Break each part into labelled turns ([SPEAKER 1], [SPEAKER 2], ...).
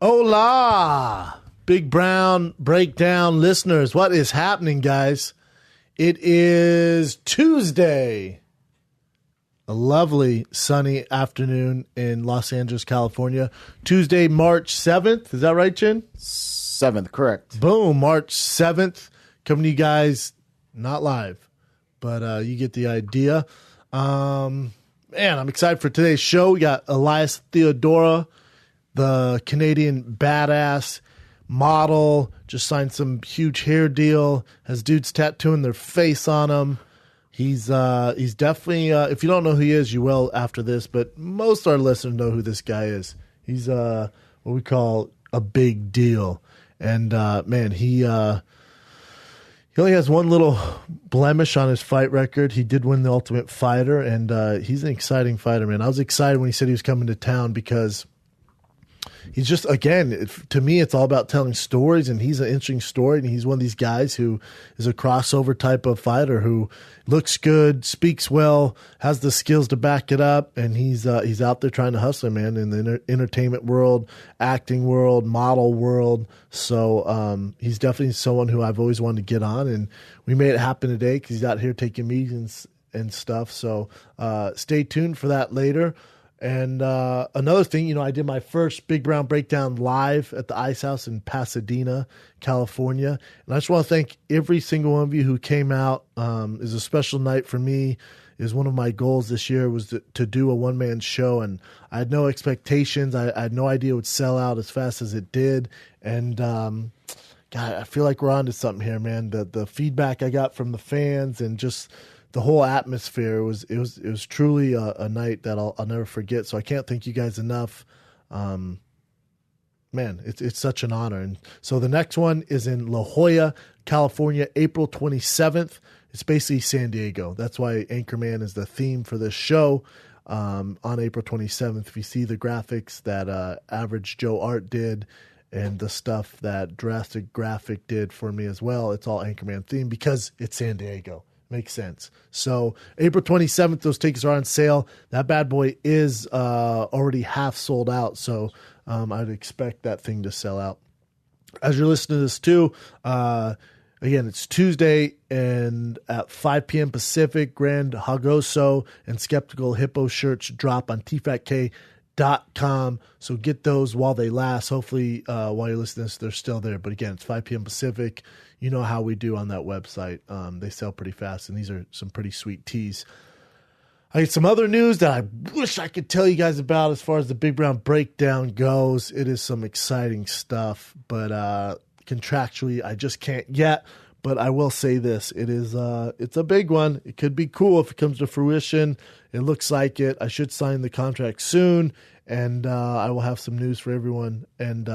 [SPEAKER 1] Hola, Big Brown Breakdown listeners. What is happening, guys? It is Tuesday, a lovely sunny afternoon in Los Angeles, California. Tuesday, March 7th. Is that right, Chin?
[SPEAKER 2] 7th, correct.
[SPEAKER 1] Boom, March 7th. Coming to you guys, not live, but you get the idea. Man, I'm excited for today's show. We got Elias Theodorou, the Canadian badass model, just signed some huge hair deal, has dudes tattooing their face on him. He's definitely, if you don't know who he is, you will after this, but most of our listeners know who this guy is. He's what we call a big deal. And man, he only has one little blemish on his fight record. He did win the Ultimate Fighter, and he's an exciting fighter, man. I was excited when he said he was coming to town because he's just, again, to me, it's all about telling stories, and he's an interesting story, and he's one of these guys who is a crossover type of fighter who looks good, speaks well, has the skills to back it up, and he's out there trying to hustle, man, in the entertainment world, acting world, model world. So he's definitely someone who I've always wanted to get on, and we made it happen today because he's out here taking meetings and stuff. So stay tuned for that later. And another thing, I did my first Big Brown Breakdown live at the Ice House in Pasadena, California. And I just want to thank every single one of you who came out. It was a special night for me. It was one of my goals this year was to do a one-man show. And I had no expectations. I had no idea it would sell out as fast as it did. And, God, I feel like we're on to something here, man. The feedback I got from the fans and just the whole atmosphere was truly a night that I'll never forget. So I can't thank you guys enough. Man, it's such an honor. And so the next one is in La Jolla, California, April 27th. It's basically San Diego. That's why Anchorman is the theme for this show. On April 27th, if you see the graphics that Average Joe Art did and the stuff that Drastic Graphic did for me as well, it's all Anchorman themed because it's San Diego. Makes sense. So April 27th, those tickets are on sale. That bad boy is already half sold out. So I'd expect that thing to sell out. As you're listening to this too, again, it's Tuesday and at 5 p.m. Pacific, Grand Hagoso and Skeptical Hippo shirts drop on tfatk.com. So get those while they last. Hopefully while you're listening to this, they're still there. But again, it's 5 p.m. Pacific. You know how we do on that website. They sell pretty fast, and these are some pretty sweet tees. I get some other news that I wish I could tell you guys about as far as the Big Brown Breakdown goes. It is some exciting stuff, but contractually I just can't yet. But I will say this. It's a big one. It could be cool if it comes to fruition. It looks like it. I should sign the contract soon. And I will have some news for everyone. And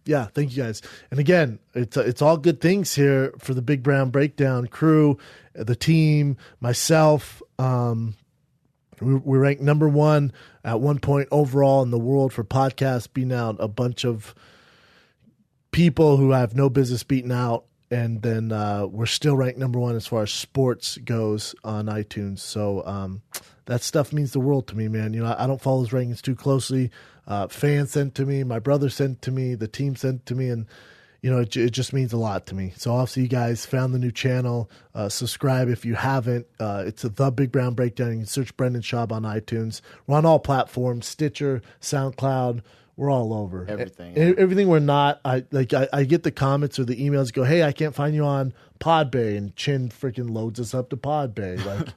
[SPEAKER 1] yeah, thank you guys. And again, it's all good things here for the Big Brown Breakdown crew, the team, myself. We ranked number one at one point overall in the world for podcasts, beating out a bunch of people who have no business beating out. And then we're still ranked number one as far as sports goes on iTunes. So that stuff means the world to me, man. I don't follow those rankings too closely. Fans sent to me, my brother sent to me, the team sent to me, and it just means a lot to me. So obviously you guys found the new channel. Subscribe if you haven't. It's The Big Brown Breakdown. You can search Brendan Schaub on iTunes. We're on all platforms, Stitcher, SoundCloud. We're all over.
[SPEAKER 2] Everything.
[SPEAKER 1] Everything we're not. I get the comments or the emails go, hey, I can't find you on Podbay, and Chin freaking loads us up to Podbay. Like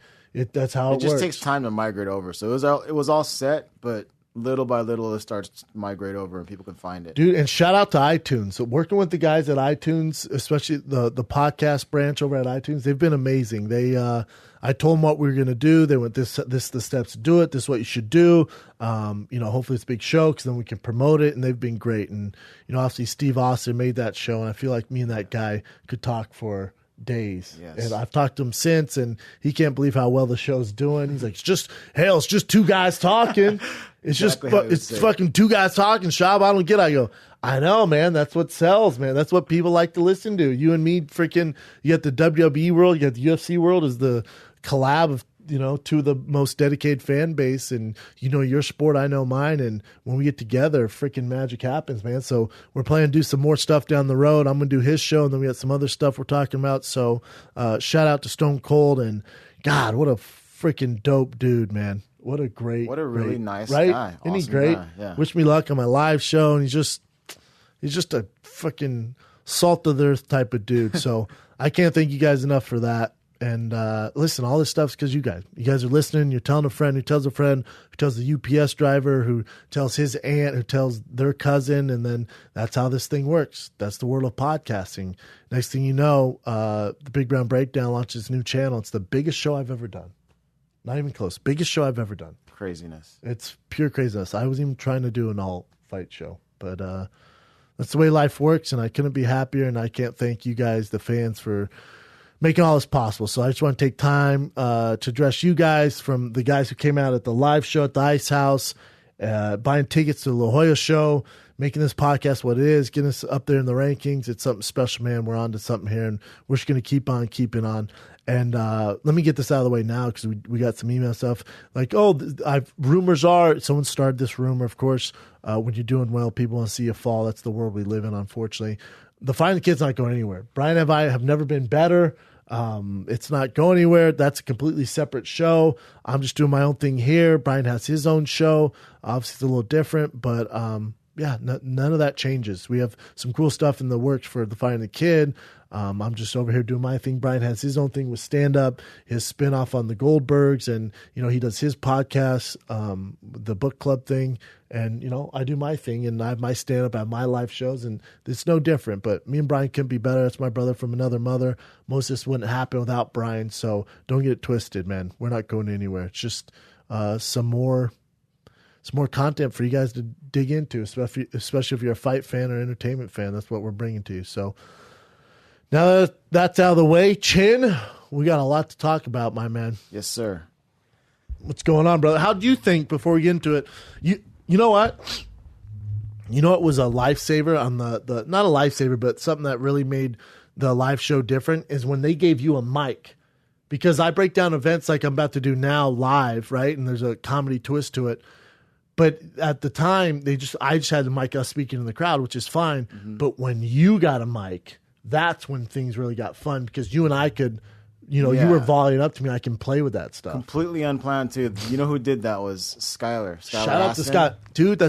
[SPEAKER 1] that's how it works.
[SPEAKER 2] It just takes time to migrate over. So it was all set, but little by little it starts to migrate over and people can find it.
[SPEAKER 1] Dude, and shout out to iTunes. So working with the guys at iTunes, especially the podcast branch over at iTunes, they've been amazing. I told them what we were going to do. They went, this the steps to do it. This is what you should do. Hopefully it's a big show because then we can promote it, and they've been great. And, obviously Steve Austin made that show, and I feel like me and that guy could talk for days.
[SPEAKER 2] Yes.
[SPEAKER 1] And I've talked to him since, and he can't believe how well the show's doing. He's like, it's just two guys talking. It's
[SPEAKER 2] exactly
[SPEAKER 1] it's fucking two guys talking. Schaub, I don't get it. I go, I know, man. That's what sells, man. That's what people like to listen to. You and me, freaking, you got the WWE world, you got the UFC world is the collab of two of the most dedicated fan base, and your sport, I know mine, and when we get together, freaking magic happens, man. So we're planning to do some more stuff down the road. I'm gonna do his show, and then we got some other stuff we're talking about. So shout out to Stone Cold, and God, what a freaking dope dude, man. What a
[SPEAKER 2] really nice
[SPEAKER 1] right?
[SPEAKER 2] guy.
[SPEAKER 1] Isn't he
[SPEAKER 2] Awesome
[SPEAKER 1] great?
[SPEAKER 2] guy, yeah.
[SPEAKER 1] Wish me luck on my live show, and he's just a freaking salt of the earth type of dude. So I can't thank you guys enough for that. And listen, all this stuff's because you guys are listening. You're telling a friend who tells a friend who tells the UPS driver who tells his aunt who tells their cousin, and then that's how this thing works. That's the world of podcasting. Next thing you know, the Big Brown Breakdown launches a new channel. It's the biggest show I've ever done. Not even close. Biggest show I've ever done.
[SPEAKER 2] Craziness. It's
[SPEAKER 1] pure craziness. I was even trying to do an all fight show, but that's the way life works, and I couldn't be happier. And I can't thank you guys, the fans, for making all this possible. So I just want to take time to address you guys, from the guys who came out at the live show at the Ice House, buying tickets to the La Jolla show, making this podcast what it is, getting us up there in the rankings. It's something special, man. We're on to something here, and we're just going to keep on keeping on. And let me get this out of the way now, because we got some email stuff. Like, rumors are, someone started this rumor, of course. When you're doing well, people want to see you fall. That's the world we live in, unfortunately. The Fighting the Kid's not going anywhere. Brian and I have never been better. It's not going anywhere. That's a completely separate show. I'm just doing my own thing here. Brian has his own show. Obviously, it's a little different, but none of that changes. We have some cool stuff in the works for the Fighting the Kid. I'm just over here doing my thing. Brian has his own thing with stand-up, his spin-off on the Goldbergs, and, he does his podcast, the book club thing, and, I do my thing, and I have my stand-up, I have my live shows, and it's no different. But me and Brian couldn't be better. That's my brother from another mother. Most of this wouldn't happen without Brian, so don't get it twisted, man. We're not going anywhere. It's just some more content for you guys to dig into, especially if you're a fight fan or entertainment fan. That's what we're bringing to you. So now that that's out of the way, Chin, we got a lot to talk about, my man.
[SPEAKER 2] Yes, sir.
[SPEAKER 1] What's going on, brother? How do you think, before we get into it, you know what? You know what was a lifesaver on the not a lifesaver, but something that really made the live show different is when they gave you a mic. Because I break down events like I'm about to do now live, right? And there's a comedy twist to it. But at the time, I just had the mic, us speaking in the crowd, which is fine. Mm-hmm. But when you got a mic, that's when things really got fun, because you and I could, you were volleying up to me. I can play with that stuff.
[SPEAKER 2] Completely unplanned too. You know who did that was Skylar.
[SPEAKER 1] Shout out to Scott, dude.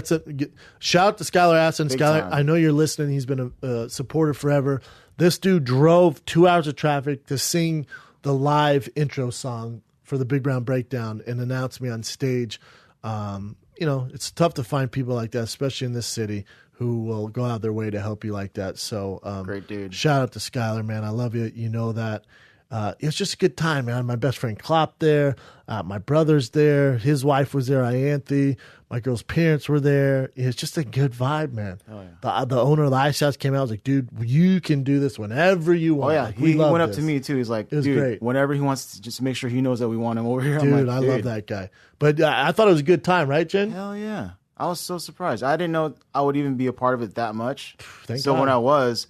[SPEAKER 1] Shout out to Skylar Aston. Skylar, I know you're listening. He's been a supporter forever. This dude drove 2 hours of traffic to sing the live intro song for the Big Brown Breakdown and announce me on stage. It's tough to find people like that, especially in this city, who will go out of their way to help you like that. So
[SPEAKER 2] great dude.
[SPEAKER 1] Shout out to Skylar, man. I love you. You know that. It was just a good time, man. My best friend Klopp there. My brother's there. His wife was there, Ianthe. My girl's parents were there. It's just a good vibe, man. Oh, yeah. The owner of the Ice House came out. I was like, dude, you can do this whenever you want.
[SPEAKER 2] Oh, yeah.
[SPEAKER 1] Like,
[SPEAKER 2] he went up to me, too. He's like, dude,
[SPEAKER 1] great.
[SPEAKER 2] Whenever he wants to, just make sure he knows that we want him over here.
[SPEAKER 1] Dude,
[SPEAKER 2] I'm like,
[SPEAKER 1] I love that guy. But I thought it was a good time, right, Jen?
[SPEAKER 2] Hell yeah. I was so surprised. I didn't know I would even be a part of it that much.
[SPEAKER 1] Thank God.
[SPEAKER 2] When I was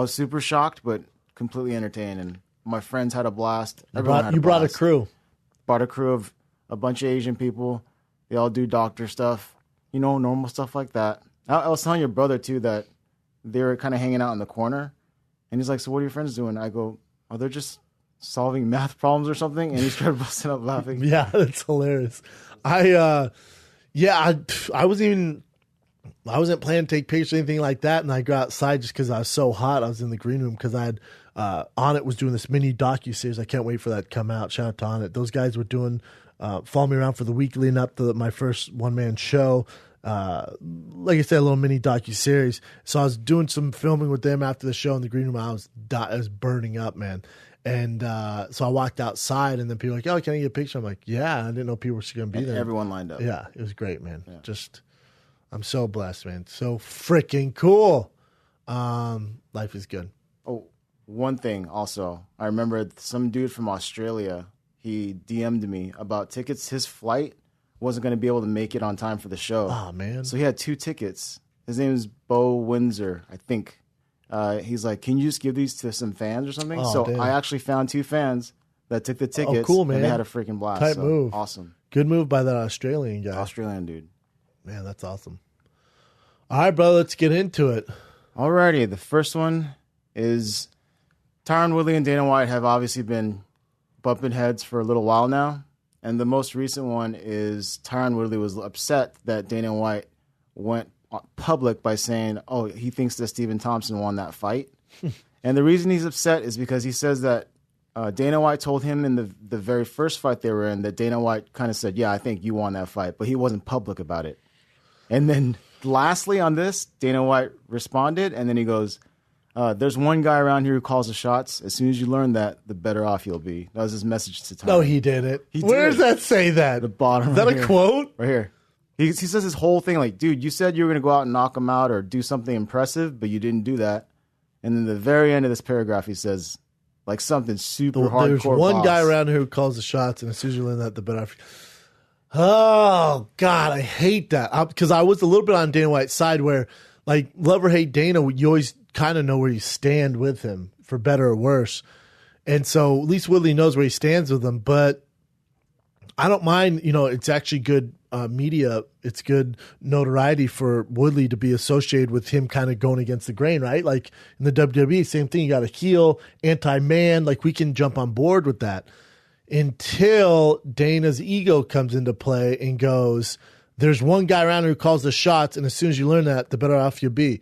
[SPEAKER 2] super shocked, but completely entertained. And my friends had a blast.
[SPEAKER 1] You brought a crew.
[SPEAKER 2] Brought a crew of a bunch of Asian people. They all do doctor stuff, normal stuff like that. I was telling your brother, too, that they were kind of hanging out in the corner. And he's like, so what are your friends doing? I go, oh, they're just solving math problems or something. And he started busting up laughing.
[SPEAKER 1] Yeah, that's hilarious. I wasn't planning to take pictures or anything like that, and I got outside just because I was so hot. I was in the green room because I had Onnit was doing this mini docu-series. I can't wait for that to come out. Shout out to Onnit. Those guys were doing following me around for the week leading up to my first one-man show. Like I said, a little mini docu-series. So I was doing some filming with them after the show in the green room. I was burning up, man. And so I walked outside, and then people were like, oh, can I get a picture? I'm like, yeah. I didn't know people were going to be there.
[SPEAKER 2] Everyone lined up.
[SPEAKER 1] Yeah, it was great, man. Yeah. I'm so blessed, man. So freaking cool. Life is good.
[SPEAKER 2] Oh, one thing also. I remember some dude from Australia, he DM'd me about tickets. His flight wasn't going to be able to make it on time for the show.
[SPEAKER 1] Oh, man.
[SPEAKER 2] So he had 2 tickets. His name is Bo Windsor, I think. He's like, can you just give these to some fans or something?
[SPEAKER 1] Oh,
[SPEAKER 2] so
[SPEAKER 1] damn.
[SPEAKER 2] I actually found 2 fans that took the tickets.
[SPEAKER 1] Oh, cool, man.
[SPEAKER 2] And they had a freaking blast.
[SPEAKER 1] Tight move.
[SPEAKER 2] Awesome.
[SPEAKER 1] Good move by that Australian guy.
[SPEAKER 2] Australian dude.
[SPEAKER 1] Man, that's awesome. All right, brother, let's get into it.
[SPEAKER 2] Alrighty, the first one is Tyron Woodley and Dana White have obviously been bumping heads for a little while now. And the most recent one is Tyron Woodley was upset that Dana White went public by saying, oh, he thinks that Stephen Thompson won that fight. And the reason he's upset is because he says that Dana White told him in the very first fight they were in that Dana White kind of said, yeah, I think you won that fight, but he wasn't public about it. And then lastly on this, Dana White responded, and then he goes, there's one guy around here who calls the shots. As soon as you learn that, the better off you'll be. That was his message to Tyron.
[SPEAKER 1] No, he didn't. Where does that say that?
[SPEAKER 2] The bottom.
[SPEAKER 1] Is that a quote?
[SPEAKER 2] Right here. He says his whole thing like, dude, you said you were going to go out and knock him out or do something impressive, but you didn't do that. And then the very end of this paragraph, he says, like something super hardcore.
[SPEAKER 1] There's one guy around here who calls the shots, and as soon as you learn that, the better off. Oh, God, I hate that. Because I was a little bit on Dana White's side where, like, love or hate Dana, you always kind of know where you stand with him, for better or worse. And so at least Woodley knows where he stands with him. But I don't mind, it's actually good media. It's good notoriety for Woodley to be associated with him kind of going against the grain, right? Like in the WWE, same thing. You got a heel, anti-man. Like we can jump on board with that until Dana's ego comes into play and goes, there's one guy around who calls the shots, and as soon as you learn that, the better off you'll be.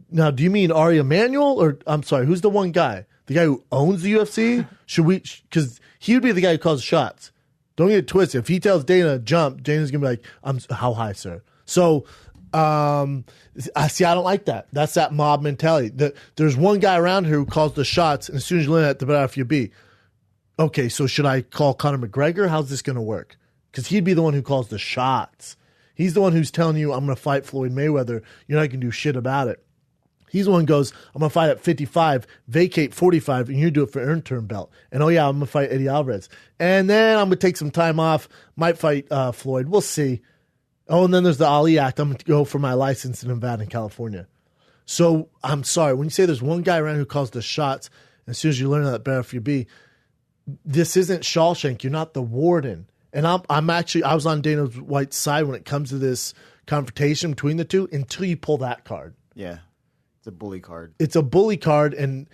[SPEAKER 1] Now, do you mean Ari Emanuel, or I'm sorry, who's the one guy? The guy who owns the UFC? Should we? Because he would be the guy who calls the shots. Don't get it twisted. If he tells Dana jump, Dana's gonna be like, how high, sir?" So, I don't like that. That's that mob mentality. There's one guy around here who calls the shots, and as soon as you learn that, the better off you be. Okay, so should I call Conor McGregor? How's this gonna work? Because he'd be the one who calls the shots. He's the one who's telling you, I'm going to fight Floyd Mayweather. You're not going to do shit about it. He's the one who goes, I'm going to fight at 55, vacate 45, and you do it for interim belt. And, oh, yeah, I'm going to fight Eddie Alvarez. And then I'm going to take some time off, might fight Floyd. We'll see. Oh, and then there's the Ali Act. I'm going to go for my license in Nevada and California. So I'm sorry. When you say there's one guy around who calls the shots, and as soon as you learn that, better if you be, this isn't Shawshank. You're not the warden. And I was on Dana White's side when it comes to this confrontation between the two until you pull that card.
[SPEAKER 2] Yeah. It's a bully card.
[SPEAKER 1] It's a bully card, and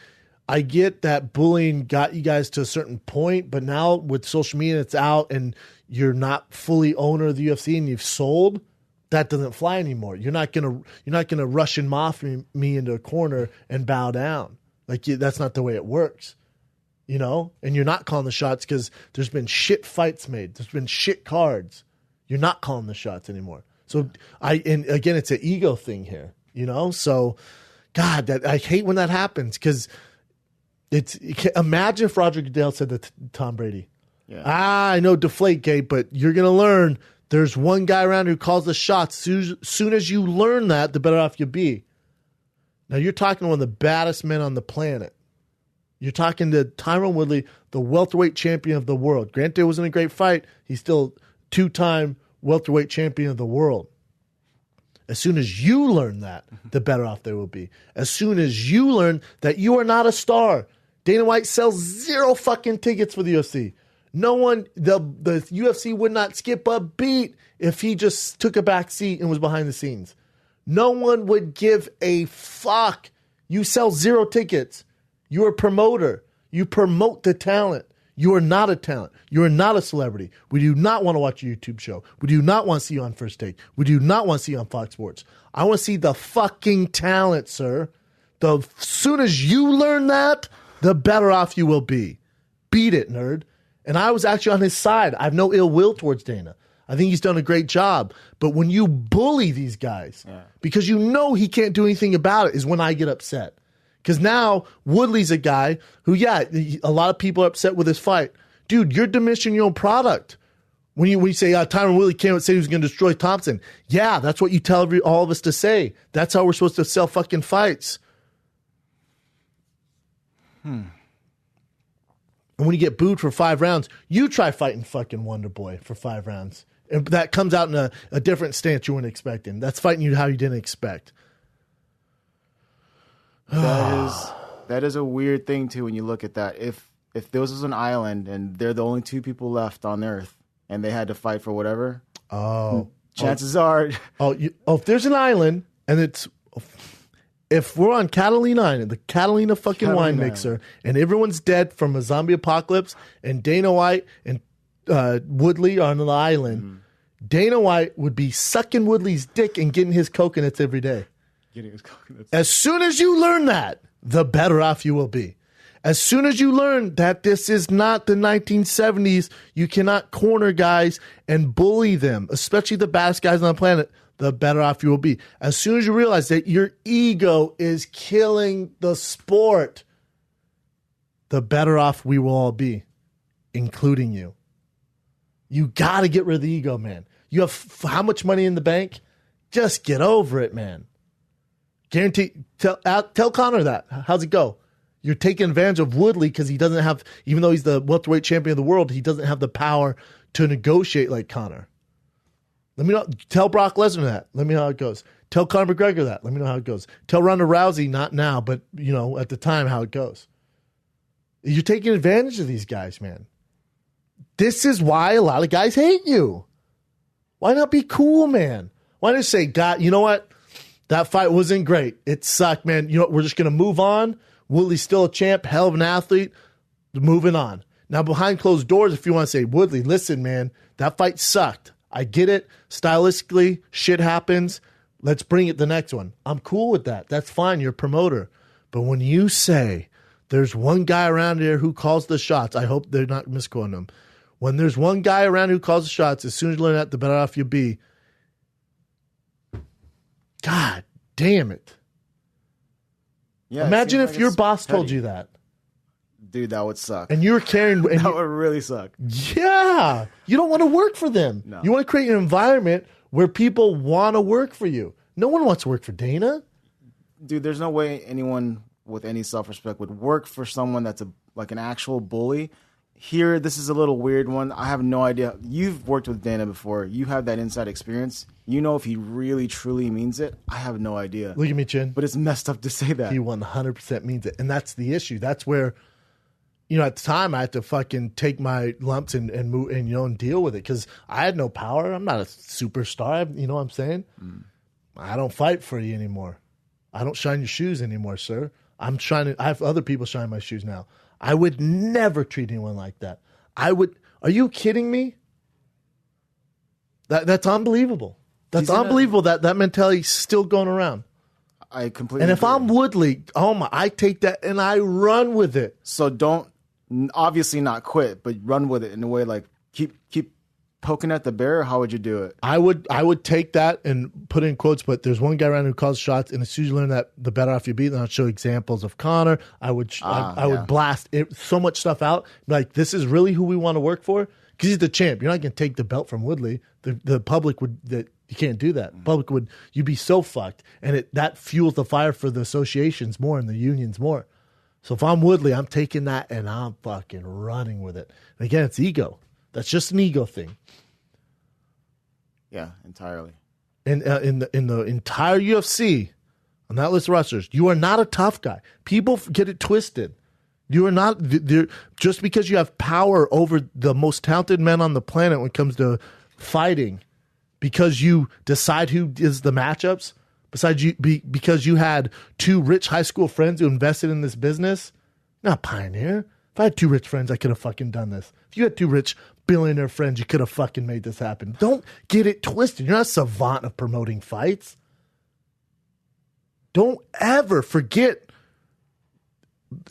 [SPEAKER 1] I get that bullying got you guys to a certain point, but now with social media, it's out, and you're not fully owner of the UFC, and you've sold. That doesn't fly anymore. You're not gonna Russian mafia me into a corner and bow down. That's not the way it works. And you're not calling the shots because there's been shit fights made. There's been shit cards. You're not calling the shots anymore. So and again, it's an ego thing here, So, God, that I hate when that happens because imagine if Roger Goodell said that to Tom Brady.
[SPEAKER 2] Yeah.
[SPEAKER 1] I know Deflategate, but you're gonna learn there's one guy around who calls the shots. Soon as you learn that, the better off you be. Now you're talking to one of the baddest men on the planet. You're talking to Tyron Woodley, the welterweight champion of the world. Granted, it wasn't a great fight. He's still two-time welterweight champion of the world. As soon as you learn that, the better off they will be. As soon as you learn that you are not a star. Dana White sells 0 fucking tickets for the UFC. No one, the UFC would not skip a beat if he just took a back seat and was behind the scenes. No one would give a fuck. You sell 0 tickets. You're a promoter. You promote the talent. You are not a talent. You are not a celebrity. We do not want to watch your YouTube show. We do not want to see you on First Take. We do not want to see you on Fox Sports. I want to see the fucking talent, sir. The soon as you learn that, the better off you will be. Beat it, nerd. And I was actually on his side. I have no ill will towards Dana. I think he's done a great job. But when you bully these guys, because you know he can't do anything about it, is when I get upset. Because now Woodley's a guy who, a lot of people are upset with his fight. Dude, you're diminishing your own product. When you say Tyron Woodley came out and said he was going to destroy Thompson. Yeah, that's what you tell all of us to say. That's how we're supposed to sell fucking fights. And when you get booed for 5 rounds, you try fighting fucking Wonder Boy for 5 rounds. And that comes out in a different stance you weren't expecting. That's fighting you how you didn't expect.
[SPEAKER 2] That is a weird thing too when you look at that. If if this was an island and they're the only two people left on Earth and they had to fight for whatever, chances are.
[SPEAKER 1] If there's an island and if we're on Catalina Island, the Catalina fucking wine mixer, and everyone's dead from a zombie apocalypse, and Dana White and Woodley are on the island, Dana White would be sucking Woodley's dick and getting his coconuts every day. As soon as you learn that, the better off you will be. As soon as you learn that this is not the 1970s, you cannot corner guys and bully them, especially the baddest guys on the planet, the better off you will be. As soon as you realize that your ego is killing the sport, the better off we will all be, including you. You got to get rid of the ego, man. You have how much money in the bank? Just get over it, man. Guarantee. Tell Connor that. How's it go? You're taking advantage of Woodley because he doesn't have, even though he's the welterweight champion of the world, he doesn't have the power to negotiate like Connor. Let me know. Tell Brock Lesnar that. Let me know how it goes. Tell Conor McGregor that. Let me know how it goes. Tell Ronda Rousey, not now, but at the time, how it goes. You're taking advantage of these guys, man. This is why a lot of guys hate you. Why not be cool, man? Why not say, God, you know what? That fight wasn't great. It sucked, man. You know what? We're just going to move on. Woodley's still a champ, hell of an athlete. Moving on. Now, behind closed doors, if you want to say, Woodley, listen, man, that fight sucked. I get it. Stylistically, shit happens. Let's bring it the next one. I'm cool with that. That's fine. You're a promoter. But when you say there's one guy around here who calls the shots, I hope they're not misquoting him. When there's one guy around who calls the shots, as soon as you learn that, the better off you be. God damn it. Yeah, imagine if your boss told you that.
[SPEAKER 2] Dude, that would suck.
[SPEAKER 1] And you were carrying...
[SPEAKER 2] that would really suck.
[SPEAKER 1] Yeah. You don't want to work for them.
[SPEAKER 2] No.
[SPEAKER 1] You want to create an environment where people want to work for you. No one wants to work for Dana.
[SPEAKER 2] Dude, there's no way anyone with any self-respect would work for someone that's like an actual bully. Here, this is a little weird one. I have no idea. You've worked with Dana before. You have that inside experience. You know if he really, truly means it. I have no idea.
[SPEAKER 1] Look at me, Chin.
[SPEAKER 2] But it's messed up to say that.
[SPEAKER 1] He 100% means it. And that's the issue. That's where, at the time I had to fucking take my lumps and move and deal with it because I had no power. I'm not a superstar. You know what I'm saying? I don't fight for you anymore. I don't shine your shoes anymore, sir. I have other people shine my shoes now. I would never treat anyone like that. Are you kidding me? That's unbelievable. That's unbelievable that mentality's still going around.
[SPEAKER 2] I completely
[SPEAKER 1] And if
[SPEAKER 2] agree.
[SPEAKER 1] I'm Woodley, I take that and I run with it.
[SPEAKER 2] So don't, obviously not quit, but run with it in a way like keep poking at the bear. How would you do it?
[SPEAKER 1] I would take that and put it in quotes, but there's one guy around who calls shots, and as soon as you learn that, the better off you be. Then I'll show examples of Connor. I would blast so much stuff out. Like, this is really who we want to work for? Because he's the champ. You're not going to take the belt from Woodley. The public would, you can't do that. Public would, you'd be so fucked. And that fuels the fire for the associations more and the unions more. So if I'm Woodley, I'm taking that and I'm fucking running with it. And again, it's ego. That's just an ego thing.
[SPEAKER 2] Yeah, entirely.
[SPEAKER 1] And in the entire UFC, on that list of wrestlers, you are not a tough guy. People get it twisted. You are not just because you have power over the most talented men on the planet when it comes to fighting, because you decide who is the matchups. Besides because you had two rich high school friends who invested in this business. Not pioneer. If I had two rich friends, I could have fucking done this. If you had two rich billionaire friends, you could have fucking made this happen. Don't get it twisted. You're not a savant of promoting fights. Don't ever forget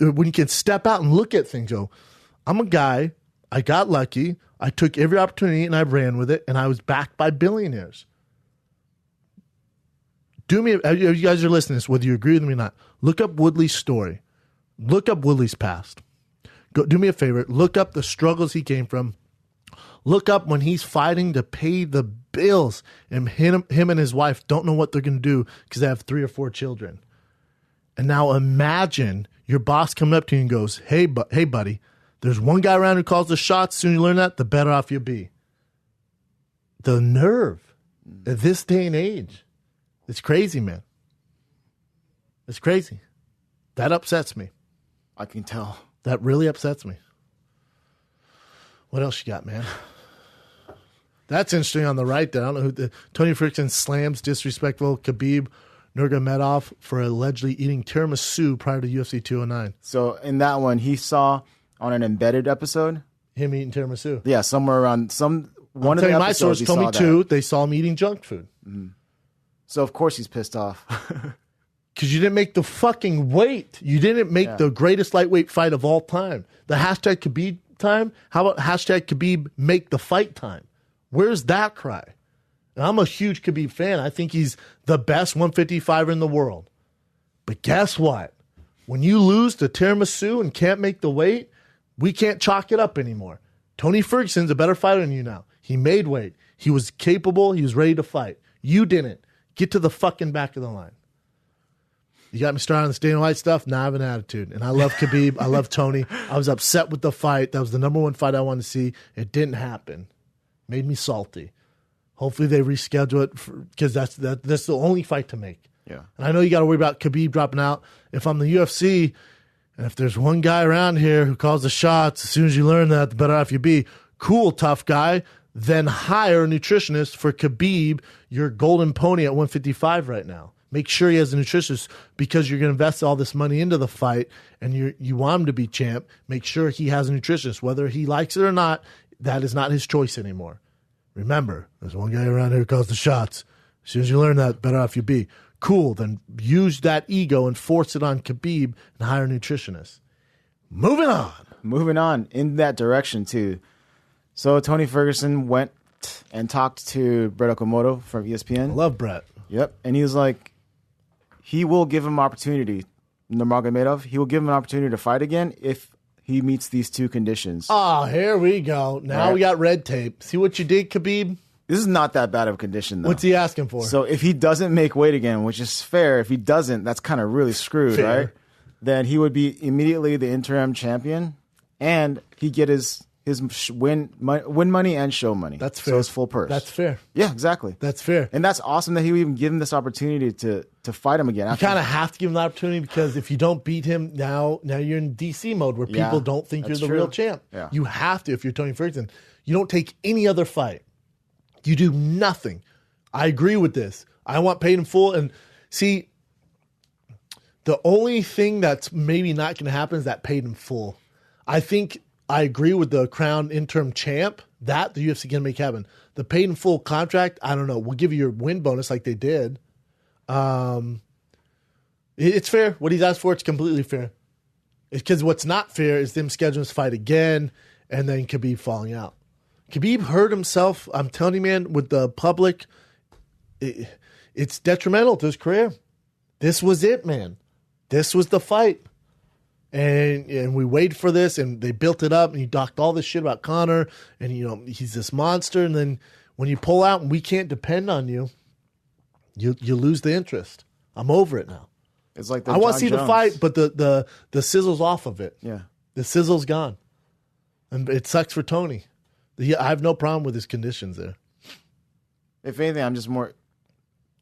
[SPEAKER 1] when you can step out and look at things. Go, I'm a guy. I got lucky. I took every opportunity and I ran with it, and I was backed by billionaires. Do me, if you guys are listening to this, whether you agree with me or not, look up Woodley's story. Look up Woodley's past. Do me a favor. Look up the struggles he came from. Look up when he's fighting to pay the bills, and him and his wife don't know what they're going to do because they have 3 or 4 children. And now imagine your boss coming up to you and goes, hey, buddy, there's one guy around who calls the shots. As soon as you learn that, the better off you'll be. The nerve at this day and age. It's crazy, man. It's crazy. That upsets me.
[SPEAKER 2] I can tell.
[SPEAKER 1] That really upsets me. What else you got, man? That's interesting on the right there. I don't know who Tony Ferguson slams disrespectful Khabib Nurmagomedov for allegedly eating tiramisu prior to UFC 209.
[SPEAKER 2] So in that one, he saw on an embedded episode
[SPEAKER 1] him eating tiramisu.
[SPEAKER 2] Yeah, somewhere around one of the episodes.
[SPEAKER 1] My source told me too. They saw him eating junk food.
[SPEAKER 2] Mm-hmm. So of course he's pissed off.
[SPEAKER 1] Because you didn't make the fucking weight. You didn't make the greatest lightweight fight of all time. The hashtag Khabib time. How about hashtag Khabib make the fight time? Where's that cry? And I'm a huge Khabib fan. I think he's the best 155er in the world. But guess what? When you lose to tiramisu and can't make the weight, we can't chalk it up anymore. Tony Ferguson's a better fighter than you now. He made weight. He was capable. He was ready to fight. You didn't. Get to the fucking back of the line. You got me started on this Dana White stuff. Now I have an attitude. And I love Khabib. I love Tony. I was upset with the fight. That was the number one fight I wanted to see. It didn't happen. Made me salty. Hopefully they reschedule it because that's the only fight to make.
[SPEAKER 2] Yeah.
[SPEAKER 1] And I know you got to worry about Khabib dropping out. If I'm the UFC, and if there's one guy around here who calls the shots, as soon as you learn that, the better off you be. Cool, tough guy. Then hire a nutritionist for Khabib, your golden pony at 155 right now. Make sure he has a nutritionist because you're going to invest all this money into the fight and you want him to be champ. Make sure he has a nutritionist. Whether he likes it or not, that is not his choice anymore. Remember, there's one guy around here who calls the shots. As soon as you learn that, better off you be. Cool, then use that ego and force it on Khabib and hire a nutritionist. Moving on.
[SPEAKER 2] Moving on in that direction, too. So Tony Ferguson went and talked to Brett Okamoto from ESPN.
[SPEAKER 1] I love Brett.
[SPEAKER 2] Yep. And he was like, he will give him opportunity, Nurmagomedov. He will give him an opportunity to fight again if he meets these two conditions.
[SPEAKER 1] Oh, here we go. Now we got red tape. See what you did, Khabib?
[SPEAKER 2] This is not that bad of a condition, though.
[SPEAKER 1] What's he asking for?
[SPEAKER 2] So if he doesn't make weight again, which is fair, if he doesn't, that's kind of really screwed, right? Then he would be immediately the interim champion, and he'd get his win money and show money.
[SPEAKER 1] That's fair.
[SPEAKER 2] So it's full purse.
[SPEAKER 1] That's fair.
[SPEAKER 2] Yeah, exactly.
[SPEAKER 1] That's fair.
[SPEAKER 2] And that's awesome that he would even give him this opportunity to fight him again.
[SPEAKER 1] You kind of have to give him the opportunity because if you don't beat him, now you're in DC mode where people don't think you're the real champ.
[SPEAKER 2] Yeah.
[SPEAKER 1] You have to if you're Tony Ferguson. You don't take any other fight. You do nothing. I agree with this. I want paid in full. And see, the only thing that's maybe not going to happen is that paid in full. I think I agree with the crown interim champ. That the UFC can make happen. The paid in full contract, I don't know. We'll give you your win bonus like they did. It's fair. What he's asked for, it's completely fair. Because what's not fair is them scheduling this fight again and then Khabib falling out. Khabib hurt himself. I'm telling you, man, with the public, it's detrimental to his career. This was it, man. This was the fight. And we waited for this, and they built it up, and he talked all this shit about Conor, and, he's this monster, and then when you pull out and we can't depend on you, you lose the interest. I'm over it now.
[SPEAKER 2] It's like
[SPEAKER 1] I want to see the fight, but the sizzle's off of it.
[SPEAKER 2] Yeah.
[SPEAKER 1] The sizzle's gone. And it sucks for Tony. I have no problem with his conditions there.
[SPEAKER 2] If anything, I'm just more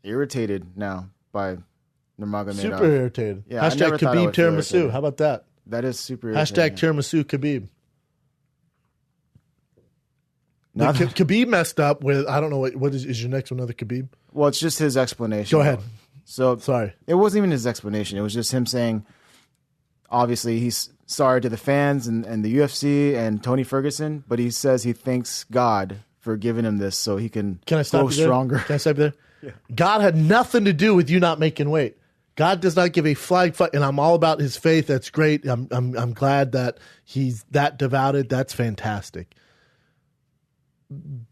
[SPEAKER 2] irritated now by Nurmagomedov.
[SPEAKER 1] Super irritated.
[SPEAKER 2] Yeah,
[SPEAKER 1] hashtag Khabib tiramisu. How about that?
[SPEAKER 2] That is super irritating.
[SPEAKER 1] Hashtag tiramisu Khabib. Khabib messed up with, I don't know, what is your next one, another Khabib?
[SPEAKER 2] Well, it's just his explanation.
[SPEAKER 1] Go ahead.
[SPEAKER 2] So
[SPEAKER 1] sorry.
[SPEAKER 2] It wasn't even his explanation. It was just him saying, obviously, he's sorry to the fans and the UFC and Tony Ferguson, but he says he thanks God for giving him this so he can
[SPEAKER 1] I stop
[SPEAKER 2] grow stronger.
[SPEAKER 1] Can I stop you there? Yeah. God had nothing to do with you not making weight. God does not give a flag fight, and I'm all about his faith. That's great. I'm glad that he's that devoted. That's fantastic. I'm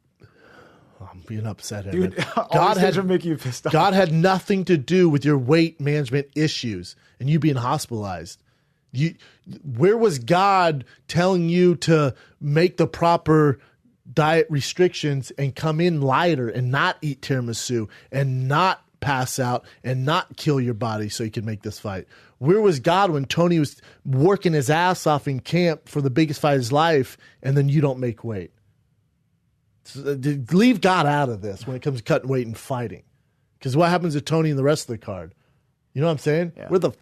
[SPEAKER 1] being upset here.
[SPEAKER 2] Dude, God had make you pissed off.
[SPEAKER 1] God had nothing to do with your weight management issues and you being hospitalized. Where was God telling you to make the proper diet restrictions and come in lighter and not eat tiramisu and not pass out and not kill your body so you can make this fight? Where was God when Tony was working his ass off in camp for the biggest fight of his life and then you don't make weight? So, leave God out of this when it comes to cutting weight and fighting. Because what happens to Tony and the rest of the card? You know what I'm saying?
[SPEAKER 2] Yeah.
[SPEAKER 1] Where the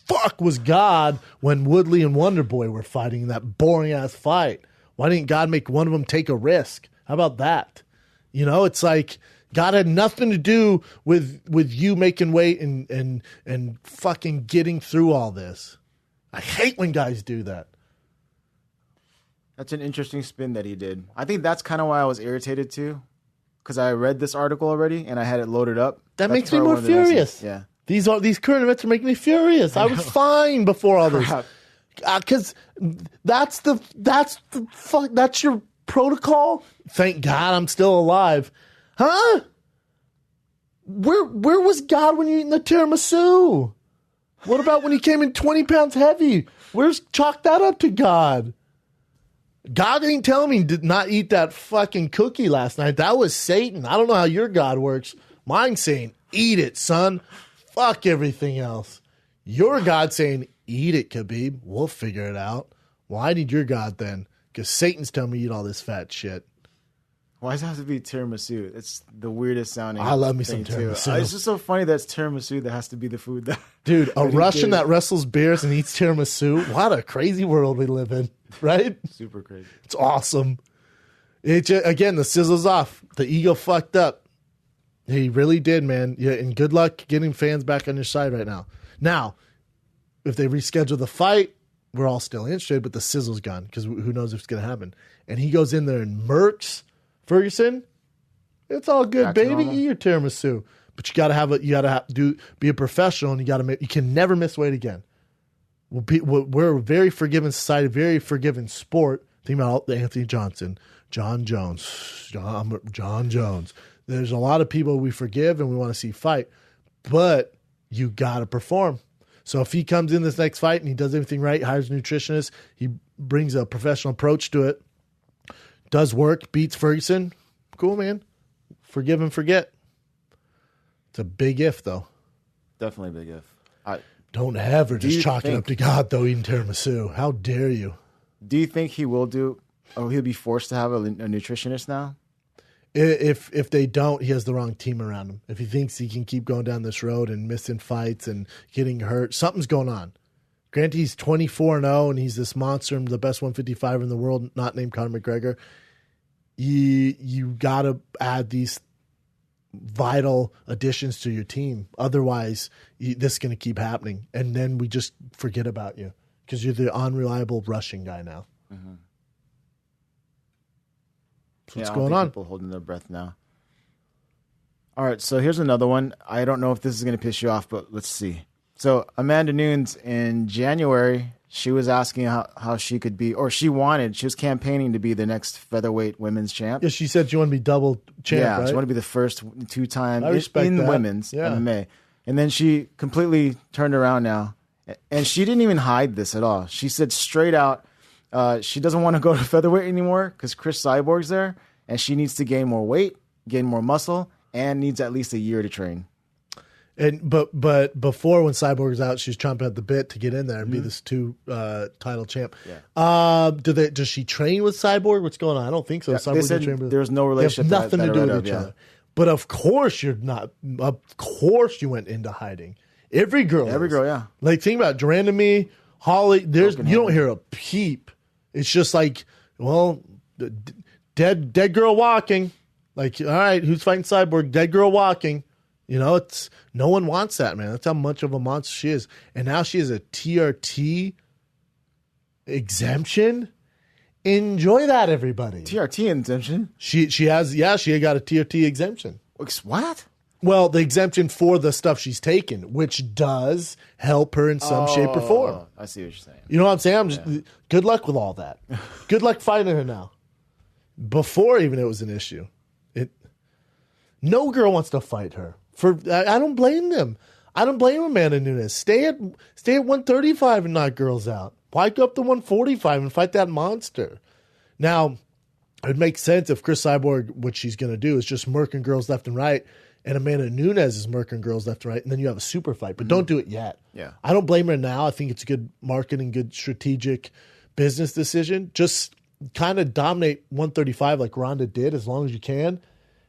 [SPEAKER 1] fuck was God when Woodley and Wonderboy were fighting in that boring ass fight? Why didn't God make one of them take a risk? How about that? You know, it's like God had nothing to do with you making weight and fucking getting through all this. I hate when guys do that.
[SPEAKER 2] That's an interesting spin that he did. I think that's kind of why I was irritated too, because I read this article already and I had it loaded up.
[SPEAKER 1] That makes me more furious.
[SPEAKER 2] Yeah.
[SPEAKER 1] These current events are making me furious. I was fine before all this. Because that's your protocol. Thank God I'm still alive. Huh? Where was God when you eating the tiramisu? What about when he came in 20 pounds heavy? Chalk that up to God. God ain't telling me to not eat that fucking cookie last night. That was Satan. I don't know how your God works. Mine's saying, eat it, son. Fuck everything else. Your God saying, eat it, Khabib. We'll figure it out. Well, I need your God then, because Satan's telling me to eat all this fat shit.
[SPEAKER 2] Why does it have to be tiramisu? It's the weirdest sounding.
[SPEAKER 1] I love me some tiramisu.
[SPEAKER 2] It's just so funny that it's tiramisu that has to be the food that.
[SPEAKER 1] Dude, a Russian that wrestles beers and eats tiramisu. What a crazy world we live in, right?
[SPEAKER 2] Super crazy.
[SPEAKER 1] It's awesome. Again, the sizzle's off. The ego fucked up. He really did, man. Yeah, and good luck getting fans back on your side right now. Now, if they reschedule the fight, we're all still interested, but the sizzle's gone because who knows if it's going to happen. And he goes in there and murks Ferguson. It's all good, baby. Eat your tiramisu, but you gotta be a professional, and you can never miss weight again. We're a very forgiving society, very forgiving sport. Think about Anthony Johnson, John Jones. There's a lot of people we forgive and we want to see fight, but you gotta perform. So if he comes in this next fight and he does everything right, hires a nutritionist, he brings a professional approach to it, does work, beats Ferguson, cool, man. Forgive and forget. It's a big if, though.
[SPEAKER 2] Definitely a big if.
[SPEAKER 1] Don't ever just chalk it up to God, though, eating tiramisu. How dare you?
[SPEAKER 2] Do you think he will he'll be forced to have a nutritionist now?
[SPEAKER 1] If they don't, he has the wrong team around him. If he thinks he can keep going down this road and missing fights and getting hurt, something's going on. Granted, he's 24-0 and he's this monster, the best 155 in the world, not named Conor McGregor. You got to add these vital additions to your team. Otherwise, this is going to keep happening. And then we just forget about you because you're the unreliable rushing guy now. Mm-hmm. So what's going on?
[SPEAKER 2] People holding their breath now. All right, so here's another one. I don't know if this is going to piss you off, but let's see. So Amanda Nunes in January, she was asking how she could be, or she was campaigning to be the next featherweight women's champ.
[SPEAKER 1] Yeah, she said she wanted to be double champ, right?
[SPEAKER 2] She wanted to be the first two-time in women's MMA. And then she completely turned around now. And she didn't even hide this at all. She said straight out she doesn't want to go to featherweight anymore because Chris Cyborg's there, and she needs to gain more weight, gain more muscle, and needs at least a year to train.
[SPEAKER 1] And but before, when Cyborg was out, she was chomping at the bit to get in there and be this title champ.
[SPEAKER 2] Yeah.
[SPEAKER 1] Does she train with Cyborg? What's going on? I don't think so.
[SPEAKER 2] Yeah, they said there's no relationship.
[SPEAKER 1] They have nothing to do with each other. But of course you're not. Of course you went into hiding. Every girl,
[SPEAKER 2] yeah.
[SPEAKER 1] Like think about Durand and me, Holly. You don't hear a peep. It's just like, well, dead girl walking. Like, all right, who's fighting Cyborg? Dead girl walking. You know, it's no one wants that, man. That's how much of a monster she is. And now she has a TRT exemption. Enjoy that, everybody.
[SPEAKER 2] TRT exemption?
[SPEAKER 1] She got a TRT exemption.
[SPEAKER 2] What?
[SPEAKER 1] Well, the exemption for the stuff she's taken, which does help her in some shape or form.
[SPEAKER 2] I see what you're saying.
[SPEAKER 1] You know what I'm saying? Good luck with all that. Good luck fighting her now. Before even it was an issue. No girl wants to fight her. I don't blame them. I don't blame Amanda Nunes. Stay at 135 and knock girls out. Why go up to 145 and fight that monster? Now, it makes sense if Chris Cyborg, what she's going to do is just murking girls left and right, and Amanda Nunes is murking girls left and right, and then you have a super fight. But don't do it yet.
[SPEAKER 2] Yeah.
[SPEAKER 1] I don't blame her now. I think it's a good marketing, good strategic business decision. Just kind of dominate 135 like Ronda did as long as you can.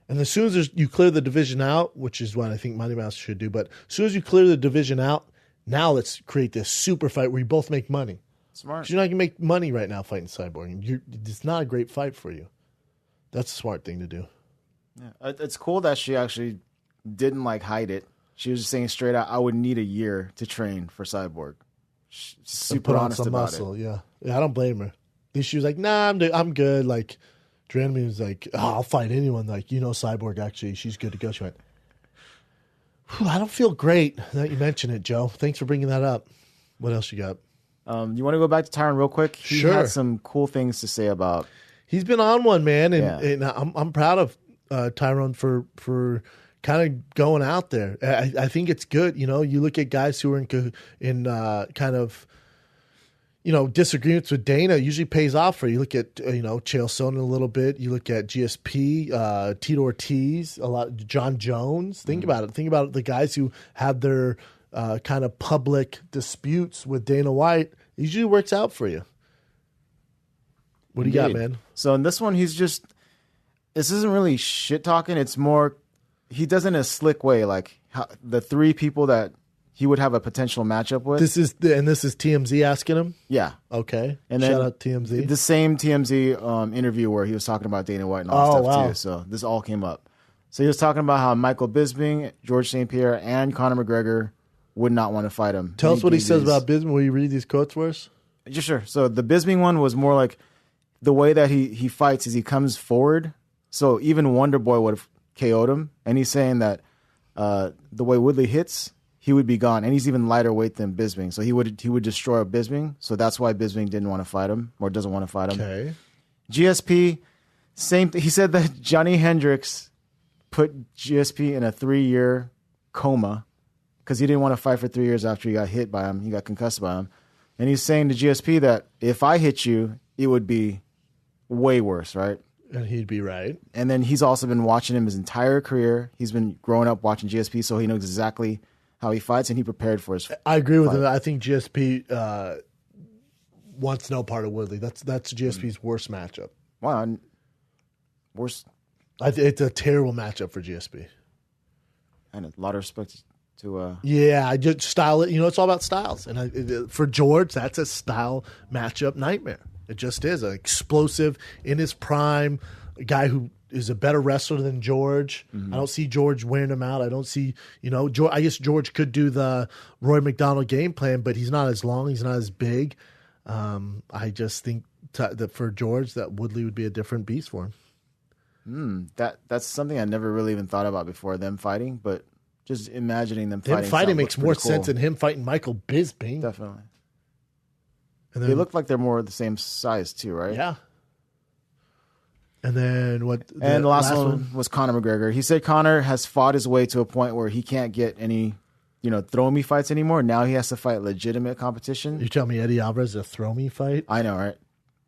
[SPEAKER 1] And as soon as you clear the division out, which is what I think Mighty Mouse should do, but as soon as you clear the division out, now let's create this super fight where you both make money.
[SPEAKER 2] Smart.
[SPEAKER 1] You're not gonna make money right now fighting Cyborg. It's not a great fight for you. That's a smart thing to do.
[SPEAKER 2] Yeah. It's cool that she actually didn't hide it. She was just saying straight out, I would need a year to train for Cyborg. She's super
[SPEAKER 1] put on
[SPEAKER 2] honest
[SPEAKER 1] some
[SPEAKER 2] about
[SPEAKER 1] muscle,
[SPEAKER 2] it.
[SPEAKER 1] Yeah, I don't blame her. She was like, "Nah, I'm good." Like, Dranemy was like, "Oh, I'll fight anyone." Like, Cyborg actually, she's good to go. She went, I don't feel great that you mention it, Joe. Thanks for bringing that up. What else you got?
[SPEAKER 2] You want to go back to Tyron real quick? He had some cool things to say about.
[SPEAKER 1] He's been on one, man, and I'm proud of Tyron for kind of going out there. I think it's good. You look at guys who are in kind of disagreements with Dana. It usually pays off for you. Look at Chael Sonnen a little bit. You look at GSP, Tito Ortiz, a lot. John Jones. Think about it. Think about the guys who have their kind of public disputes with Dana White. It usually works out for you. What do you got, man?
[SPEAKER 2] So in this one, this isn't really shit talking. It's more, he does it in a slick way. Like the three people that he would have a potential matchup with.
[SPEAKER 1] This is TMZ asking him?
[SPEAKER 2] Yeah.
[SPEAKER 1] Okay.
[SPEAKER 2] And
[SPEAKER 1] shout
[SPEAKER 2] then
[SPEAKER 1] out TMZ.
[SPEAKER 2] The same TMZ interview where he was talking about Dana White and all that stuff too. So this all came up. So he was talking about how Michael Bisping, George St. Pierre, and Conor McGregor would not want to fight him.
[SPEAKER 1] Tell us what he says about Bisping. Will you read these quotes for us?
[SPEAKER 2] Yeah, sure. So the Bisping one was more like the way that he fights is he comes forward. So even Wonder Boy would have KO'd him. And he's saying that the way Woodley hits, he would be gone. And he's even lighter weight than Bisping. So he would destroy Bisping. So that's why Bisping didn't want to fight him or doesn't want to fight him.
[SPEAKER 1] Okay.
[SPEAKER 2] GSP, same thing. He said that Johnny Hendricks put GSP in a 3-year coma because he didn't want to fight for 3 years after he got hit by him. He got concussed by him. And he's saying to GSP that if I hit you, it would be way worse, right?
[SPEAKER 1] And he'd be right.
[SPEAKER 2] And then he's also been watching him his entire career. He's been growing up watching GSP, so he knows exactly how he fights, and he prepared for his
[SPEAKER 1] I agree with him. I think GSP wants no part of Woodley. That's GSP's worst matchup.
[SPEAKER 2] Wow. Worst.
[SPEAKER 1] It's a terrible matchup for GSP.
[SPEAKER 2] And a lot of respect to...
[SPEAKER 1] Yeah, I just style it. It's all about styles. And for George, that's a style matchup nightmare. It just is. An explosive, in his prime, a guy who is a better wrestler than George. Mm-hmm. I don't see George wearing him out. I don't see, I guess George could do the Roy McDonald game plan, but he's not as long. He's not as big. I just think that for George, that Woodley would be a different beast for him.
[SPEAKER 2] That's something I never really even thought about before, them fighting, but just imagining them fighting.
[SPEAKER 1] Him fighting makes more sense than him fighting Michael Bisping.
[SPEAKER 2] Definitely.
[SPEAKER 1] And then,
[SPEAKER 2] they look like they're more the same size too, right?
[SPEAKER 1] Yeah. And then what?
[SPEAKER 2] And the last one was Conor McGregor. He said Conor has fought his way to a point where he can't get any, throw me fights anymore. Now he has to fight legitimate competition.
[SPEAKER 1] You tell me Eddie Alvarez is a throw me fight?
[SPEAKER 2] I know, right?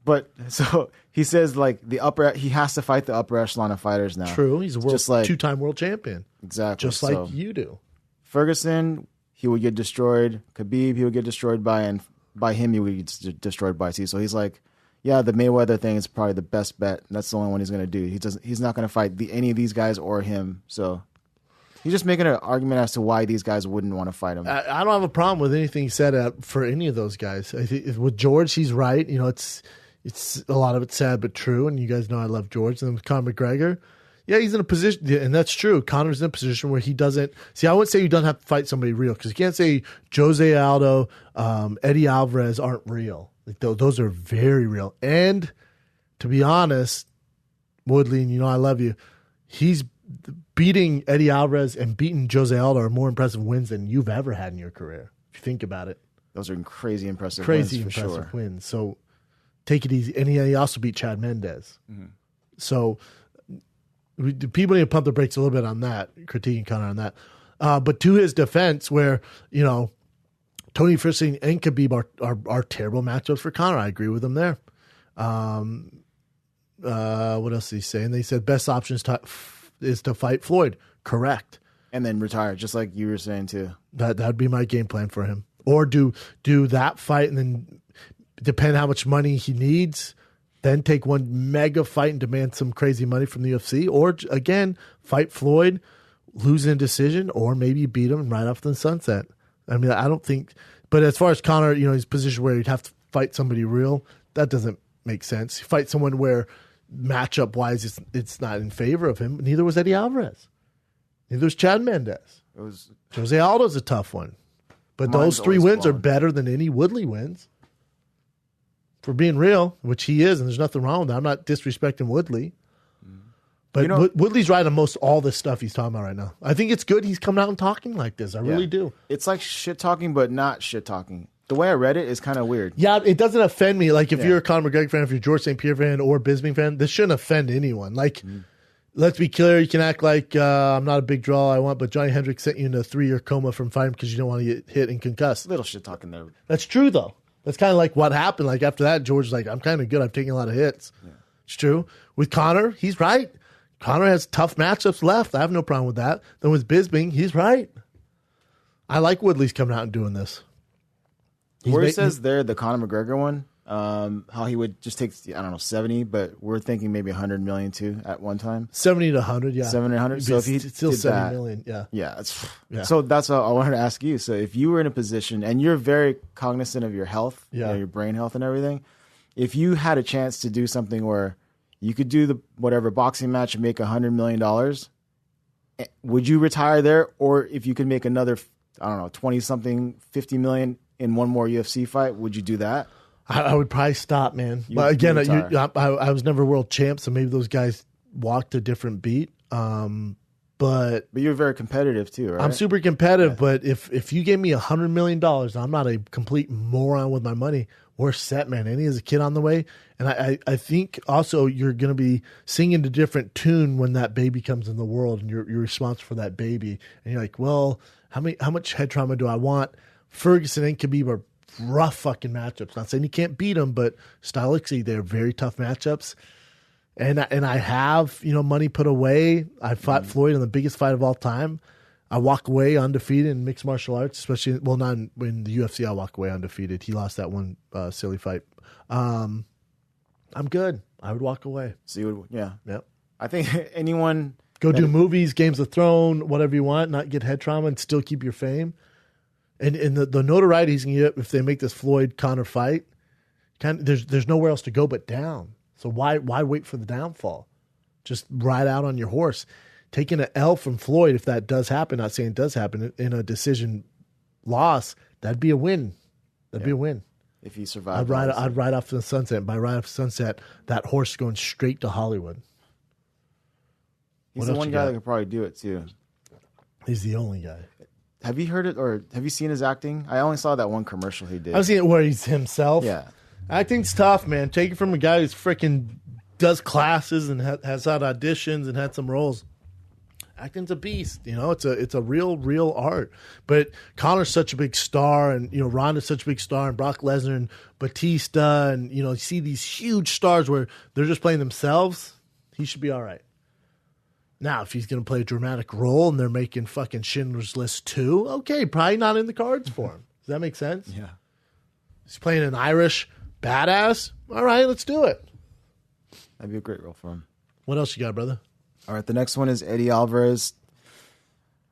[SPEAKER 2] But so he says he has to fight the upper echelon of fighters now.
[SPEAKER 1] True. He's a two-time world champion.
[SPEAKER 2] Exactly.
[SPEAKER 1] Just like you do.
[SPEAKER 2] Ferguson, he would get destroyed. Khabib, he would get destroyed by, and by him, he would get destroyed by C. So he's like, yeah, the Mayweather thing is probably the best bet. That's the only one he's going to do. He's not going to fight any of these guys or him. So he's just making an argument as to why these guys wouldn't want to fight him.
[SPEAKER 1] I don't have a problem with anything he said for any of those guys. I think with George, he's right. It's a lot of it's sad but true, and you guys know I love George. And then with Conor McGregor, yeah, he's in a position, and that's true. Conor's in a position where he doesn't see. I wouldn't say you don't have to fight somebody real because you can't say Jose Aldo, Eddie Alvarez aren't real. Like those are very real. And to be honest, Woodley, and I love you. He's beating Eddie Alvarez and beating Jose Aldo are more impressive wins than you've ever had in your career. If you think about it,
[SPEAKER 2] those are crazy impressive
[SPEAKER 1] wins. So take it easy. And he also beat Chad Mendez. Mm-hmm. So people need to pump the brakes a little bit on that, critiquing Conor on that. But to his defense, where, Tony Ferguson and Khabib are terrible matchups for Conor. I agree with him there. What else did he say? And they said best option is to fight Floyd. Correct.
[SPEAKER 2] And then retire, just like you were saying too.
[SPEAKER 1] That'd be my game plan for him. Or do that fight and then depend how much money he needs, then take one mega fight and demand some crazy money from the UFC. Or again, fight Floyd, lose in a decision, or maybe beat him right off the sunset. I mean, I don't think. But as far as Conor, his position where he'd have to fight somebody real. That doesn't make sense. You fight someone where matchup wise it's not in favor of him. Neither was Eddie Alvarez. Neither was Chad Mendez. Jose Aldo's a tough one. But those 3 wins are better than any Woodley wins. For being real, which he is, and there's nothing wrong with that. I'm not disrespecting Woodley. But Woodley's right on most all this stuff he's talking about right now. I think it's good he's coming out and talking like this. I really do.
[SPEAKER 2] It's like shit talking, but not shit talking. The way I read it is kind of weird.
[SPEAKER 1] Yeah, it doesn't offend me. Like, if you're a Conor McGregor fan, if you're a George St. Pierre fan or Bisping fan, this shouldn't offend anyone. Like, let's be clear. You can act like I'm not a big draw, but Johnny Hendricks sent you in a 3-year coma from fighting because you don't want to get hit and concussed.
[SPEAKER 2] Little shit talking there.
[SPEAKER 1] That's true, though. That's kind of like what happened. Like, after that, George was like, I'm kind of good. I've taken a lot of hits. Yeah. It's true. With Conor, he's right. Conor has tough matchups left. I have no problem with that. Then with Bisping, he's right. I like Woodley's coming out and doing this.
[SPEAKER 2] Where he says there, the Conor McGregor one, how he would just take, 70, but we're thinking maybe 100 million too at one time.
[SPEAKER 1] 70 to 100, yeah.
[SPEAKER 2] 70 to 100. So if he
[SPEAKER 1] still
[SPEAKER 2] did
[SPEAKER 1] 70 million, yeah.
[SPEAKER 2] Yeah. So that's what I wanted to ask you. So if you were in a position, and you're very cognizant of your health, your brain health and everything, if you had a chance to do something where you could do the whatever boxing match and make $100 million, would you retire there? Or if you could make another, 20-something, 50 million in one more UFC fight, would you do that?
[SPEAKER 1] I would probably stop, man. But again, I was never world champ, so maybe those guys walked a different beat. But
[SPEAKER 2] you're very competitive too, right?
[SPEAKER 1] I'm super competitive, but if you gave me $100 million, I'm not a complete moron with my money. We're set, man. And he has a kid on the way. And I think also you're going to be singing a different tune when that baby comes in the world and you're responsible for that baby. And you're like, well, how much head trauma do I want? Ferguson and Khabib are rough fucking matchups. Not saying you can't beat them, but stylistically, they're very tough matchups. And I have, money put away. I fought Floyd in the biggest fight of all time. I walk away undefeated in mixed martial arts, especially, not in the UFC, I walk away undefeated. He lost that one silly fight. I'm good. I would walk away.
[SPEAKER 2] So you would, yeah.
[SPEAKER 1] Yep.
[SPEAKER 2] I think anyone...
[SPEAKER 1] Go do movies, Games of Thrones, whatever you want, not get head trauma and still keep your fame. And the notoriety he's going to get if they make this Floyd-Conor fight, there's nowhere else to go but down. So why wait for the downfall? Just ride out on your horse. Taking an L from Floyd, if that does happen, not saying it does happen, in a decision loss, that'd be a win. That'd be a win.
[SPEAKER 2] If he survived.
[SPEAKER 1] I'd ride off to the sunset. And by ride off to the sunset, that horse is going straight to Hollywood.
[SPEAKER 2] He's the one guy that could probably do it too.
[SPEAKER 1] He's the only guy.
[SPEAKER 2] Have you heard it or have you seen his acting? I only saw that one commercial he did.
[SPEAKER 1] I've seen it where he's himself.
[SPEAKER 2] Yeah.
[SPEAKER 1] Acting's tough, man. Take it from a guy who's freaking does classes and has had auditions and had some roles. Acting's a beast, it's a real art. But Conor's such a big star, and Ronda's such a big star, and Brock Lesnar and Batista, and you see these huge stars where they're just playing themselves. He should be all right. Now, if he's going to play a dramatic role and they're making fucking Schindler's List 2, okay, probably not in the cards for him. Does that make sense?
[SPEAKER 2] Yeah.
[SPEAKER 1] He's playing an Irish badass. All right, let's do it.
[SPEAKER 2] That'd be a great role for him.
[SPEAKER 1] What else you got, brother?
[SPEAKER 2] All right, the next one is Eddie Alvarez.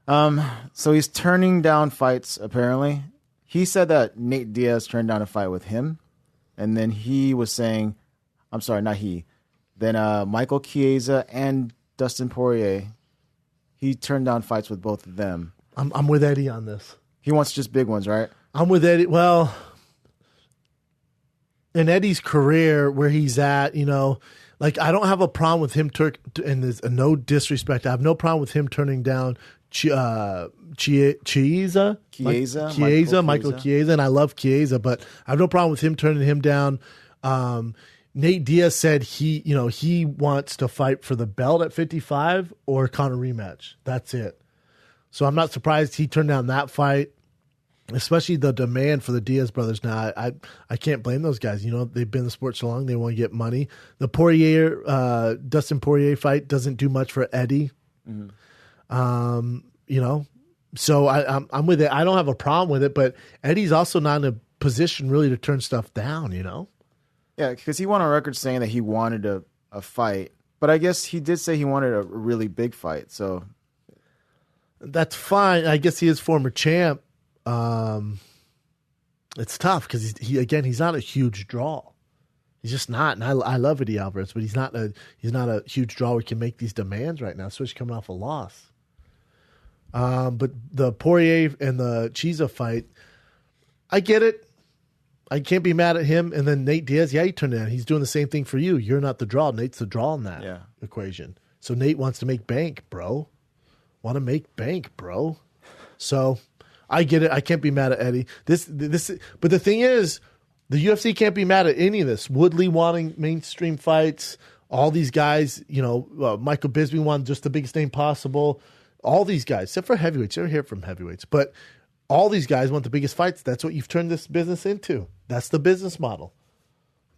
[SPEAKER 2] So he's turning down fights, apparently. He said that Nate Diaz turned down a fight with him. And then he was saying, I'm sorry, not he. Then Michael Chiesa and Dustin Poirier, he turned down fights with both of them.
[SPEAKER 1] I'm with Eddie on this. He
[SPEAKER 2] wants just big ones, right?
[SPEAKER 1] I'm with Eddie. Well, in Eddie's career, where he's at, like, I don't have a problem with him, and there's no disrespect, I have no problem with him turning down Michael Chiesa, and I love Chiesa, but I have no problem with him turning him down. Nate Diaz said he wants to fight for the belt at 55 or Conor rematch. That's it. So I'm not surprised he turned down that fight, especially the demand for the Diaz brothers now. I can't blame those guys. They've been in the sport so long, they want to get money. The Poirier, Dustin Poirier fight doesn't do much for Eddie. Mm-hmm. So I'm with it. I don't have a problem with it, but Eddie's also not in a position really to turn stuff down,
[SPEAKER 2] Yeah, because he went on record saying that he wanted a fight. But I guess he did say he wanted a really big fight. So
[SPEAKER 1] that's fine. I guess he is former champ. It's tough because he's not a huge draw. He's just not. And I love Eddie Alvarez, but he's not a huge draw where he can make these demands right now, especially coming off a loss. But the Poirier and the Chiesa fight, I get it. I can't be mad at him. And then Nate Diaz, he turned it on. He's doing the same thing for you. You're not the draw. Nate's the draw in that equation. So Nate wants to make bank, bro. Want to make bank, bro. So I get it. I can't be mad at Eddie. But the thing is, the UFC can't be mad at any of this. Woodley wanting mainstream fights. All these guys, Michael Bisping wanted just the biggest name possible. All these guys, except for heavyweights. You never hear from heavyweights. But all these guys want the biggest fights. That's what you've turned this business into. That's the business model.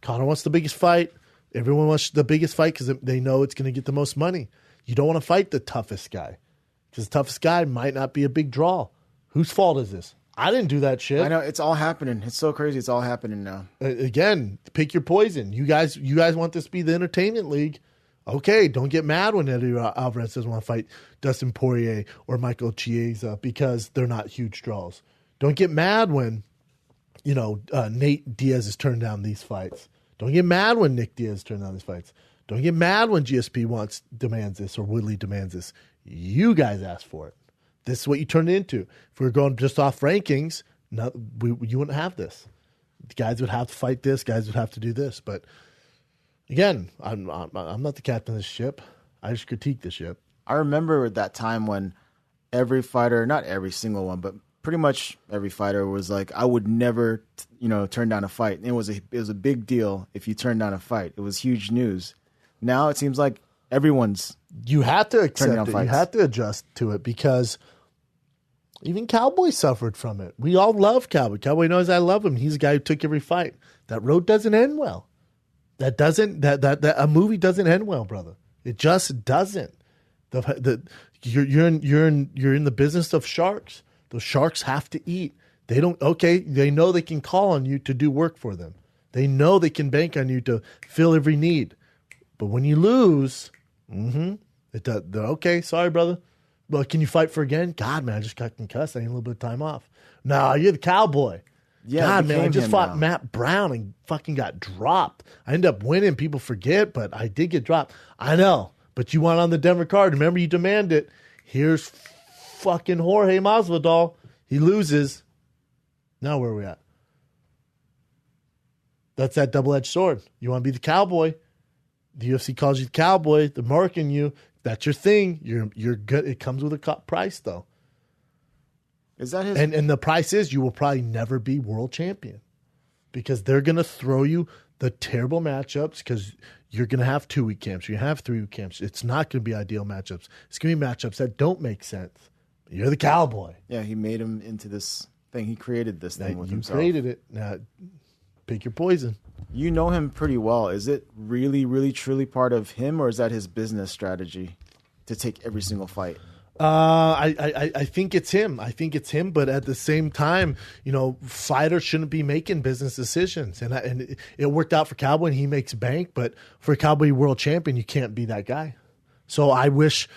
[SPEAKER 1] Conor wants the biggest fight. Everyone wants the biggest fight because they know it's going to get the most money. You don't want to fight the toughest guy because the toughest guy might not be a big draw. Whose fault is this? I didn't do that shit.
[SPEAKER 2] I know, it's all happening. It's so crazy. It's all happening now.
[SPEAKER 1] Again, pick your poison. You guys want this to be the entertainment league. Okay, don't get mad when Eddie Alvarez doesn't want to fight Dustin Poirier or Michael Chiesa because they're not huge draws. Don't get mad when, Nate Diaz has turned down these fights. Don't get mad when Nick Diaz turned down these fights. Don't get mad when GSP demands this or Woodley demands this. You guys asked for it. This is what you turned it into. If we were going just off rankings, you wouldn't have this. The guys would have to fight this. Guys would have to do this. But again, I'm not the captain of this ship. I just critique the ship.
[SPEAKER 2] I remember that time when every fighter, not every single one, but pretty much every fighter was like, I would never, turn down a fight. And it was a big deal if you turned down a fight. It was huge news. Now it seems like everyone's
[SPEAKER 1] you have to accept it.
[SPEAKER 2] Fights.
[SPEAKER 1] You have to adjust to it because even Cowboy suffered from it. We all love Cowboy. Cowboy knows I love him. He's a guy who took every fight. That road doesn't end well. That a movie doesn't end well, brother. It just doesn't. You're in the business of sharks. Those sharks have to eat. They know they can call on you to do work for them. They know they can bank on you to fill every need. But when you lose, okay, sorry, brother. But can you fight for again? God, man, I just got concussed. I need a little bit of time off. No, you're the Cowboy.
[SPEAKER 2] Yeah,
[SPEAKER 1] God, man, I just fought Matt Brown and fucking got dropped. I ended up winning. People forget, but I did get dropped. I know, but you went on the Denver card. Remember, you demanded it. Here's fucking Jorge Masvidal. He loses. Now where are we at? That's that double-edged sword. You want to be the Cowboy. The UFC calls you the Cowboy. They're marking you. That's your thing. You're good. It comes with a price, though.
[SPEAKER 2] Is that his?
[SPEAKER 1] And the price is you will probably never be world champion because they're going to throw you the terrible matchups because you're going to have 2-week camps. You're going to have 3-week camps. It's not going to be ideal matchups. It's going to be matchups that don't make sense. But you're the Cowboy.
[SPEAKER 2] Yeah, he made him into this thing. He created this thing with himself.
[SPEAKER 1] You created it. Now, pick your poison.
[SPEAKER 2] You know him pretty well. Is it really, really, truly part of him, or is that his business strategy to take every single fight?
[SPEAKER 1] I think it's him. But at the same time, fighters shouldn't be making business decisions. And it worked out for Cowboy, and he makes bank. But for a Cowboy world champion, you can't be that guy. So I wish,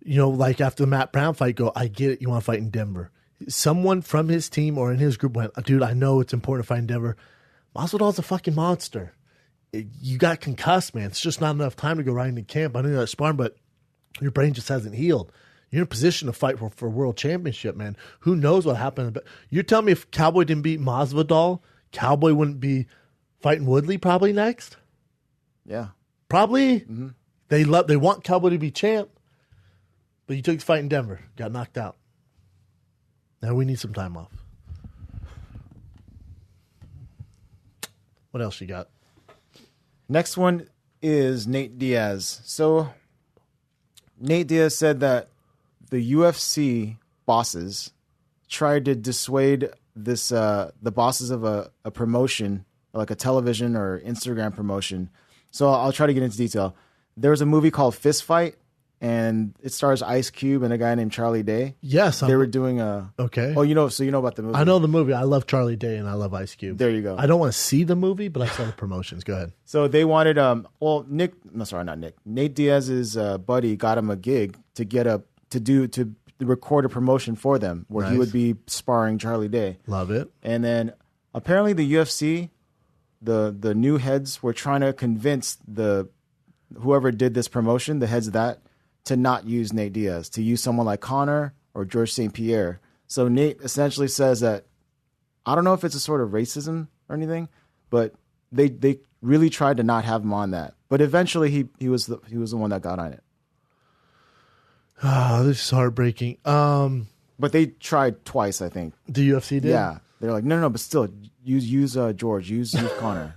[SPEAKER 1] like after the Matt Brown fight, I get it. You want to fight in Denver. Someone from his team or in his group went, dude, I know it's important to fight in Denver. Masvidal's a fucking monster. You got concussed, man. It's just not enough time to go right into camp. I know you're sparring, but your brain just hasn't healed. You're in a position to fight for world championship, man. Who knows what happened? But you're telling me if Cowboy didn't beat Masvidal, Cowboy wouldn't be fighting Woodley probably next?
[SPEAKER 2] Yeah.
[SPEAKER 1] Probably. Mm-hmm. They want Cowboy to be champ, but you took the fight in Denver, got knocked out. Now we need some time off. What else you got?
[SPEAKER 2] Next one is Nate Diaz. So Nate Diaz said that the UFC bosses tried to dissuade the bosses of a promotion, like a television or Instagram promotion. So I'll try to get into detail. There was a movie called Fist Fight, and it stars Ice Cube and a guy named Charlie Day.
[SPEAKER 1] Yes.
[SPEAKER 2] They were doing a...
[SPEAKER 1] Okay.
[SPEAKER 2] Oh, so you know about the movie.
[SPEAKER 1] I know the movie. I love Charlie Day and I love Ice Cube.
[SPEAKER 2] There you go.
[SPEAKER 1] I don't want to see the movie, but I saw the promotions. Go ahead.
[SPEAKER 2] So they wanted... Nate Diaz's buddy got him a gig to record a promotion for them where he would be sparring Charlie Day.
[SPEAKER 1] Love it.
[SPEAKER 2] And then apparently the UFC, the new heads were trying to convince whoever did this promotion, the heads of that, to not use Nate Diaz, to use someone like Conor or George St. Pierre. So Nate essentially says that, I don't know if it's a sort of racism or anything, but they really tried to not have him on that. But eventually he was the one that got on it.
[SPEAKER 1] Oh, this is heartbreaking.
[SPEAKER 2] But they tried twice, I think.
[SPEAKER 1] The UFC did?
[SPEAKER 2] Yeah. They're like, no, but still, use George, use Conor.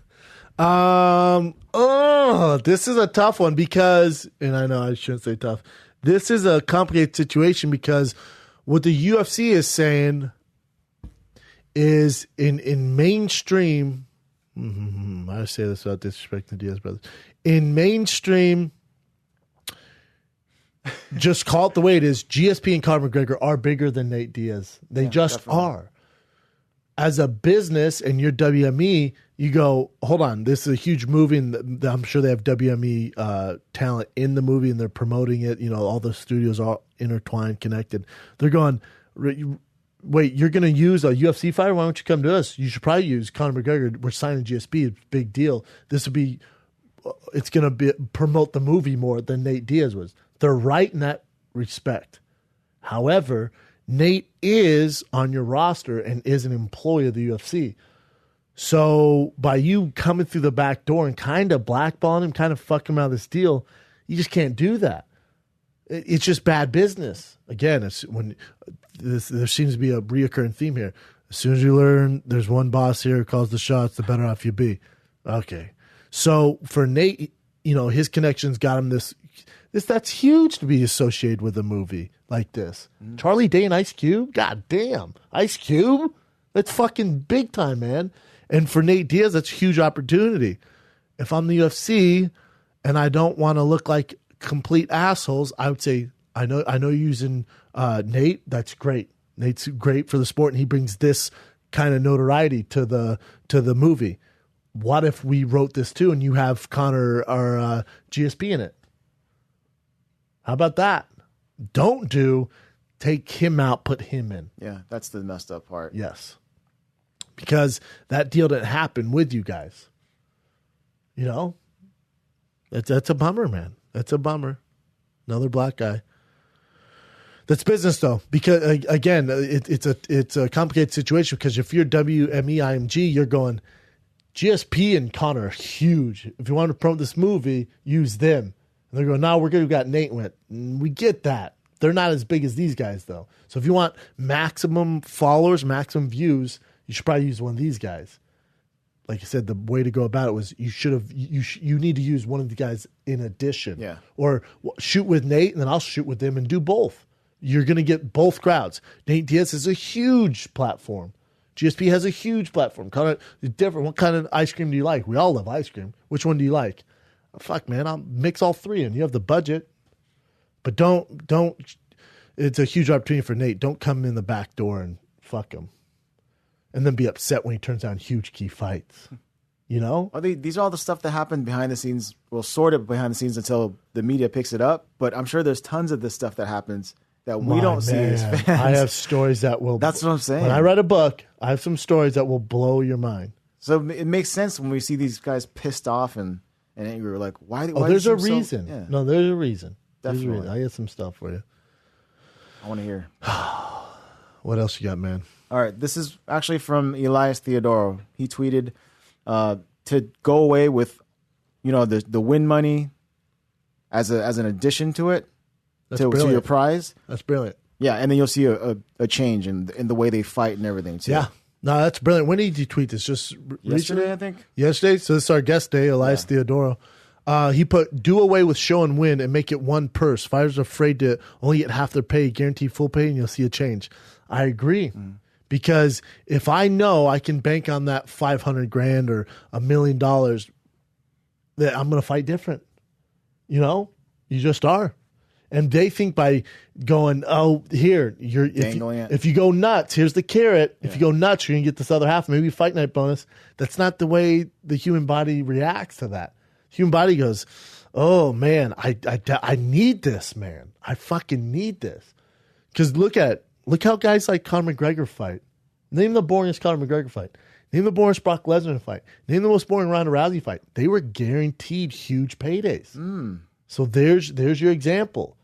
[SPEAKER 1] This is a tough one because, and I know I shouldn't say tough. This is a complicated situation because what the UFC is saying is in mainstream. I say this without disrespecting the Diaz brothers. In mainstream, just call it the way it is. GSP and Conor McGregor are bigger than Nate Diaz. They just definitely are. As a business and you're WME, you go, hold on, this is a huge movie, and I'm sure they have WME talent in the movie, and they're promoting it. You know, all the studios are intertwined, connected. They're going, wait, you're going to use a UFC fighter? Why don't you come to us? You should probably use Conor McGregor. We're signing GSP. It's a big deal. This would be, it's going to promote the movie more than Nate Diaz was. They're right in that respect. However, Nate is on your roster and is an employee of the UFC. So by you coming through the back door and kind of blackballing him, kind of fucking him out of this deal, you just can't do that. It's just bad business. Again, it's when there seems to be a reoccurring theme here. As soon as you learn there's one boss here who calls the shots, the better off you be. Okay. So for Nate, you know, his connections got him that's huge to be associated with a movie like this. Charlie Day and Ice Cube? God damn. Ice Cube? That's fucking big time, man. And for Nate Diaz, that's a huge opportunity. If I'm the UFC and I don't want to look like complete assholes, I would say, I know you're using Nate. That's great. Nate's great for the sport, and he brings this kind of notoriety to the movie. What if we wrote this too and you have Conor or GSP in it? How about that? Don't take him out, put him in.
[SPEAKER 2] Yeah, that's the messed up part.
[SPEAKER 1] Yes. Because that deal didn't happen with you guys. You know? That's a bummer, man. That's a bummer. Another black guy. That's business, though. Because, again, it's a complicated situation because if you're WME IMG, you're going, GSP and Conor are huge. If you want to promote this movie, use them. And they're going, no, we're good. We got Nate went. We get that. They're not as big as these guys, though. So if you want maximum followers, maximum views, you should probably use one of these guys. Like I said, the way to go about it was you need to use one of the guys in addition.
[SPEAKER 2] Yeah.
[SPEAKER 1] Or shoot with Nate, and then I'll shoot with them and do both. You're going to get both crowds. Nate Diaz has a huge platform. GSP has a huge platform. Kind of different. What kind of ice cream do you like? We all love ice cream. Which one do you like? Fuck, man, I'll mix all three in. You have the budget. But don't. It's a huge opportunity for Nate. Don't come in the back door and fuck him. And then be upset when he turns down huge key fights. You know?
[SPEAKER 2] Well, these are all the stuff that happened behind the scenes. Well, sort of behind the scenes until the media picks it up. But I'm sure there's tons of this stuff that happens that we don't see as fans.
[SPEAKER 1] I have stories that will.
[SPEAKER 2] That's what I'm saying.
[SPEAKER 1] When I read a book, I have some stories that will blow your mind.
[SPEAKER 2] So it makes sense when we see these guys pissed off and angry. We're like, why?
[SPEAKER 1] There's a reason.
[SPEAKER 2] Yeah.
[SPEAKER 1] No, there's a reason.
[SPEAKER 2] Definitely.
[SPEAKER 1] There's a reason. I got some stuff for you.
[SPEAKER 2] I want to hear.
[SPEAKER 1] What else you got, man?
[SPEAKER 2] All right, this is actually from Elias Theodorou. He tweeted to go away with, the win money as an addition to it, to your prize.
[SPEAKER 1] That's brilliant.
[SPEAKER 2] Yeah, and then you'll see a change in the way they fight and everything too.
[SPEAKER 1] Yeah, no, that's brilliant. When did you tweet this? Just
[SPEAKER 2] yesterday,
[SPEAKER 1] recently?
[SPEAKER 2] I think.
[SPEAKER 1] Yesterday. So this is our guest day, Elias Theodorou. He put, do away with show and win and make it one purse. Fighters are afraid to only get half their pay, guarantee full pay, and you'll see a change. I agree. Because if I know I can bank on that $500,000 or $1 million, that I'm going to fight different. You just are. And they think by going, here, if you go nuts, here's the carrot. If you go nuts, you're going to get this other half, maybe fight night bonus. That's not the way the human body reacts to that. The human body goes, oh man, I need this, man. I fucking need this. Because look how guys like Conor McGregor fight. Name the boringest Conor McGregor fight. Name the boringest Brock Lesnar fight. Name the most boring Ronda Rousey fight. They were guaranteed huge paydays. So there's your example.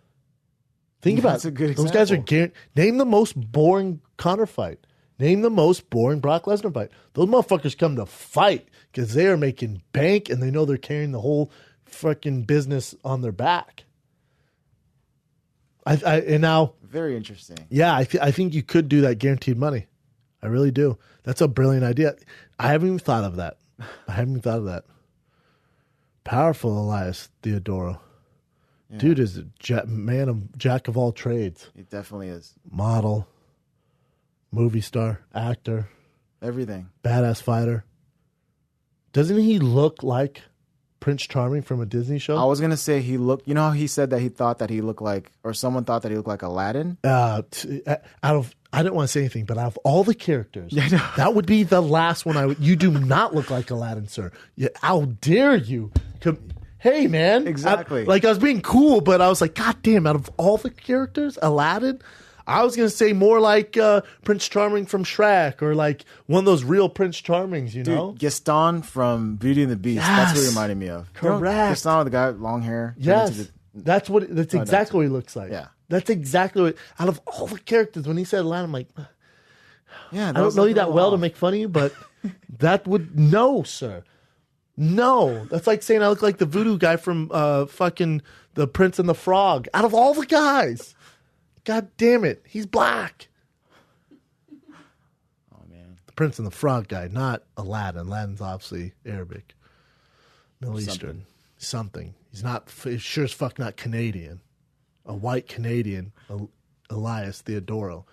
[SPEAKER 1] Think about
[SPEAKER 2] That's a good
[SPEAKER 1] those guys are
[SPEAKER 2] example.
[SPEAKER 1] Name the most boring Conor fight. Name the most boring Brock Lesnar fight. Those motherfuckers come to fight because they are making bank and they know they're carrying the whole freaking business on their back. And now,
[SPEAKER 2] Very interesting.
[SPEAKER 1] yeah, I think you could do that guaranteed money. I really do. That's a brilliant idea. I haven't even thought of that. Powerful Elias Theodorou.
[SPEAKER 2] Yeah.
[SPEAKER 1] Dude is a jack of all trades.
[SPEAKER 2] He definitely is.
[SPEAKER 1] Model, movie star, actor,
[SPEAKER 2] Everything.
[SPEAKER 1] badass fighter. Doesn't he look like Prince Charming from a Disney show?
[SPEAKER 2] I was going to say he looked, you know how he said that he thought that he looked like, or someone thought that he looked like Aladdin?
[SPEAKER 1] I didn't want to say anything, but out of all the characters,
[SPEAKER 2] Yeah, I know.
[SPEAKER 1] that would be the last one I would. You do not look like Aladdin, sir. How dare you? Hey, man.
[SPEAKER 2] Exactly.
[SPEAKER 1] I was being cool, but I was like, God damn, out of all the characters, Aladdin? I was going to say more like Prince Charming from Shrek or like one of those real Prince Charmings, you know?
[SPEAKER 2] Dude, Gaston from Beauty and the Beast.
[SPEAKER 1] Yes.
[SPEAKER 2] That's what he reminded me of. You know,
[SPEAKER 1] Correct.
[SPEAKER 2] Gaston with the guy with long hair.
[SPEAKER 1] Yes. That's exactly what he looks like.
[SPEAKER 2] Yeah.
[SPEAKER 1] That's exactly what, out of all the characters, when he said Aladdin, I'm like,
[SPEAKER 2] Yeah,
[SPEAKER 1] I don't know you that well to make fun of you, but that would, no, sir. No. That's like saying I look like the voodoo guy from fucking The Prince and the Frog. Out of all the guys. God damn it. He's black.
[SPEAKER 2] Oh, man.
[SPEAKER 1] The Prince and the Frog guy, not Aladdin. Aladdin's obviously Arabic. Middle Eastern. Something. He's sure as fuck not Canadian. A white Canadian, Elias Theodorou.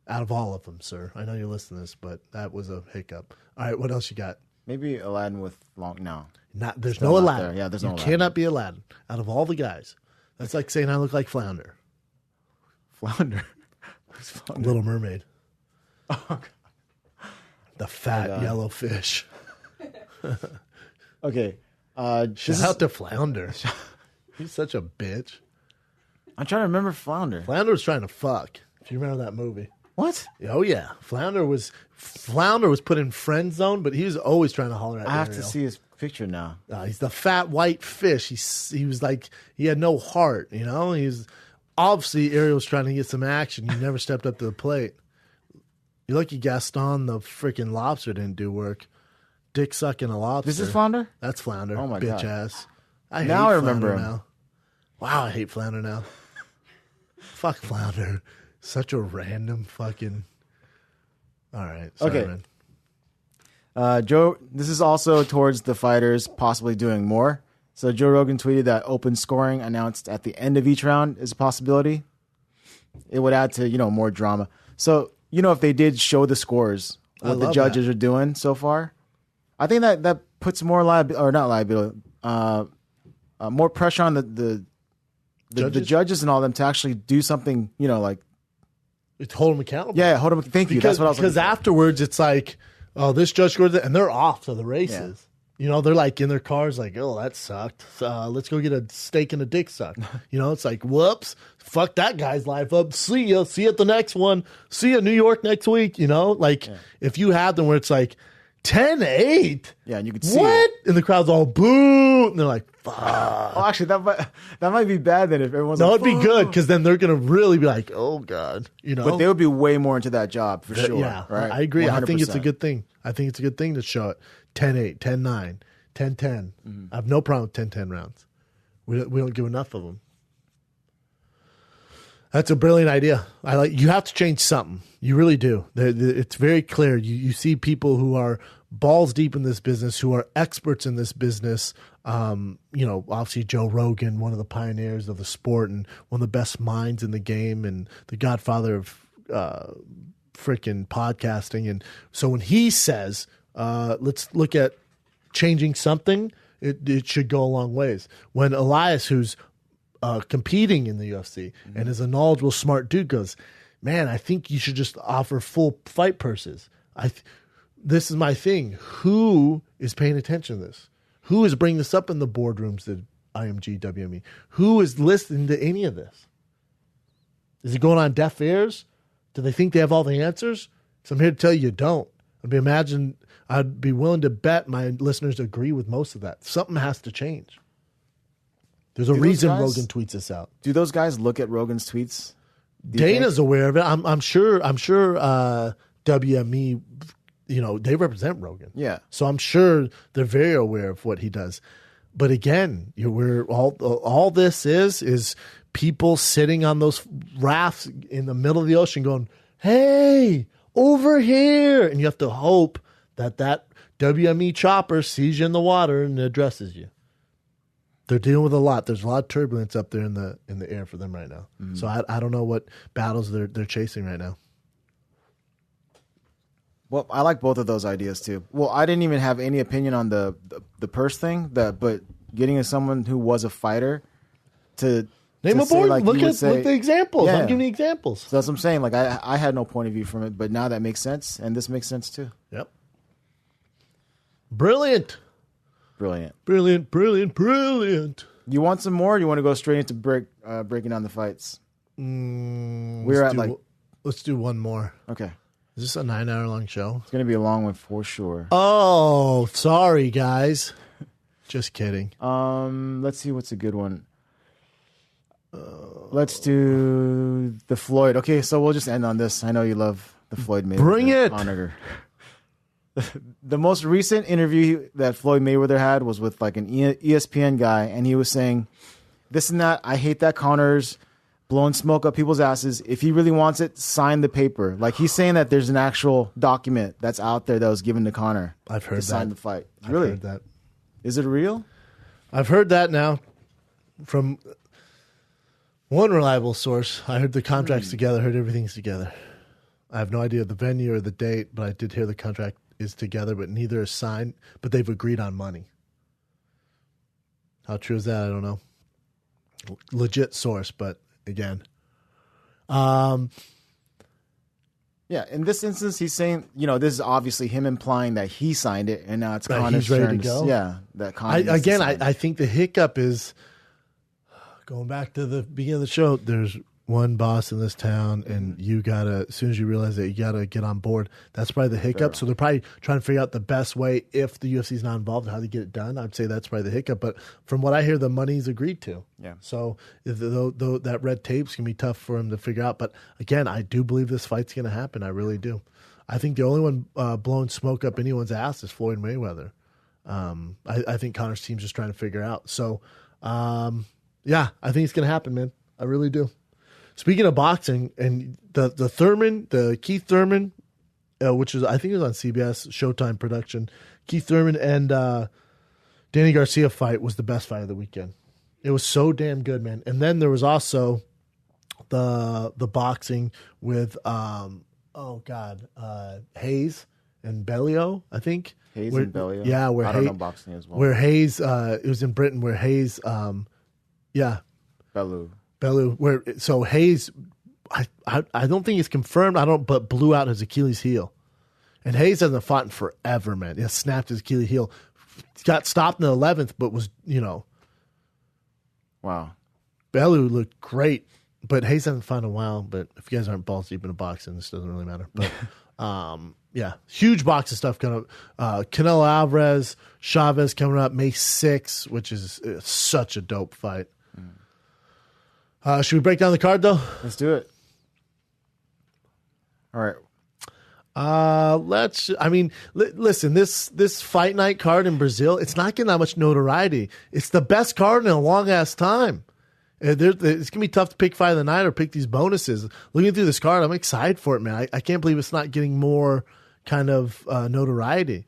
[SPEAKER 1] Out of all of them, sir. I know you're listening to this, but that was a hiccup. All right, what else you got?
[SPEAKER 2] Maybe Aladdin with long, no.
[SPEAKER 1] There's
[SPEAKER 2] Still
[SPEAKER 1] no
[SPEAKER 2] not
[SPEAKER 1] Aladdin.
[SPEAKER 2] there. Yeah, there's
[SPEAKER 1] you
[SPEAKER 2] no Aladdin.
[SPEAKER 1] cannot be Aladdin. Out of all the guys. That's like saying I look like Flounder.
[SPEAKER 2] Flounder. Who's Flounder?
[SPEAKER 1] Little Mermaid.
[SPEAKER 2] Oh, God.
[SPEAKER 1] The fat
[SPEAKER 2] God.
[SPEAKER 1] yellow fish.
[SPEAKER 2] Okay.
[SPEAKER 1] Shout out to Flounder. He's such a bitch.
[SPEAKER 2] I'm trying to remember Flounder.
[SPEAKER 1] Flounder was trying to fuck. If you remember that movie.
[SPEAKER 2] What?
[SPEAKER 1] Oh yeah. Flounder was put in friend zone, but he was always trying to holler at
[SPEAKER 2] I have
[SPEAKER 1] Ariel.
[SPEAKER 2] to see his picture now.
[SPEAKER 1] He's the fat white fish. He was like, he had no heart, you know? He's obviously Ariel was trying to get some action. He never stepped up to the plate. You're lucky Gaston the freaking lobster didn't do work. Dick sucking a lobster.
[SPEAKER 2] This is Flounder?
[SPEAKER 1] That's Flounder.
[SPEAKER 2] Oh, my
[SPEAKER 1] bitch
[SPEAKER 2] God.
[SPEAKER 1] ass.
[SPEAKER 2] Now I remember
[SPEAKER 1] Flounder
[SPEAKER 2] him.
[SPEAKER 1] now. Wow, I hate Flounder now. Fuck Flounder. Such a random fucking. All right. Sorry,
[SPEAKER 2] Okay.
[SPEAKER 1] man.
[SPEAKER 2] Joe, this is also towards the fighters possibly doing more. So Joe Rogan tweeted that open scoring announced at the end of each round is a possibility. It would add to, more drama. So, if they did show the scores, what the
[SPEAKER 1] love
[SPEAKER 2] judges are doing so far, I think that puts more more pressure on the judges and all them to actually do something, like.
[SPEAKER 1] It's hold them accountable.
[SPEAKER 2] Yeah, hold them. Thank you. That's what I was
[SPEAKER 1] Because
[SPEAKER 2] looking for.
[SPEAKER 1] afterwards, it's like, oh, this judge scored that, and they're off to the races. They're like in their cars, like, oh, that sucked. Let's go get a steak and a dick suck. It's like, whoops, fuck that guy's life up. See ya. See you at the next one. See you New York next week. If you have them where it's like 10-8.
[SPEAKER 2] Yeah, and you could see
[SPEAKER 1] What?
[SPEAKER 2] it.
[SPEAKER 1] And the crowd's all boo. And they're like, fuck.
[SPEAKER 2] Oh, actually, that might be bad then if everyone's
[SPEAKER 1] No,
[SPEAKER 2] like,
[SPEAKER 1] it'd be good because then they're going to really be like, oh, God.
[SPEAKER 2] But they would be way more into that job for sure.
[SPEAKER 1] Yeah,
[SPEAKER 2] right?
[SPEAKER 1] I agree.
[SPEAKER 2] 100%.
[SPEAKER 1] I think it's a good thing. I think it's a good thing to show it 10-8, 10-9, 10-10. I have no problem with 10-10 rounds. We don't give enough of them. That's a brilliant idea. You have to change something. You really do. It's very clear. You see people who are balls deep in this business, who are experts in this business. Obviously Joe Rogan, one of the pioneers of the sport and one of the best minds in the game and the godfather of freaking podcasting. And so when he says, let's look at changing something, it should go a long ways. When Elias, who's competing in the UFC and is a knowledgeable, smart dude, goes, man, I think you should just offer full fight purses. This is my thing. Who is paying attention to this? Who is bringing this up in the boardrooms at IMG, WME? Who is listening to any of this? Is it going on deaf ears? Do they think they have all the answers? So I'm here to tell you don't. I'd be willing to bet my listeners agree with most of that. Something has to change. There's a reason Rogan tweets this out.
[SPEAKER 2] Do those guys look at Rogan's tweets?
[SPEAKER 1] Dana's aware of it. I'm sure WME, they represent Rogan.
[SPEAKER 2] Yeah.
[SPEAKER 1] So I'm sure they're very aware of what he does. But again, we're all this is people sitting on those rafts in the middle of the ocean going, "Hey, over here." And you have to hope that WME chopper sees you in the water and addresses you. They're dealing with a lot. There's a lot of turbulence up there in the air for them right now. Mm-hmm. So I don't know what battles they're chasing right now.
[SPEAKER 2] Well, I like both of those ideas too. Well, I didn't even have any opinion on the purse thing, but getting someone who was a fighter to
[SPEAKER 1] name a board.
[SPEAKER 2] Like,
[SPEAKER 1] look at the examples.
[SPEAKER 2] Yeah.
[SPEAKER 1] I'm giving you examples.
[SPEAKER 2] So that's what I'm saying. Like I had no point of view from it, but now that makes sense, and this makes sense too.
[SPEAKER 1] Yep. Brilliant.
[SPEAKER 2] You want some more? Or you want to go straight into breaking down the fights?
[SPEAKER 1] Let's do one more.
[SPEAKER 2] Okay.
[SPEAKER 1] Is this a 9-hour long show?
[SPEAKER 2] It's going to be a long one for sure.
[SPEAKER 1] Oh, sorry, guys. Just kidding.
[SPEAKER 2] Let's see what's a good one. Let's do the Floyd. Okay, so we'll just end on this. I know you love the Floyd Mayweather.
[SPEAKER 1] Bring it.
[SPEAKER 2] Honor. The most recent interview that Floyd Mayweather had was with like an ESPN guy, and he was saying this and that. I hate that Connor's blowing smoke up people's asses. If he really wants it, sign the paper. Like he's saying that there's an actual document that's out there that was given to Connor.
[SPEAKER 1] I've heard
[SPEAKER 2] to sign the fight.
[SPEAKER 1] I've
[SPEAKER 2] Really?
[SPEAKER 1] heard that.
[SPEAKER 2] Is it real?
[SPEAKER 1] I've heard that now from one reliable source. I heard the contracts together, heard everything's together. I have no idea the venue or the date, but I did hear the contract is together, but neither is signed, but they've agreed on money. How true is that? I don't know. Legit source, but again.
[SPEAKER 2] Yeah, in this instance, he's saying, this is obviously him implying that he signed it, and now it's Connor's
[SPEAKER 1] he's ready
[SPEAKER 2] turn
[SPEAKER 1] to go.
[SPEAKER 2] Yeah, that Connor.
[SPEAKER 1] I think the hiccup is going back to the beginning of the show. There's one boss in this town, and you gotta, as soon as you realize that, you gotta get on board. That's probably the hiccup. So they're probably trying to figure out the best way, if the UFC's not involved, how to get it done. I'd say that's probably the hiccup. But from what I hear, the money's agreed to.
[SPEAKER 2] Yeah.
[SPEAKER 1] So that red tape's gonna be tough for him to figure out. But again, I do believe this fight's gonna happen. I really do. I think the only one blowing smoke up anyone's ass is Floyd Mayweather. I think Connor's team's just trying to figure out. So, yeah, I think it's gonna happen, man. I really do. Speaking of boxing, and the Keith Thurman, which is, I think it was on CBS Showtime production, Keith Thurman and Danny Garcia fight was the best fight of the weekend. It was so damn good, man. And then there was also the boxing with Hayes and Bellio, I think.
[SPEAKER 2] Hayes and Bellio.
[SPEAKER 1] Yeah,
[SPEAKER 2] I don't know boxing as well.
[SPEAKER 1] Where Hayes, it was in Britain, where Hayes,
[SPEAKER 2] Bellew.
[SPEAKER 1] So Hayes, I don't think it's confirmed. But blew out his Achilles heel, and Hayes hasn't fought in forever, man. He snapped his Achilles heel, got stopped in the 11th, but was
[SPEAKER 2] wow.
[SPEAKER 1] Bellew looked great, but Hayes hasn't fought in a while. But if you guys aren't balls deep into boxing, this doesn't really matter. But yeah, huge box of stuff coming up. Canelo Alvarez, Chavez coming up May 6th, which is such a dope fight. Should we break down the card, though?
[SPEAKER 2] Let's do it. All right.
[SPEAKER 1] Listen, this fight night card in Brazil, it's not getting that much notoriety. It's the best card in a long-ass time. It's going to be tough to pick fight of the night or pick these bonuses. Looking through this card, I'm excited for it, man. I can't believe it's not getting more kind of notoriety.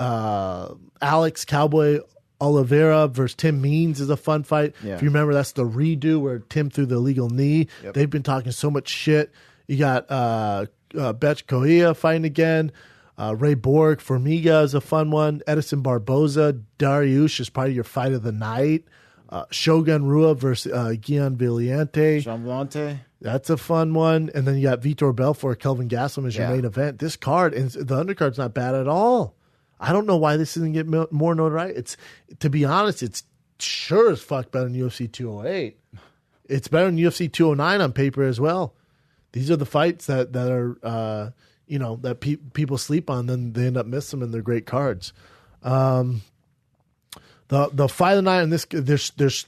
[SPEAKER 1] Alex Cowboy Oliveira versus Tim Means is a fun fight.
[SPEAKER 2] Yeah.
[SPEAKER 1] If you remember, that's the redo where Tim threw the illegal knee.
[SPEAKER 2] Yep.
[SPEAKER 1] They've been talking so much shit. You got Betch Correa fighting again. Ray Borg, Formiga is a fun one. Edison Barboza, Dariush is probably your fight of the night. Shogun Rua versus Gian Villante. That's a fun one. And then you got Vitor Belfort, Kelvin Gastelum as your main event. This card, and the undercard's not bad at all. I don't know why this doesn't get more notoriety. To be honest, it's sure as fuck better than UFC 208. It's better than UFC 209 on paper as well. These are the fights that are that people sleep on, then they end up missing them, and they're great cards. The fight of the night in this, there's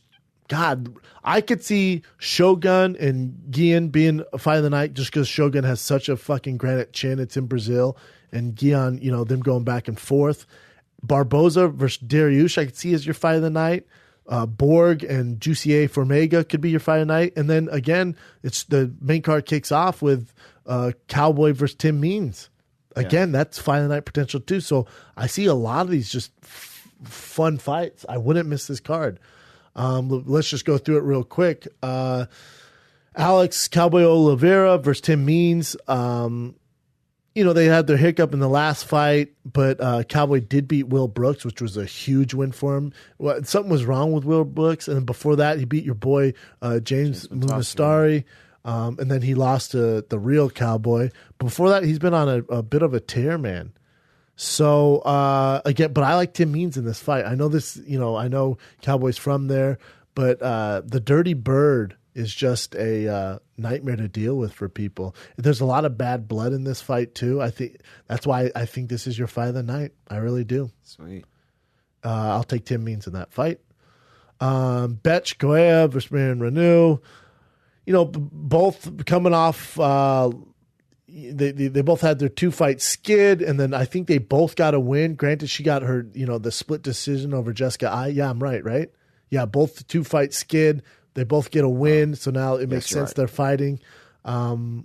[SPEAKER 1] God, I could see Shogun and Gian being a fight of the night just because Shogun has such a fucking granite chin. It's in Brazil, and Gian, them going back and forth. Barboza versus Dariush, I could see as your fight of the night. Borg and Jussier Formega could be your fight of the night. And then again, it's the main card kicks off with Cowboy versus Tim Means. Again, that's fight of the night potential too. So I see a lot of these just fun fights. I wouldn't miss this card. Let's just go through it real quick. Alex Cowboy Oliveira versus Tim Means. They had their hiccup in the last fight, but Cowboy did beat Will Brooks, which was a huge win for him. Something was wrong with Will Brooks, and then before that, he beat your boy James Munastari, and then he lost to the real Cowboy. Before that, he's been on a bit of a tear, man. So again, but I like Tim Means in this fight. I know this, I know Cowboy's from there, but the Dirty Bird is just a nightmare to deal with for people. There's a lot of bad blood in this fight too. I think that's why I think this is your fight of the night. I really do.
[SPEAKER 2] Sweet.
[SPEAKER 1] I'll take Tim Means in that fight. Betch Goea versus Marion Renew. Both coming off. They both had their 2-fight skid, and then I think they both got a win. Granted, she got her the split decision over Jessica I. Yeah, I'm right? Yeah, both the 2-fight skid. They both get a win, so now it makes sense they're fighting. God,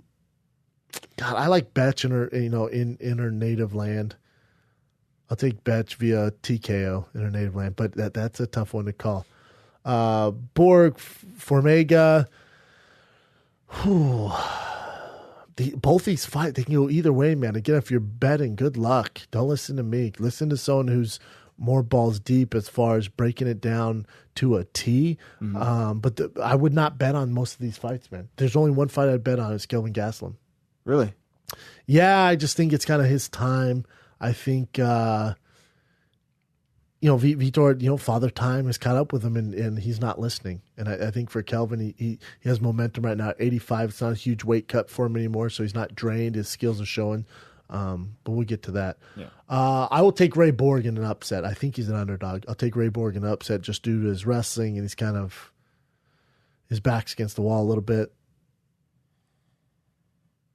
[SPEAKER 1] I like Betch in her, in her native land. I'll take Betch via TKO in her native land, but that's a tough one to call. Borg, Formega. Both these fights, they can go either way, man. Again, if you're betting, good luck. Don't listen to me. Listen to someone who's more balls deep as far as breaking it down to a T. But I would not bet on most of these fights, man. There's only one fight I'd bet on. It's Kelvin Gastelum.
[SPEAKER 2] Really?
[SPEAKER 1] Yeah, I just think it's kind of his time. I think, Vitor, Father Time has caught up with him, and he's not listening. And I think for Kelvin, he has momentum right now at 85. It's not a huge weight cut for him anymore, so he's not drained. His skills are showing. But we'll get to that. Yeah. I will take Ray Borg in an upset. I think he's an underdog. I'll take Ray Borg in an upset just due to his wrestling, and he's kind of his back's against the wall a little bit.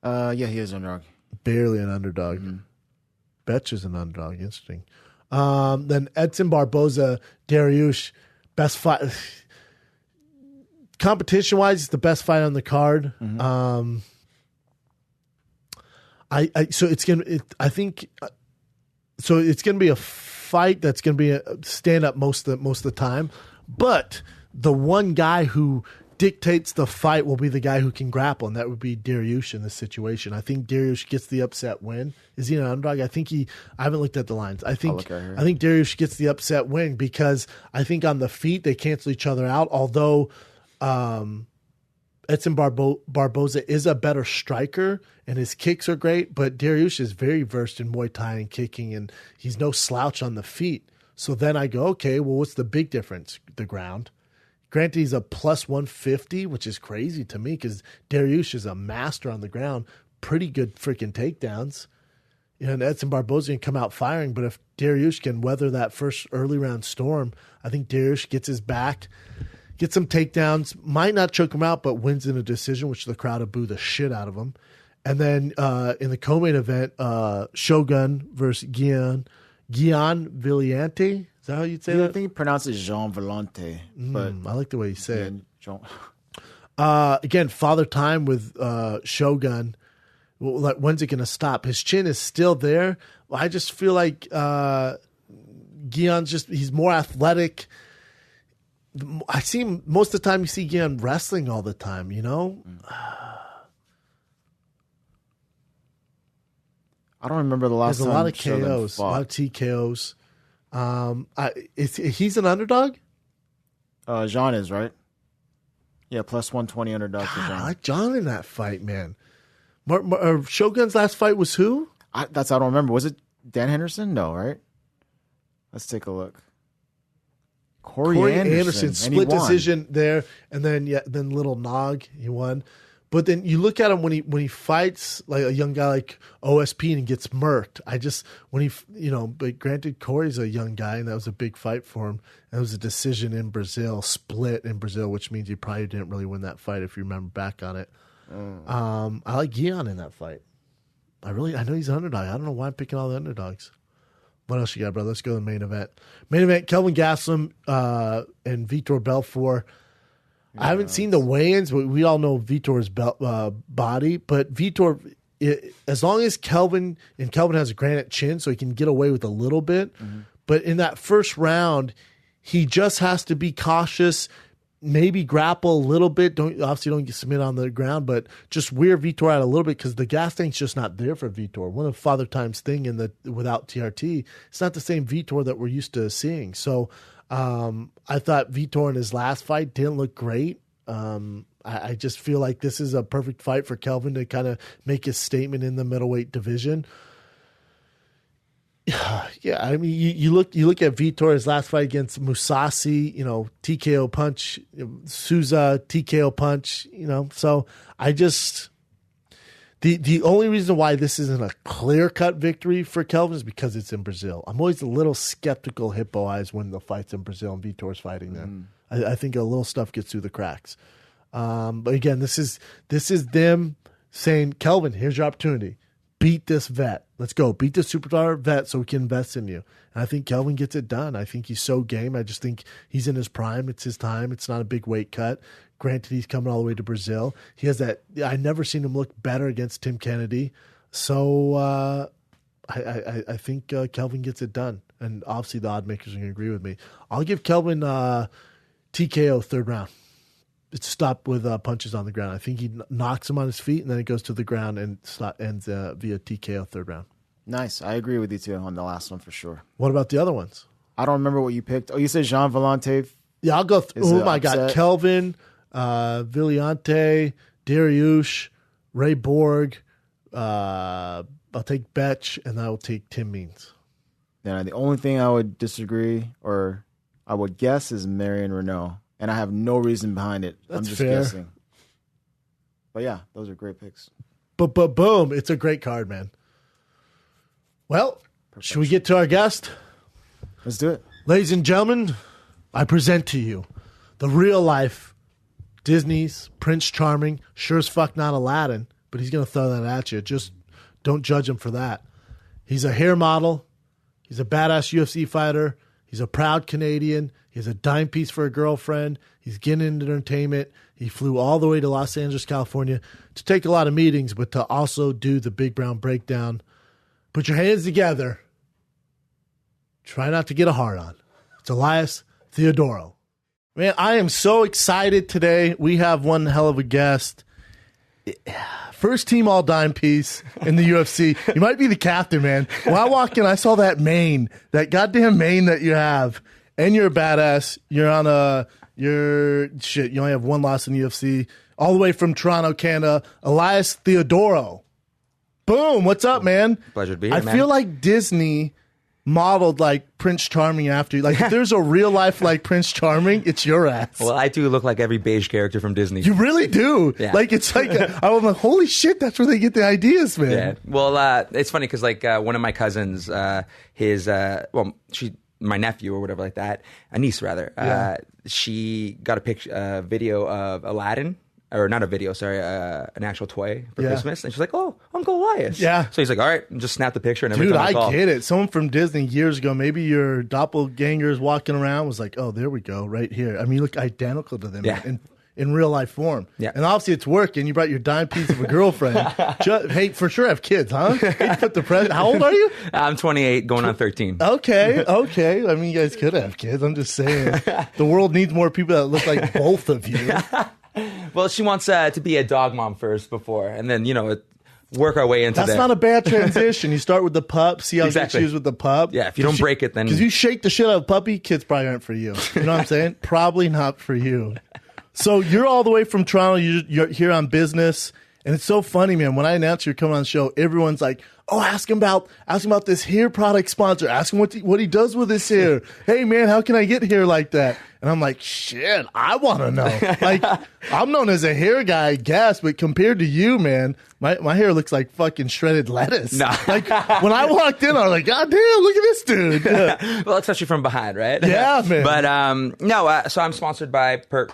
[SPEAKER 2] Yeah, he is an underdog.
[SPEAKER 1] Barely an underdog. Mm-hmm. Betch is an underdog. Interesting. Then Edson Barboza, Dariush, best fight. Competition-wise, it's the best fight on the card. Mm-hmm. It's gonna be a fight that's gonna be a stand up most of the time, but the one guy who dictates the fight will be the guy who can grapple, and that would be Dariush in this situation. I think Dariush gets the upset win. Is he an underdog? I haven't looked at the lines. I think Dariush gets the upset win because I think on the feet they cancel each other out. Although Edson Barboza is a better striker and his kicks are great, but Dariush is very versed in Muay Thai and kicking, and he's no slouch on the feet. So then I go, okay, well, what's the big difference? The ground. Granted, he's a plus 150, which is crazy to me because Dariush is a master on the ground. Pretty good freaking takedowns. And Edson Barboza can come out firing, but if Dariush can weather that first early round storm, I think Dariush gets his back, gets some takedowns, might not choke him out, but wins in a decision, which the crowd will boo the shit out of him. And then in the co-main event, Shogun versus Gian Villante. Is that how you'd say that?
[SPEAKER 2] I think he pronounces Jean Villante, but
[SPEAKER 1] I like the way you say it. Again, Father Time with Shogun. Well, like, when's it going to stop? His chin is still there. I just feel like Guion's he's more athletic. I see him most of the time. You see Guion wrestling all the time, you know?
[SPEAKER 2] I don't remember the last time.
[SPEAKER 1] There's a lot of KOs, a lot of TKOs. He's an underdog?
[SPEAKER 2] Jean is, right? Yeah, plus 120 underdog for Jean.
[SPEAKER 1] I like John in that fight, man. Shogun's last fight was who?
[SPEAKER 2] I don't remember. Was it Dan Henderson? No, right? Let's take a look. Corey Anderson
[SPEAKER 1] split decision there, and then Little Nog, he won. But then you look at him when he fights like a young guy like OSP and he gets murked. But granted, Corey's a young guy and that was a big fight for him. And it was a decision in Brazil, split in Brazil, which means he probably didn't really win that fight if you remember back on it. I like Guion in that fight. I know he's an underdog. I don't know why I'm picking all the underdogs. What else you got, bro? Let's go to the main event. Main event: Kelvin Gastelum and Vitor Belfort. I haven't seen the weigh-ins, but we all know Vitor's body. But Vitor, as long as Kelvin has a granite chin, so he can get away with a little bit. Mm-hmm. But in that first round, he just has to be cautious, maybe grapple a little bit. Don't get submit on the ground, but just wear Vitor out a little bit because the gas tank's just not there for Vitor. One of Father Time's thing without TRT, it's not the same Vitor that we're used to seeing. So. I thought Vitor in his last fight didn't look great. I just feel like this is a perfect fight for Kelvin to kind of make his statement in the middleweight division. Yeah, I mean, you look at Vitor, his last fight against Musasi, TKO punch, Souza, TKO punch, so I just... The only reason why this isn't a clear-cut victory for Kelvin is because it's in Brazil. I'm always a little skeptical, hippo eyes, when the fight's in Brazil and Vitor's fighting there. I think a little stuff gets through the cracks. But again, this is them saying, Kelvin, here's your opportunity. Beat this vet. Let's go. Beat this superstar vet so we can invest in you. And I think Kelvin gets it done. I think he's so game. I just think he's in his prime. It's his time. It's not a big weight cut. Granted, he's coming all the way to Brazil. He has that. I've never seen him look better against Tim Kennedy. So I think Kelvin gets it done. And obviously the odd makers are going to agree with me. I'll give Kelvin TKO third round. It's stopped with punches on the ground. I think he knocks him on his feet and then it goes to the ground and ends via TKO third round.
[SPEAKER 2] Nice. I agree with you too on the last one for sure.
[SPEAKER 1] What about the other ones?
[SPEAKER 2] I don't remember what you picked. Oh, you said Jean Vellante.
[SPEAKER 1] Yeah, I'll go. I got Kelvin, Villante, Dariush, Ray Borg. I'll take Betch, and I will take Tim Means.
[SPEAKER 2] Yeah, the only thing I would disagree or I would guess is Marion Renault, and I have no reason behind it.
[SPEAKER 1] That's
[SPEAKER 2] I'm just
[SPEAKER 1] fair.
[SPEAKER 2] guessing. But yeah, those are great picks.
[SPEAKER 1] But boom, it's a great card, man. Well, should we get to our guest?
[SPEAKER 2] Let's do it.
[SPEAKER 1] Ladies and gentlemen, I present to you the real life Disney's Prince Charming. Sure as fuck not Aladdin, but he's going to throw that at you. Just don't judge him for that. He's a hair model. He's a badass UFC fighter. He's a proud Canadian. He has a dime piece for a girlfriend. He's getting into entertainment. He flew all the way to Los Angeles, California to take a lot of meetings, but to also do the Big Brown Breakdown. Put your hands together. Try not to get a hard on. It's Elias Theodorou. Man, I am so excited today. We have one hell of a guest. First team all dime piece in the UFC. You might be the captain, man. When I walk in, I saw that mane, that goddamn mane that you have, and you're a badass. You're on you only have one loss in the UFC. All the way from Toronto, Canada, Elias Theodorou. Boom, what's up, man?
[SPEAKER 3] Pleasure to be here,
[SPEAKER 1] I feel like Disney modeled like Prince Charming after you. Like if there's a real life like Prince Charming, it's your ass.
[SPEAKER 3] Well, I do look like every beige character from Disney.
[SPEAKER 1] You really do.
[SPEAKER 3] Yeah.
[SPEAKER 1] Like it's like I'm like, holy shit, that's where they get the ideas, man.
[SPEAKER 3] Yeah. Well, it's funny because like one of my cousins, my nephew or whatever like that, a niece rather, she got a video of Aladdin. Or not a video, sorry, an actual toy for Christmas. And she's like, oh, Uncle Elias.
[SPEAKER 1] Yeah.
[SPEAKER 3] So he's like, all right, and just snap the picture. And every
[SPEAKER 1] Dude,
[SPEAKER 3] time I call,
[SPEAKER 1] get it. Someone from Disney years ago, maybe your doppelgangers walking around was like, oh, there we go, right here. I mean, you look identical to them in real life form.
[SPEAKER 3] Yeah.
[SPEAKER 1] And obviously it's working. You brought your dime piece of a girlfriend. Hey, for sure have kids, huh? Hate to put the present. How old are you?
[SPEAKER 3] I'm 28, going on 13.
[SPEAKER 1] Okay. I mean, you guys could have kids. I'm just saying. The world needs more people that look like both of you.
[SPEAKER 3] Well, she wants to be a dog mom first before, and then, work our way into that.
[SPEAKER 1] That's not a bad transition. You start with the pup, see how
[SPEAKER 3] Exactly.
[SPEAKER 1] you choose with the pup.
[SPEAKER 3] Yeah, if you don't break it, then...
[SPEAKER 1] Because you shake the shit out of a puppy, kids probably aren't for you. You know what I'm saying? Probably not for you. So you're all the way from Toronto. You're here on business, And it's so funny, man. When I announced you're coming on the show, everyone's like, "Oh, ask him about this hair product sponsor. Ask him what he does with his hair. Hey, man, how can I get hair like that?" And I'm like, "Shit, I want to know." Like, I'm known as a hair guy, I guess, but compared to you, man, my hair looks like fucking shredded lettuce.
[SPEAKER 3] Nah.
[SPEAKER 1] Like when I walked in, I was like, "God damn, look at this dude."
[SPEAKER 3] Well, especially from behind, right?
[SPEAKER 1] Yeah, man.
[SPEAKER 3] But no, so I'm sponsored by Per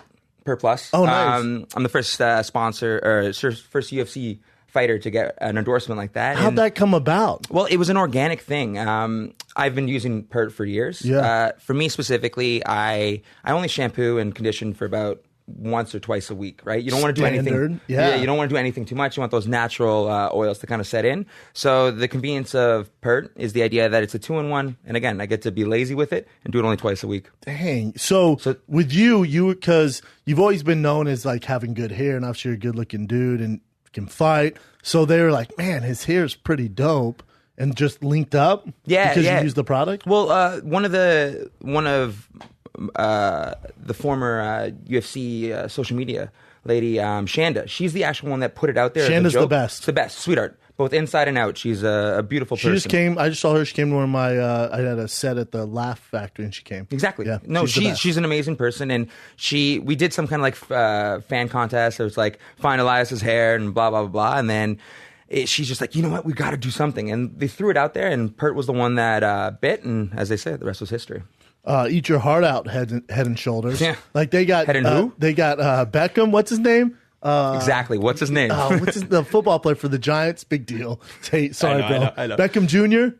[SPEAKER 3] Plus.
[SPEAKER 1] Oh, nice.
[SPEAKER 3] I'm the first sponsor or first UFC fighter to get an endorsement like that.
[SPEAKER 1] How'd that come about?
[SPEAKER 3] Well, it was an organic thing. I've been using Pert for years.
[SPEAKER 1] Yeah.
[SPEAKER 3] For me specifically, I only shampoo and condition for about once or twice a week, right? You don't want to do anything.
[SPEAKER 1] Yeah.
[SPEAKER 3] You don't want to do anything too much. You want those natural oils to kind of set in. So the convenience of Pert is the idea that it's a 2-in-1. And again, I get to be lazy with it and do it only twice a week.
[SPEAKER 1] Dang. So with you, because you've always been known as like having good hair, and obviously you're a good looking dude and can fight. So they were like, "Man, his hair's pretty dope," and just linked up. Because you use the product.
[SPEAKER 3] Well, one of the former UFC social media lady, Shanda, she's the actual one that put it out there.
[SPEAKER 1] Shanda's the best.
[SPEAKER 3] The best, sweetheart, both inside and out. She's a beautiful person.
[SPEAKER 1] I just saw her. She came to one of my. I had a set at the Laugh Factory, and she came.
[SPEAKER 3] Exactly.
[SPEAKER 1] Yeah.
[SPEAKER 3] No, she's an amazing person, and we did some kind of like fan contest. It was like find Elias's hair and blah blah blah blah, and then. She's just like, "You know what? We got to do something," and they threw it out there. And Pert was the one that bit, and as they say, the rest was history.
[SPEAKER 1] Eat your heart out, head and shoulders.
[SPEAKER 3] Yeah.
[SPEAKER 1] Like they got
[SPEAKER 3] Head and who?
[SPEAKER 1] They got Beckham. What's his name?
[SPEAKER 3] Exactly. What's his name?
[SPEAKER 1] The football player for the Giants? Big deal. Sorry, bro.
[SPEAKER 3] I know.
[SPEAKER 1] Beckham Jr.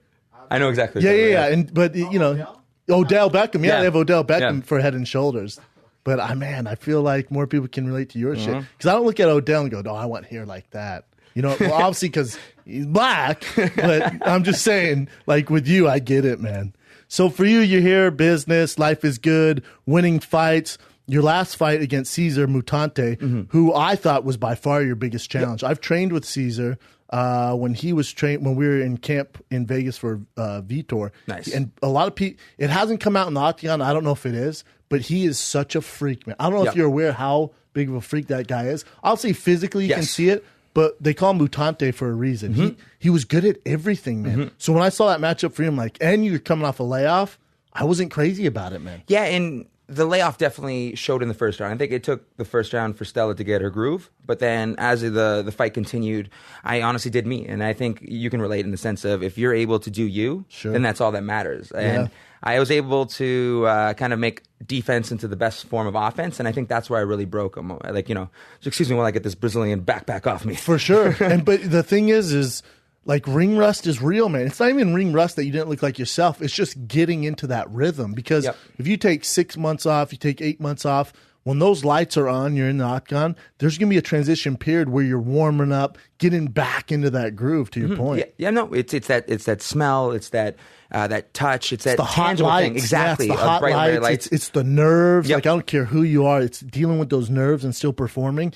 [SPEAKER 3] I know exactly.
[SPEAKER 1] Yeah. But you know, Odell Beckham. Yeah, they have Odell Beckham
[SPEAKER 3] Yeah.
[SPEAKER 1] for Head and Shoulders. But I feel like more people can relate to your shit because I don't look at Odell and go, "No, I want hair like that." You know, well, obviously because he's black, but I'm just saying, like with you, I get it, man. So for you, you're here, business, life is good, winning fights. Your last fight against Cesar Mutante, who I thought was by far your biggest challenge. Yep. I've trained with Cesar when he was when we were in camp in Vegas for Vitor.
[SPEAKER 3] Nice.
[SPEAKER 1] And a lot of people, it hasn't come out in the octagon. I don't know if it is, but he is such a freak, man. I don't know if you're aware how big of a freak that guy is. Obviously, physically, you can see it. But they call him Mutante for a reason. He was good at everything, man. So when I saw that matchup for him, like, and you're coming off a layoff, I wasn't crazy about it, man.
[SPEAKER 3] Yeah, and the layoff definitely showed in the first round. I think it took the first round for Stella to get her groove. But then as the fight continued, I honestly did me. And I think you can relate in the sense of if you're able to do you, then that's all that matters. And I was able to kind of make defense into the best form of offense, and I think that's where I really broke them. Like, you know, excuse me while I get this Brazilian back off me.
[SPEAKER 1] For sure. But the thing is like ring rust is real, man. It's not even ring rust that you didn't look like yourself. It's just getting into that rhythm. Because if you take 6 months off, you take 8 months off, when those lights are on, you're in the octagon, there's going to be a transition period where you're warming up, getting back into that groove, to your point.
[SPEAKER 3] Yeah, no, it's that smell, it's that touch, it's that
[SPEAKER 1] the hot
[SPEAKER 3] tangible
[SPEAKER 1] lights.
[SPEAKER 3] thing. Exactly.
[SPEAKER 1] Yeah, it's the hot
[SPEAKER 3] bright
[SPEAKER 1] lights. It's the nerves. Like, I don't care who you are. It's dealing with those nerves and still performing.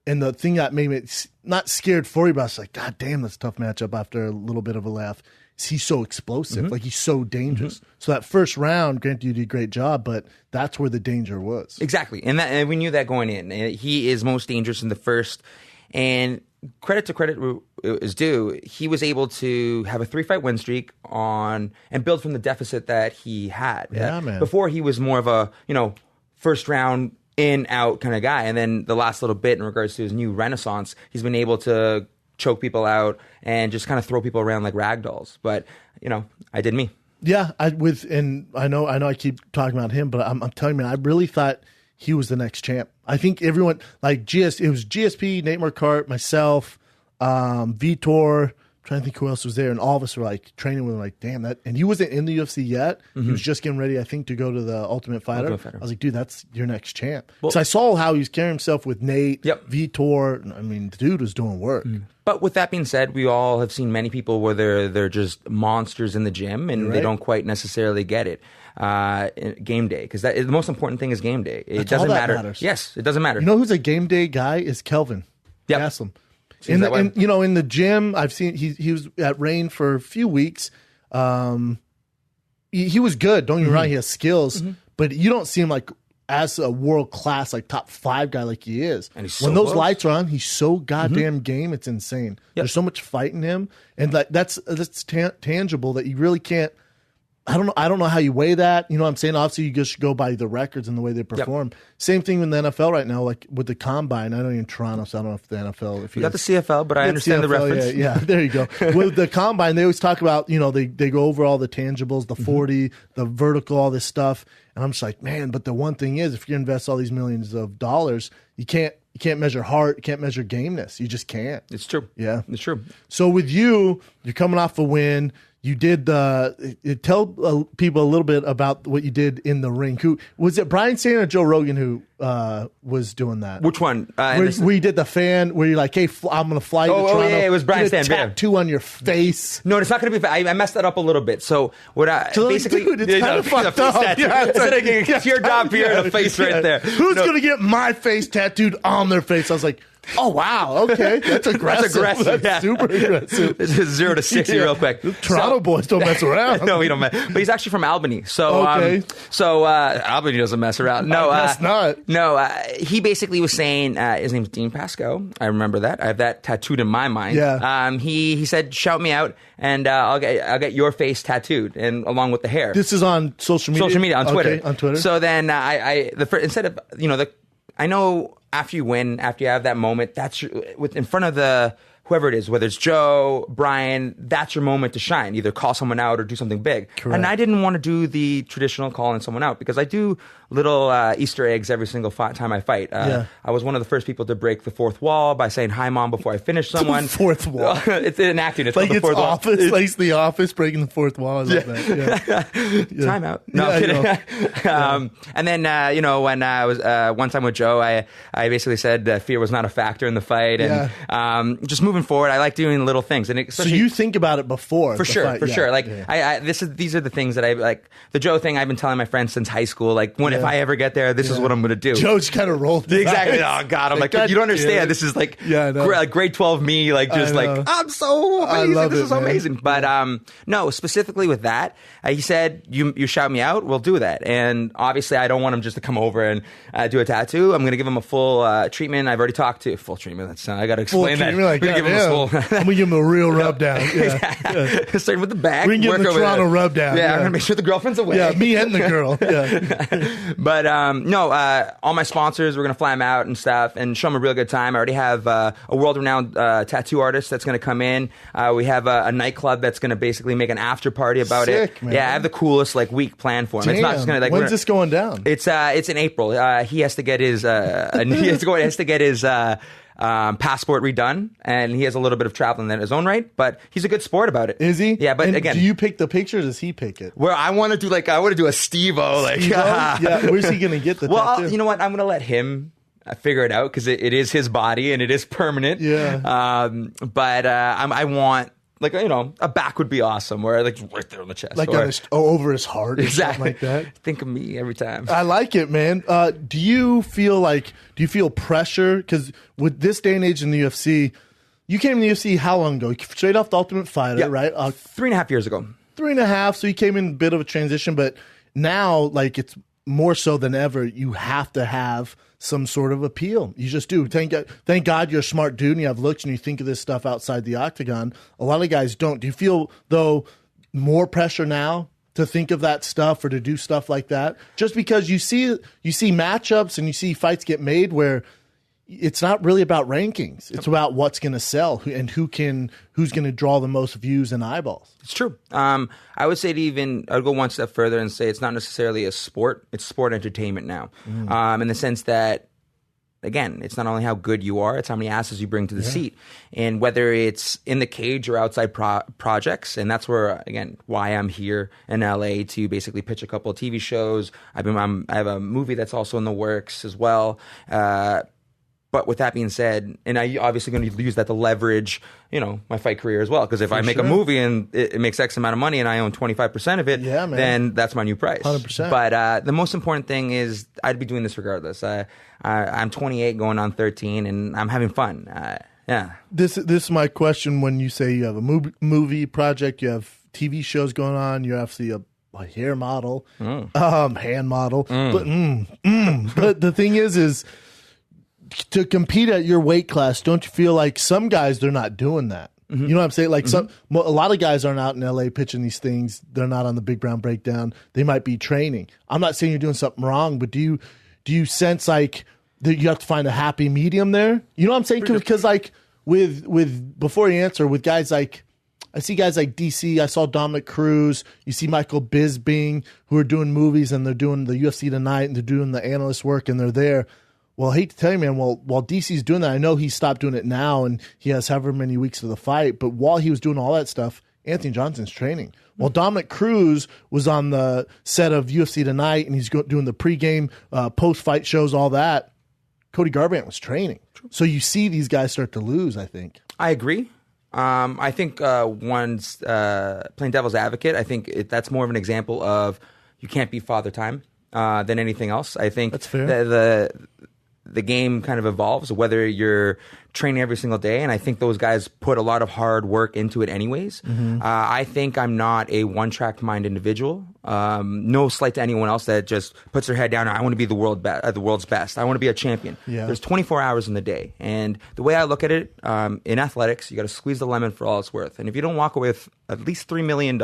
[SPEAKER 1] And the thing that made me not scared for you, but I was like, God damn, that's a tough matchup after a little bit of a laugh. He's so explosive. Like, he's so dangerous. So that first round, granted, you did a great job, but that's where the danger was.
[SPEAKER 3] Exactly. And we knew that going in. He is most dangerous in the first. And credit to credit is due. He was able to have a 3-fight win streak and build from the deficit that he had.
[SPEAKER 1] Yeah, man.
[SPEAKER 3] Before, he was more of a, first round in, out kind of guy. And then the last little bit in regards to his new renaissance, he's been able to choke people out and just kind of throw people around like rag dolls. But, I did me.
[SPEAKER 1] Yeah, I know I keep talking about him, but I'm telling you, man, I really thought he was the next champ. I think everyone, like it was GSP, Nate Marquardt, myself, Vitor, trying to think who else was there, and all of us were like training with him, like, damn, that, and he wasn't in the UFC yet. He was just getting ready, I think, to go to the Ultimate Fighter. I was like, dude, that's your next champ. So I saw how he was carrying himself with Nate, Vitor. I mean, the dude was doing work.
[SPEAKER 3] But with that being said, we all have seen many people where they're just monsters in the gym and they don't quite necessarily get it. Game day, because the most important thing is game day. It doesn't matter.
[SPEAKER 1] Matters.
[SPEAKER 3] Yes, it doesn't matter.
[SPEAKER 1] You know who's a game day guy is Kelvin. Gaslam. In the gym, I've seen he was at Reign for a few weeks. He was good. Don't get me wrong, he has skills, but you don't see him like as a world class, like top 5 guy, like he is,
[SPEAKER 3] and he's
[SPEAKER 1] when
[SPEAKER 3] so
[SPEAKER 1] those
[SPEAKER 3] close.
[SPEAKER 1] lights are on, he's so goddamn game. It's insane. There's so much fight in him, and like that's tangible that you really can't. I don't know how you weigh that. You know what I'm saying? Obviously, you just go by the records and the way they perform. Same thing with the NFL right now, like with the combine. I know you're in Toronto, so I don't know if the NFL. If
[SPEAKER 3] you got the CFL, but I understand
[SPEAKER 1] CFL,
[SPEAKER 3] the reference.
[SPEAKER 1] Yeah, there you go. With the combine, they always talk about, they go over all the tangibles, the 40, the vertical, all this stuff. And I'm just like, man, but the one thing is, if you invest all these millions of dollars, you can't measure heart, you can't measure gameness. You just can't.
[SPEAKER 3] It's true.
[SPEAKER 1] Yeah.
[SPEAKER 3] It's true.
[SPEAKER 1] So with you're coming off a win. You did tell people a little bit about what you did in the ring. Who was it? Brian Sand or Joe Rogan who was doing that?
[SPEAKER 3] Which one?
[SPEAKER 1] Where you did the fan where you're like, "Hey, I'm going to fly you to Toronto."
[SPEAKER 3] Yeah, it was Brian Sand.
[SPEAKER 1] Tattoo on your face.
[SPEAKER 3] No, it's not going to be. I messed that up a little bit. So what? Basically,
[SPEAKER 1] dude, it's kind of fucked up. Yeah,
[SPEAKER 3] it's your job here in the face right there.
[SPEAKER 1] Who's going to get my face tattooed on their face? I was like, oh, wow. Okay. That's aggressive. That's super aggressive.
[SPEAKER 3] It's 0 to 60 real quick.
[SPEAKER 1] Toronto boys don't mess around.
[SPEAKER 3] No, we don't mess. But he's actually from Albany. So, Albany doesn't mess around. No,
[SPEAKER 1] that's not.
[SPEAKER 3] No, he basically was saying, his name's Dean Pascoe. I remember that. I have that tattooed in my mind.
[SPEAKER 1] Yeah.
[SPEAKER 3] He said, shout me out and I'll get your face tattooed and along with the hair.
[SPEAKER 1] This is on social media?
[SPEAKER 3] Social media, on Twitter.
[SPEAKER 1] Okay, on Twitter.
[SPEAKER 3] So then instead of, I know after you win, after you have that moment, that's in front of whoever it is, whether it's Joe, Brian, that's your moment to shine. Either call someone out or do something big.
[SPEAKER 1] Correct.
[SPEAKER 3] And I didn't want to do the traditional calling someone out because I do little Easter eggs every single time I fight. I was one of the first people to break the fourth wall by saying "Hi, Mom" before I finish someone.
[SPEAKER 1] Fourth wall.
[SPEAKER 3] It's in acting. It's
[SPEAKER 1] like
[SPEAKER 3] the fourth
[SPEAKER 1] Office.
[SPEAKER 3] wall.
[SPEAKER 1] Like the Office breaking the fourth wall. I love that. Yeah.
[SPEAKER 3] Time out. No, I'm kidding. And then when I was one time with Joe, I basically said fear was not a factor in the fight, and just moving forward, I like doing little things. And
[SPEAKER 1] so you think about it before,
[SPEAKER 3] for sure. Like these are the things that I like. The Joe thing I've been telling my friends since high school. Like if I ever get there, this is what I'm going to do.
[SPEAKER 1] Joe's kind of rolled.
[SPEAKER 3] Exactly. Oh God, I'm like you don't understand. This is like grade 12 me. Like I'm so amazing. This is so amazing. But no, specifically with that, he said you shout me out, we'll do that. And obviously, I don't want him just to come over and do a tattoo. I'm going to give him a full treatment. I've already talked to full treatment. That's I got to explain that.
[SPEAKER 1] Like, I'm going to give him a real rub down.
[SPEAKER 3] Starting with the back.
[SPEAKER 1] We can give him the Toronto rub down.
[SPEAKER 3] Yeah, I'm going to make sure the girlfriend's away.
[SPEAKER 1] Yeah, me and the girl. Yeah.
[SPEAKER 3] But all my sponsors, we're going to fly them out and stuff and show them a real good time. I already have a world-renowned tattoo artist that's going to come in. We have a nightclub that's going to basically make an after party about
[SPEAKER 1] Sick,
[SPEAKER 3] it.
[SPEAKER 1] Man.
[SPEAKER 3] Yeah, I have the coolest week planned for him.
[SPEAKER 1] Damn.
[SPEAKER 3] It's not just going to
[SPEAKER 1] when's this going down?
[SPEAKER 3] It's in April. He has to get his passport redone, and he has a little bit of traveling in his own right, but he's a good sport about it.
[SPEAKER 1] Is he?
[SPEAKER 3] Yeah, but
[SPEAKER 1] and
[SPEAKER 3] again,
[SPEAKER 1] do you pick the picture or does he pick it?
[SPEAKER 3] Where I want to do a Steve-O,
[SPEAKER 1] yeah, where's he gonna get the tattoo?
[SPEAKER 3] You know what, I'm gonna let him figure it out because it is his body and it is permanent. But I want a back would be awesome, where right there on the chest,
[SPEAKER 1] over his heart,
[SPEAKER 3] exactly
[SPEAKER 1] like that.
[SPEAKER 3] Think of me every time.
[SPEAKER 1] I like it, man. Do you feel pressure? Because with this day and age in the UFC, you came in the UFC how long ago? Straight off the Ultimate Fighter, right?
[SPEAKER 3] 3.5 years ago.
[SPEAKER 1] 3.5. So you came in a bit of a transition, but now it's more so than ever. You have to have some sort of appeal. You just do. Thank God you're a smart dude and you have looks and you think of this stuff outside the octagon. A lot of guys don't. Do you feel, though, more pressure now to think of that stuff or to do stuff like that? Just because you see matchups and you see fights get made where it's not really about rankings. It's about what's going to sell and who's going to draw the most views and eyeballs.
[SPEAKER 3] It's true. I would say I'd go one step further and say it's not necessarily a sport. It's sport entertainment now. In the sense that, again, it's not only how good you are, it's how many asses you bring to the seat. And whether it's in the cage or outside projects, and that's where, again, why I'm here in LA to basically pitch a couple of TV shows. I have a movie that's also in the works as well. But with that being said, and I obviously going to use that to leverage, my fight career as well. Because if I make a movie and it makes X amount of money and I own 25% of it, then that's my new price.
[SPEAKER 1] 100%.
[SPEAKER 3] But the most important thing is I'd be doing this regardless. I'm 28 going on 13 and I'm having fun.
[SPEAKER 1] This is my question when you say you have a movie project, you have TV shows going on, you're obviously a hair model, hand model. But the thing is to compete at your weight class, don't you feel like some guys, they're not doing that? You know what I'm saying? Like a lot of guys aren't out in LA pitching these things. They're not on the Big Brown Breakdown. They might be training. I'm not saying you're doing something wrong, but do you sense like that you have to find a happy medium there? You know what I'm saying? Because like with before you answer, with guys like, I see guys like DC, I saw Dominic Cruz, you see Michael Bisping, who are doing movies and they're doing the UFC Tonight and they're doing the analyst work and they're there. Well, I hate to tell you, man, while DC's doing that, I know he stopped doing it now and he has however many weeks of the fight, but while he was doing all that stuff, Anthony Johnson's training. While Dominic Cruz was on the set of UFC Tonight and he's doing the pregame, post-fight shows, all that, Cody Garbrandt was training. So you see these guys start to lose, I think.
[SPEAKER 3] I agree. I think one's playing devil's advocate. I think that's more of an example of you can't beat Father Time than anything else. I think
[SPEAKER 1] that's fair.
[SPEAKER 3] The game kind of evolves, whether you're training every single day, and I think those guys put a lot of hard work into it anyways. I think I'm not a one-track mind individual. No slight to anyone else that just puts their head down and I want to be the world's best. I want to be a champion. Yeah. There's 24 hours in the day, and the way I look at it, in athletics, you got to squeeze the lemon for all it's worth. And if you don't walk away with at least $3 million,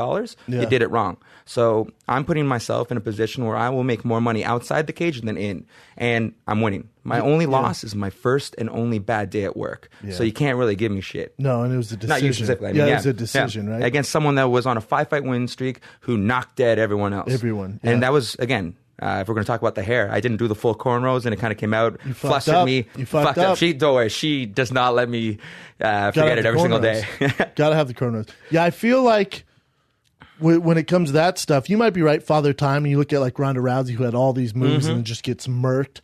[SPEAKER 3] you did it wrong. So I'm putting myself in a position where I will make more money outside the cage than in, and I'm winning. My only loss is my first and only bad day at work. Yeah. So you can't really give me shit.
[SPEAKER 1] No, and it was a decision.
[SPEAKER 3] Not you specifically. I mean,
[SPEAKER 1] it was a decision, right?
[SPEAKER 3] Against someone that was on a 5-fight win streak who knocked dead everyone else. And that was, again, if we're going to talk about the hair, I didn't do the full cornrows and it kind of came out, flustered me.
[SPEAKER 1] You fucked up.
[SPEAKER 3] She does not let me forget it every single day.
[SPEAKER 1] Gotta have the cornrows. Yeah, I feel like when it comes to that stuff, you might be right, Father Time, and you look at like Ronda Rousey, who had all these moves and just gets murked.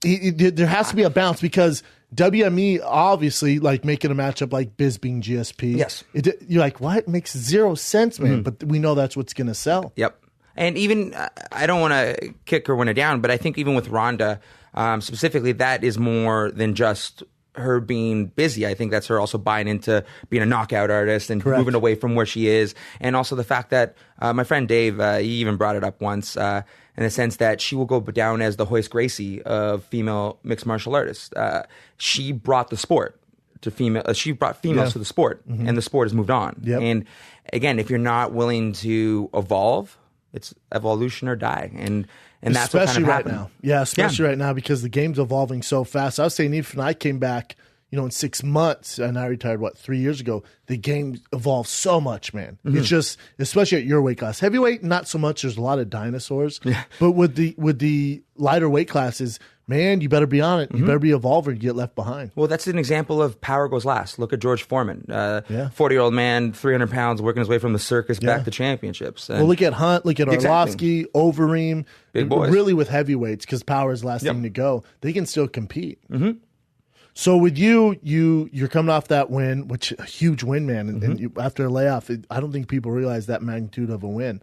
[SPEAKER 1] There has to be a balance because WME obviously like making a matchup like Bisping GSP.
[SPEAKER 3] Yes,
[SPEAKER 1] you're like, what? It makes zero sense, man. But we know that's what's going to sell.
[SPEAKER 3] Yep. And even I don't want to kick Rowena down, but I think even with Ronda specifically, that is more than just her being busy. I think that's her also buying into being a knockout artist and moving away from where she is, and also the fact that my friend Dave, he even brought it up once. In the sense that she will go down as the Hoist Gracie of female mixed martial artists. She brought the sport to female. She brought females to the sport, and the sport has moved on. Yep. And again, if you're not willing to evolve, it's evolution or die. And that's
[SPEAKER 1] especially
[SPEAKER 3] what kind of
[SPEAKER 1] right now. Yeah, especially right now because the game's evolving so fast. I was saying even when I came back, in 6 months, and I retired, 3 years ago, the game evolved so much, man. It's just, especially at your weight class. Heavyweight, not so much. There's a lot of dinosaurs. Yeah. But with the lighter weight classes, man, you better be on it. You better be evolved or you get left behind.
[SPEAKER 3] Well, that's an example of power goes last. Look at George Foreman. 40-year-old man, 300 pounds, working his way from the circus back to championships. And
[SPEAKER 1] look at Hunt, look at Arlovsky, Overeem.
[SPEAKER 3] Big boys.
[SPEAKER 1] Really with heavyweights, because power is the last thing to go. They can still compete. So with you're coming off that win, which a huge win, man. And after a layoff, I don't think people realize that magnitude of a win.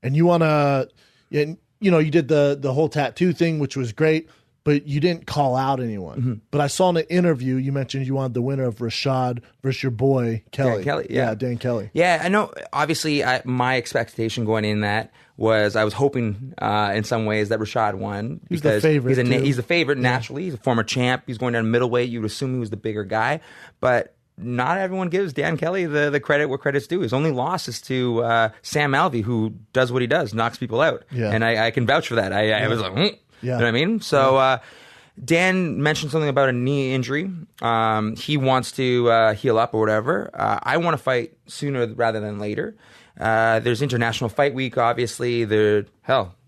[SPEAKER 1] And you want to, you did the whole tattoo thing, which was great, but you didn't call out anyone. But I saw in an interview, you mentioned you wanted the winner of Rashad versus your boy, Kelly.
[SPEAKER 3] Dan Kelly,
[SPEAKER 1] Dan Kelly.
[SPEAKER 3] Yeah, I know. Obviously, my expectation going in that was I was hoping in some ways that Rashad won.
[SPEAKER 1] He's the favorite.
[SPEAKER 3] He's the favorite naturally. He's a former champ. He's going down middleweight. You would assume he was the bigger guy. But not everyone gives Dan Kelly the credit where credit's due. His only loss is to Sam Alvey, who does what he does, knocks people out. Yeah. And I can vouch for that. I was like, You know what I mean? So Dan mentioned something about a knee injury. He wants to heal up or whatever. I want to fight sooner rather than later. There's International Fight Week, obviously.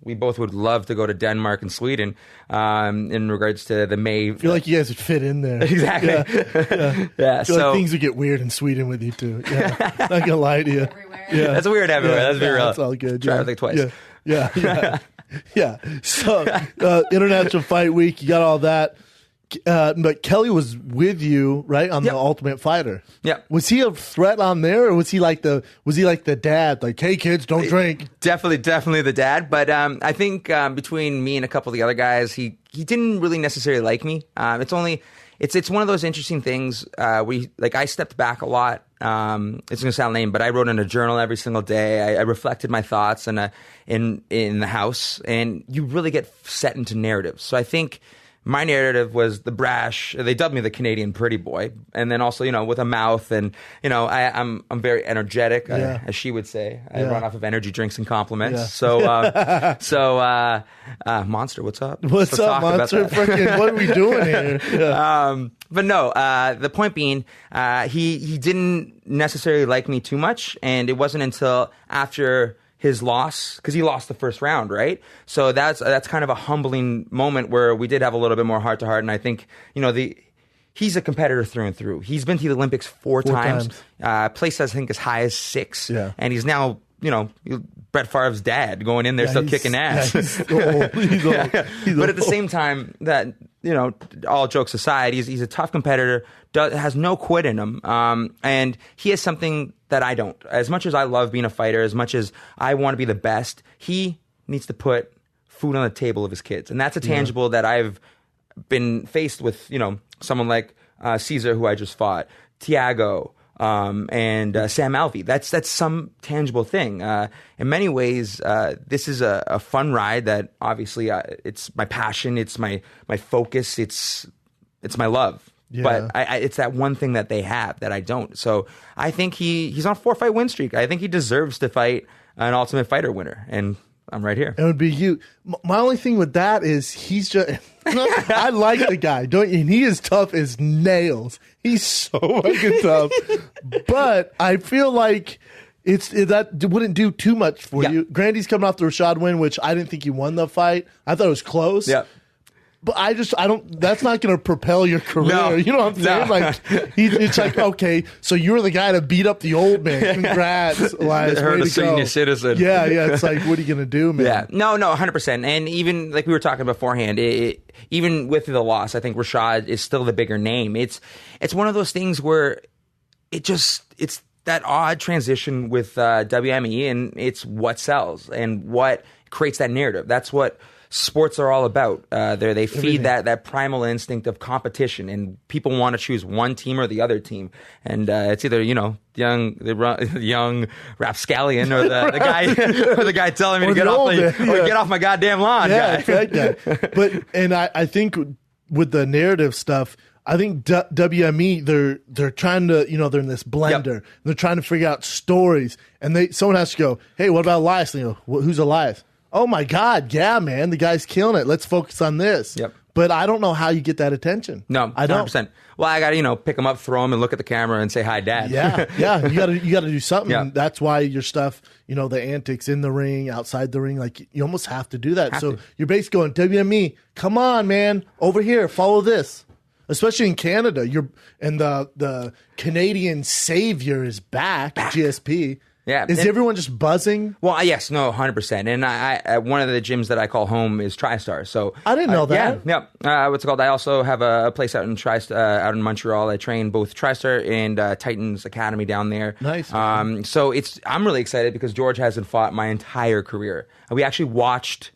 [SPEAKER 3] We both would love to go to Denmark and Sweden in regards to the May.
[SPEAKER 1] I feel like you guys would fit in there.
[SPEAKER 3] Exactly.
[SPEAKER 1] Yeah. I feel like things would get weird in Sweden with you, too. Yeah. Not going to lie to you.
[SPEAKER 4] Everywhere.
[SPEAKER 1] Yeah.
[SPEAKER 3] That's weird everywhere. Let's be real.
[SPEAKER 1] That's all good.
[SPEAKER 3] Try everything twice.
[SPEAKER 1] Yeah. So, International Fight Week, you got all that. But Kelly was with you, right, on the Ultimate Fighter.
[SPEAKER 3] Yeah.
[SPEAKER 1] Was he a threat on there, or was he like the dad, like, hey kids, don't drink?
[SPEAKER 3] Definitely the dad. But I think between me and a couple of the other guys, he didn't really necessarily like me. It's only it's one of those interesting things. I stepped back a lot. It's gonna sound lame, but I wrote in a journal every single day. I reflected my thoughts in the house, and you really get set into narratives. So I think my narrative was the brash. They dubbed me the Canadian pretty boy, and then also, with a mouth, and I'm very energetic, as she would say. I run off of energy drinks and compliments. Yeah. So Monster, what's up?
[SPEAKER 1] What's up, Monster? Freaking, what are we doing here? Yeah.
[SPEAKER 3] But no, the point being, he didn't necessarily like me too much, and it wasn't until after his loss, because he lost the first round, right? So that's kind of a humbling moment where we did have a little bit more heart to heart, and I think he's a competitor through and through. He's been to the Olympics four times. Placed I think as high as 6, and he's now Brett Favre's dad going in there still kicking ass.
[SPEAKER 1] Yeah, he's old. He's old.
[SPEAKER 3] But at the same time, that all jokes aside, he's a tough competitor. Has no quit in him, and he has something that I don't. As much as I love being a fighter, as much as I want to be the best, he needs to put food on the table of his kids, and that's a tangible that I've been faced with. Someone like Caesar, who I just fought, Thiago, and Sam Alvey. That's some tangible thing. In many ways, this is a fun ride that obviously it's my passion, it's my focus, it's my love. Yeah. But it's that one thing that they have that I don't. So I think he's on a 4-fight win streak. I think he deserves to fight an Ultimate Fighter winner, and I'm right here.
[SPEAKER 1] It would be you. My only thing with that is he's just. I like the guy, don't you? And he is tough as nails. He's so fucking tough. But I feel like that wouldn't do too much for you. Grandy's coming off the Rashad win, which I didn't think he won the fight. I thought it was close. Yeah. But I don't, that's not going to propel your career.
[SPEAKER 3] No,
[SPEAKER 1] you know what I'm saying? Like, it's like, okay, so you're the guy to beat up the old man. Congrats, Elias.
[SPEAKER 3] Heard a senior citizen.
[SPEAKER 1] Yeah. It's like, what are you going to do, man?
[SPEAKER 3] Yeah. No, 100%. And even like we were talking beforehand, even with the loss, I think Rashad is still the bigger name. It's one of those things where it's that odd transition with WME, and it's what sells and what creates that narrative. That's what sports are all about. They feed that primal instinct of competition, and people want to choose one team or the other team. And it's either the young rapscallion or the guy or the guy telling me to get off my goddamn lawn.
[SPEAKER 1] Yeah, guy. That guy. But I think with the narrative stuff, I think WME they're trying to they're in this blender. Yep. They're trying to figure out stories, and someone has to go, hey, what about Elias? And who's Elias? Oh my God, yeah, man, the guy's killing it. Let's focus on this.
[SPEAKER 3] Yep.
[SPEAKER 1] But I don't know how you get that attention.
[SPEAKER 3] No,
[SPEAKER 1] I don't.
[SPEAKER 3] 100%. Well, I got to pick him up, throw him, and look at the camera and say hi, Dad.
[SPEAKER 1] Yeah. You got to do something.
[SPEAKER 3] Yeah.
[SPEAKER 1] That's why your stuff, the antics in the ring, outside the ring, like you almost have to do that. You're basically going, WME, come on, man, over here, follow this. Especially in Canada, the Canadian savior is back. GSP.
[SPEAKER 3] Yeah.
[SPEAKER 1] Is everyone just buzzing?
[SPEAKER 3] Well, yes, no, 100%. And I one of the gyms that I call home is TriStar. So
[SPEAKER 1] I didn't know that.
[SPEAKER 3] Yeah. What's it called? I also have a place out in out in Montreal. I train both TriStar and Titans Academy down there.
[SPEAKER 1] Nice.
[SPEAKER 3] So I'm really excited because George hasn't fought my entire career. We actually watched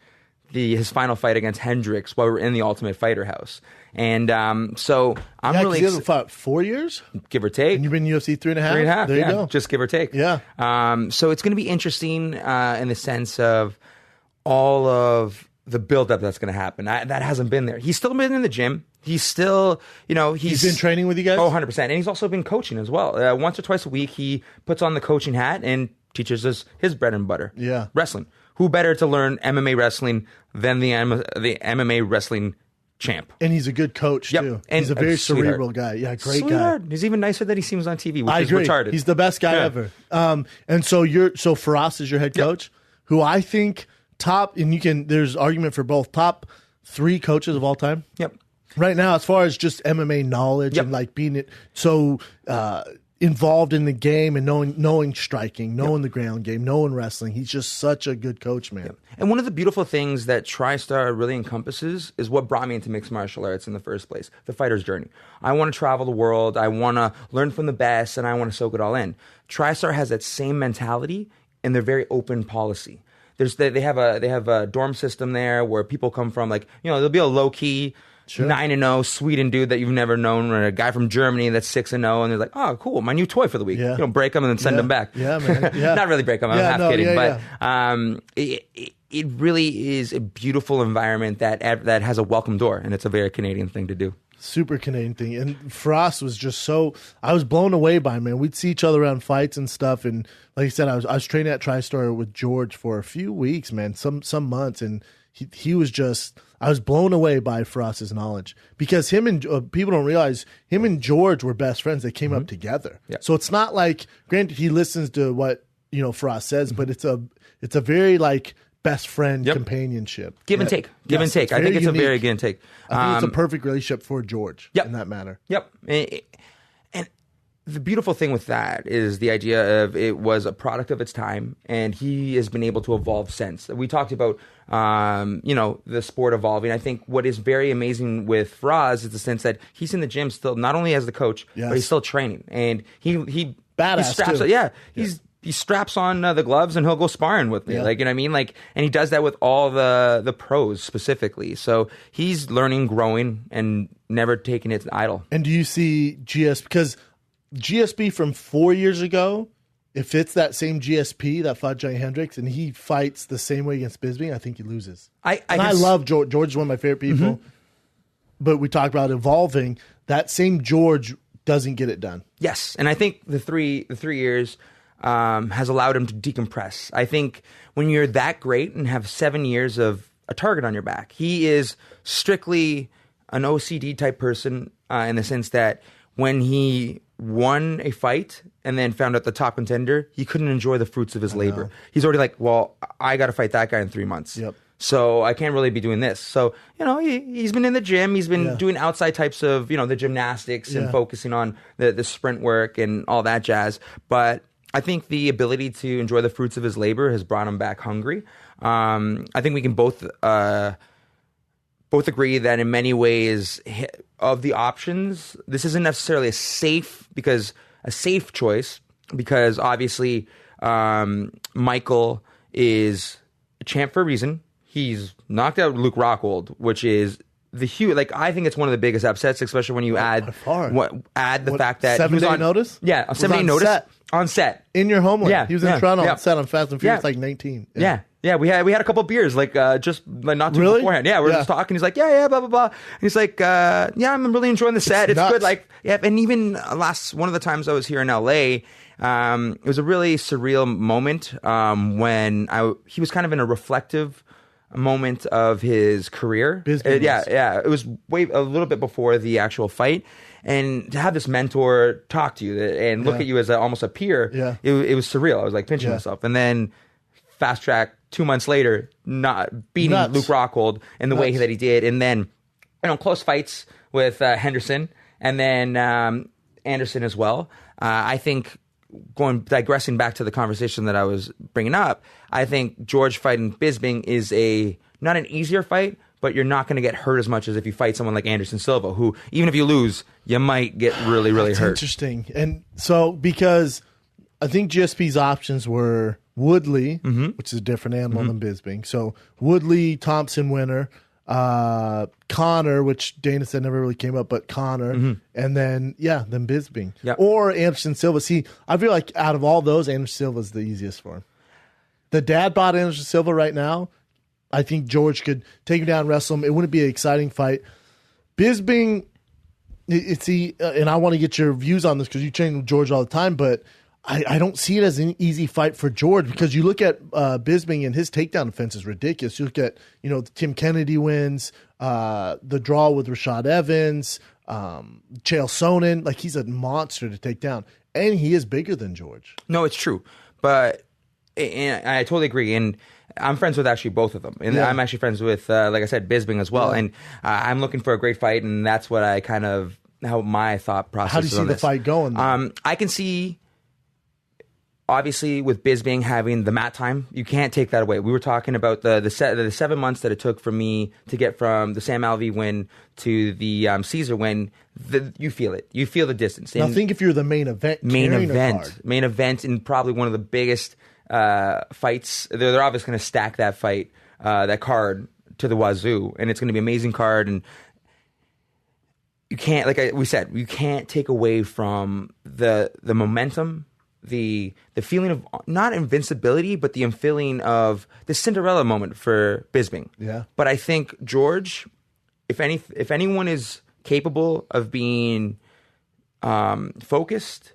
[SPEAKER 3] his final fight against Hendricks while we were in the Ultimate Fighter house. And so I'm really
[SPEAKER 1] excited. Fought 4 years,
[SPEAKER 3] give or take.
[SPEAKER 1] And you've been in UFC 3.5.
[SPEAKER 3] 3.5.
[SPEAKER 1] There you go.
[SPEAKER 3] Just give or take.
[SPEAKER 1] Yeah.
[SPEAKER 3] So it's going to be interesting in the sense of all of the buildup that's going to happen. That hasn't been there. He's still been in the gym. He's still, he's
[SPEAKER 1] been training with you guys.
[SPEAKER 3] Oh, 100%. And he's also been coaching as well. Once or twice a week, he puts on the coaching hat and teaches us his bread and butter.
[SPEAKER 1] Yeah.
[SPEAKER 3] Wrestling. Who better to learn MMA wrestling than the MMA wrestling champ?
[SPEAKER 1] And he's a good coach, too. And he's a very cerebral guy. Yeah, great
[SPEAKER 3] sweetheart.
[SPEAKER 1] guy.
[SPEAKER 3] He's even nicer than he seems on TV, which
[SPEAKER 1] I
[SPEAKER 3] is
[SPEAKER 1] agree.
[SPEAKER 3] retarded.
[SPEAKER 1] He's the best guy ever. And so Faraz is your head coach, who I think top, and there's argument for both, top 3 coaches of all time.
[SPEAKER 3] Yep.
[SPEAKER 1] Right now, as far as just MMA knowledge and like being so involved in the game and knowing striking, knowing the ground game, knowing wrestling. He's just such a good coach, man.
[SPEAKER 3] Yep. And one of the beautiful things that TriStar really encompasses is what brought me into mixed martial arts in the first place, the fighter's journey. I want to travel the world. I want to learn from the best, and I want to soak it all in. TriStar has that same mentality, and they're very open policy. They have a dorm system there where people come from, like, there'll be a low-key 9-0 Sweden dude that you've never known, or a guy from Germany that's 6-0, and they're like, oh, cool, my new toy for the week.
[SPEAKER 1] Yeah.
[SPEAKER 3] You know, break them and then send them back.
[SPEAKER 1] Yeah, man. Yeah.
[SPEAKER 3] Not really break them. I'm half kidding,
[SPEAKER 1] yeah,
[SPEAKER 3] but it really is a beautiful environment that has a welcome door, and it's a very Canadian thing to do.
[SPEAKER 1] Super Canadian thing. And for us was just so, I was blown away by him, man. We'd see each other around fights and stuff. And like I said, I was training at TriStar with George for a few weeks, man, some months. And he was just, I was blown away by Frost's knowledge, because him and people don't realize him and George were best friends. They came up together. Yeah. So it's not like, granted, he listens to what, Frost says, but it's a very like best friend companionship.
[SPEAKER 3] Give and take. Give and take. I think it's unique. A very give and take.
[SPEAKER 1] I think it's a perfect relationship for George in that manner.
[SPEAKER 3] Yep. And the beautiful thing with that is the idea of it was a product of its time, and he has been able to evolve since. We talked about, the sport evolving. I think what is very amazing with Faraz is the sense that he's in the gym still, not only as the coach, but he's still training. And he
[SPEAKER 1] badass
[SPEAKER 3] straps too. He straps on the gloves and he'll go sparring with me. Like, you know what I mean? Like, and he does that with all the pros specifically. So he's learning, growing, and never taking it idle.
[SPEAKER 1] And do you see because GSP from 4 years ago, if it's that same GSP that fought Johnny Hendricks and he fights the same way against Bisping, I think he loses. I love George. George is one of my favorite people. But we talked about evolving. That same George doesn't get it done.
[SPEAKER 3] Yes. And I think the three years has allowed him to decompress. I think when you're that great and have 7 years of a target on your back, he is strictly an OCD type person in the sense that when he won a fight and then found out the top contender, he couldn't enjoy the fruits of his labor. He's already like, well, I got to fight that guy in 3 months.
[SPEAKER 1] Yep.
[SPEAKER 3] So I can't really be doing this. So, he's been in the gym. He's been doing outside types of, the gymnastics and focusing on the sprint work and all that jazz. But I think the ability to enjoy the fruits of his labor has brought him back hungry. I think we can both agree that in many ways of the options, this isn't necessarily a safe choice, because obviously Michael is a champ for a reason. He's knocked out Luke Rockhold, which is the huge. Like, I think it's one of the biggest upsets, especially when you add the fact that
[SPEAKER 1] 7 day notice.
[SPEAKER 3] Yeah, a 7 day notice on set
[SPEAKER 1] in your homeland.
[SPEAKER 3] Yeah,
[SPEAKER 1] he was in Toronto on set on Fast and Furious, like 19.
[SPEAKER 3] Yeah, we had a couple of beers, like just like not too beforehand. Yeah, we're just talking. He's like, blah blah blah. And he's like, I'm really enjoying the set. It's good. Like, and even one of the times I was here in LA, it was a really surreal moment when he was kind of in a reflective moment of his career. It was a little bit before the actual fight, and to have this mentor talk to you and look at you as almost a peer, it was surreal. I was like pinching myself, and then fast track 2 months later, not beating Luke Rockhold in the way that he did, and then close fights with Henderson, and then Anderson as well. I think digressing back to the conversation that I was bringing up, I think George fighting Bisping is not an easier fight, but you're not going to get hurt as much as if you fight someone like Anderson Silva, who, even if you lose, you might get really, really hurt.
[SPEAKER 1] Interesting. And so, because I think GSP's options were Woodley, which is a different animal than Bisping. So Woodley, Thompson winner, Connor, which Dana said never really came up, but Connor, and then Bisping. Yep. Or Anderson Silva. See, I feel like out of all those, Anderson Silva is the easiest for him. The dad bought Anderson Silva right now. I think George could take him down, wrestle him. It wouldn't be an exciting fight. Bisping, and I want to get your views on this because you train with George all the time, but I don't see it as an easy fight for George, because you look at Bisping and his takedown defense is ridiculous. You look at, Tim Kennedy wins, the draw with Rashad Evans, Chael Sonnen. Like, he's a monster to take down, and he is bigger than George.
[SPEAKER 3] No, it's true. But and I totally agree. And I'm friends with actually both of them. And I'm actually friends with, like I said, Bisping as well. And I'm looking for a great fight, and that's what I how my thought process is.
[SPEAKER 1] How do you see the fight going, though?
[SPEAKER 3] I can see, obviously, with Bisping having the mat time, you can't take that away. We were talking about the 7 months that it took for me to get from the Sam Alvey win to the Caesar win. You feel it. You feel the distance.
[SPEAKER 1] Now, think if you're the main event,
[SPEAKER 3] and probably one of the biggest fights. They're obviously going to stack that fight, that card to the wazoo, and it's going to be an amazing card. And you can't, like we said, you can't take away from the momentum, the feeling of not invincibility, but the feeling of the Cinderella moment for Bisping.
[SPEAKER 1] Yeah.
[SPEAKER 3] But I think George, if anyone is capable of being focused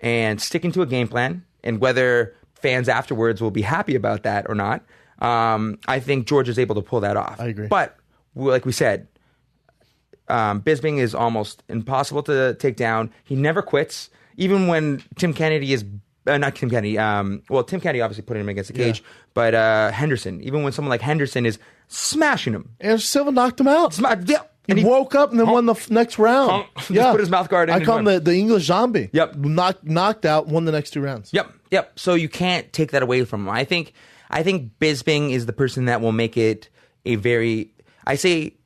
[SPEAKER 3] and sticking to a game plan, and whether fans afterwards will be happy about that or not, I think George is able to pull that off.
[SPEAKER 1] I agree.
[SPEAKER 3] But like we said, Bisping is almost impossible to take down. He never quits, even when Tim Kennedy is not Tim Kennedy. Tim Kennedy obviously put him against the cage, but Henderson, even when someone like Henderson is smashing him,
[SPEAKER 1] Anderson Silva knocked him out.
[SPEAKER 3] And
[SPEAKER 1] he woke up and then won the next round.
[SPEAKER 3] Just put his mouth guard in.
[SPEAKER 1] I call him the English zombie.
[SPEAKER 3] Yep.
[SPEAKER 1] Knocked out, won the next 2 rounds.
[SPEAKER 3] Yep. So you can't take that away from him. I think Bisping is the person that will make it a very. I say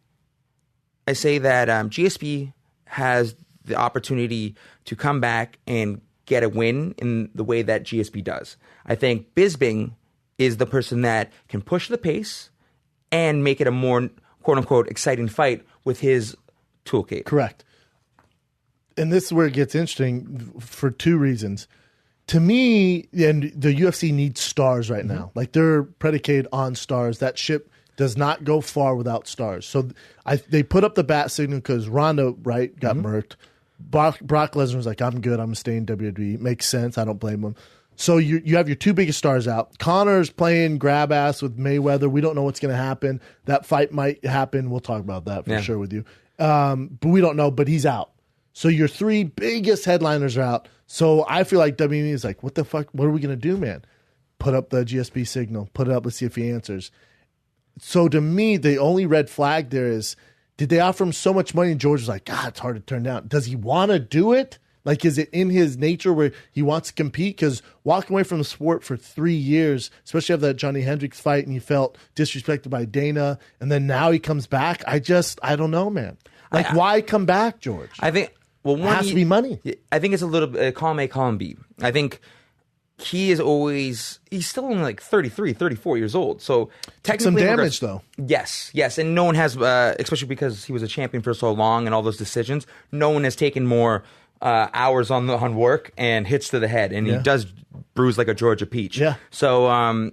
[SPEAKER 3] that GSP has the opportunity to come back and get a win in the way that GSP does. I think Bisping is the person that can push the pace and make it a more quote-unquote exciting fight with his toolkit.
[SPEAKER 1] Correct. And this is where it gets interesting for 2 reasons. To me, and the UFC needs stars right now. Like, they're predicated on stars. That ship does not go far without stars. So they put up the bat signal because Ronda, right, got murked. Brock Lesnar was like, I'm good. I'm going to stay in WWE. Makes sense. I don't blame him. So you have your 2 biggest stars out. Connor's playing grab ass with Mayweather. We don't know what's going to happen. That fight might happen. We'll talk about that for sure with you. But we don't know. But he's out. So your 3 biggest headliners are out. So I feel like WWE is like, what the fuck? What are we going to do, man? Put up the GSP signal. Put it up. Let's see if he answers. So to me, the only red flag there is, did they offer him so much money? And George was like, God, it's hard to turn down. Does he want to do it? Like, is it in his nature where he wants to compete? Because walking away from the sport for 3 years, especially after that Johnny Hendricks fight, and he felt disrespected by Dana, and then now he comes back. I don't know, man. Like, why come back, George?
[SPEAKER 3] I think,
[SPEAKER 1] it has to be money.
[SPEAKER 3] I think it's a little bit column A, column B. I think he's still only like 33, 34 years old. So technically,
[SPEAKER 1] some damage though.
[SPEAKER 3] Yes. And no one has, especially because he was a champion for so long and all those decisions, no one has taken more hours on work and hits to the head, and he does bruise like a Georgia peach.
[SPEAKER 1] Yeah.
[SPEAKER 3] So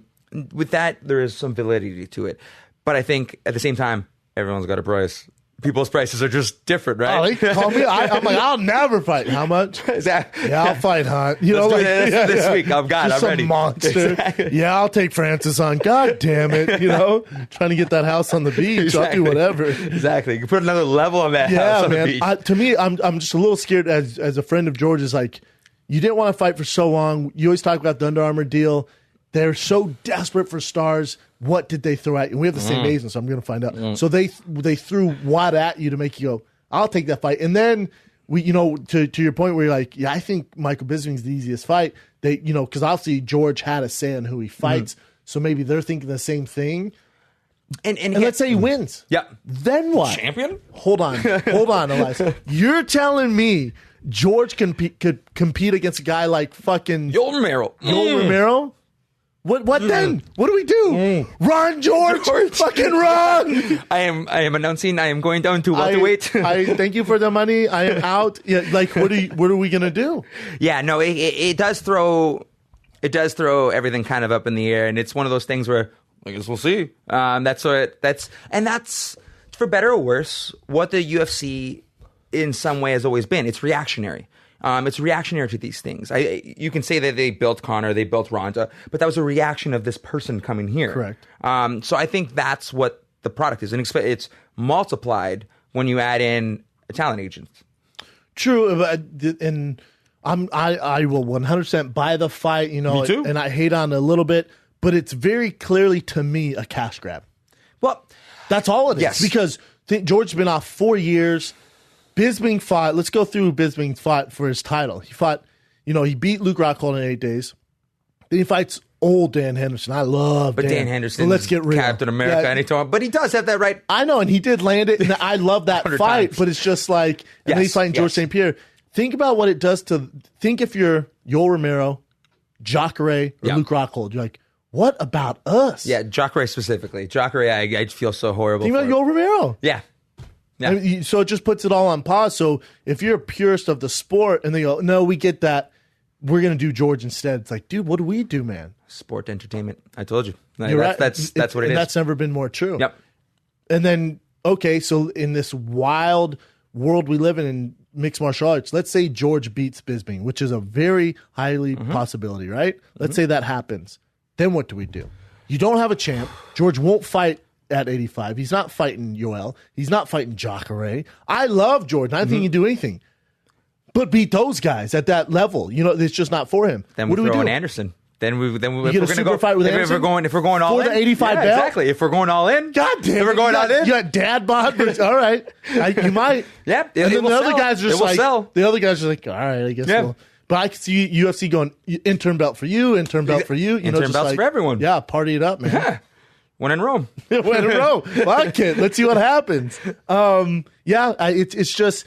[SPEAKER 3] with that, there is some validity to it, but I think at the same time, everyone's got a price. People's prices are just different, right?
[SPEAKER 1] Oh, they call me. I'm like, I'll never fight. How much?
[SPEAKER 3] Exactly.
[SPEAKER 1] Yeah, I'll fight Hunt. You
[SPEAKER 3] Let's
[SPEAKER 1] know,
[SPEAKER 3] do
[SPEAKER 1] like
[SPEAKER 3] this week. I'm ready.
[SPEAKER 1] Monster.
[SPEAKER 3] Exactly.
[SPEAKER 1] Yeah, I'll take Francis on. God damn it! You know, trying to get that house on the beach.
[SPEAKER 3] Exactly.
[SPEAKER 1] I'll do whatever.
[SPEAKER 3] Exactly. You can put another level on that house on the beach.
[SPEAKER 1] To me, I'm just a little scared as a friend of George's. Like, you didn't want to fight for so long. You always talk about the Under Armour deal. They're so desperate for stars. What did they throw at you? We have the same agent, so I'm going to find out. So they threw what at you to make you go, I'll take that fight. And then to your point where you're like, yeah, I think Michael Bisping's the easiest fight. They, because obviously George had a say on who he fights, so maybe they're thinking the same thing. And let's say he wins.
[SPEAKER 3] Yeah.
[SPEAKER 1] Then what?
[SPEAKER 3] Champion?
[SPEAKER 1] Hold on, Elias. You're telling me George could compete against a guy like fucking
[SPEAKER 3] Yoel Romero?
[SPEAKER 1] Romero? What then? What do we do? Run, George! Fucking run!
[SPEAKER 3] I am announcing I am going down to welterweight.
[SPEAKER 1] I thank you for the money. I am out. Yeah, like, what are we gonna do?
[SPEAKER 3] Yeah, no, it does throw everything kind of up in the air, and it's one of those things where I guess we'll see. That's for better or worse what the UFC in some way has always been. It's reactionary. It's reactionary to these things. You can say that they built Conor, they built Ronda, but that was a reaction of this person coming here.
[SPEAKER 1] Correct.
[SPEAKER 3] So I think that's what the product is, and it's multiplied when you add in a talent agent.
[SPEAKER 1] True, and I will 100% buy the fight. You know,
[SPEAKER 3] Me too.
[SPEAKER 1] And I hate on it a little bit, but it's very clearly to me a cash grab.
[SPEAKER 3] Well,
[SPEAKER 1] that's all it is.
[SPEAKER 3] Yes.
[SPEAKER 1] Because George's been off 4 years. Bisping fought. Let's go through Bisping's fight for his title. He fought, he beat Luke Rockhold in 8 days. Then he fights old Dan Henderson. I love
[SPEAKER 3] Dan Henderson.
[SPEAKER 1] But let's get real.
[SPEAKER 3] Captain America anytime. But he does have that right.
[SPEAKER 1] I know, and he did land it, and I love that fight.
[SPEAKER 3] times.
[SPEAKER 1] But it's just like, and then he's fighting George St. Pierre. Think about what it does think if you're Yoel Romero, Jacare, or Luke Rockhold. You're like, what about us?
[SPEAKER 3] Yeah, Jacare specifically. Jacare, I feel so horrible.
[SPEAKER 1] Think about Yoel Romero.
[SPEAKER 3] Yeah. Yeah.
[SPEAKER 1] I mean, so it just puts it all on pause. So if you're a purist of the sport and they go, no, we get that, we're going to do George instead. It's like, dude, what do we do, man?
[SPEAKER 3] Sport entertainment. I told you.
[SPEAKER 1] You're right.
[SPEAKER 3] That's what it is.
[SPEAKER 1] That's never been more true.
[SPEAKER 3] Yep.
[SPEAKER 1] And then, okay, so in this wild world we live in mixed martial arts, let's say George beats Bisping, which is a very highly possibility, right? Let's say that happens. Then what do we do? You don't have a champ. George won't fight at 85. He's not fighting Yoel. He's not fighting Jacare. I love George. I think he can do anything. But beat those guys at that level. You know, it's just not for him.
[SPEAKER 3] Then
[SPEAKER 1] what do we
[SPEAKER 3] throw
[SPEAKER 1] do?
[SPEAKER 3] in Anderson. Then we
[SPEAKER 1] You get a super fight with Anderson?
[SPEAKER 3] If we're going all
[SPEAKER 1] for
[SPEAKER 3] in.
[SPEAKER 1] the 85
[SPEAKER 3] yeah,
[SPEAKER 1] belt?
[SPEAKER 3] Exactly. If we're going all in.
[SPEAKER 1] God damn it.
[SPEAKER 3] If we're going all in.
[SPEAKER 1] You got dad bod. All right. You might.
[SPEAKER 3] Yep.
[SPEAKER 1] And then the other
[SPEAKER 3] sell.
[SPEAKER 1] guys are just
[SPEAKER 3] It will
[SPEAKER 1] like,
[SPEAKER 3] sell.
[SPEAKER 1] the other guys are like, all right, I guess we'll. But I can see UFC going, intern belt for you, intern belt for you. You know,
[SPEAKER 3] Intern
[SPEAKER 1] just
[SPEAKER 3] belts
[SPEAKER 1] like,
[SPEAKER 3] for everyone.
[SPEAKER 1] Yeah, party it up, man.
[SPEAKER 3] Yeah. One in Rome.
[SPEAKER 1] Win in a row. Fuck it. Let's see what happens. It's just,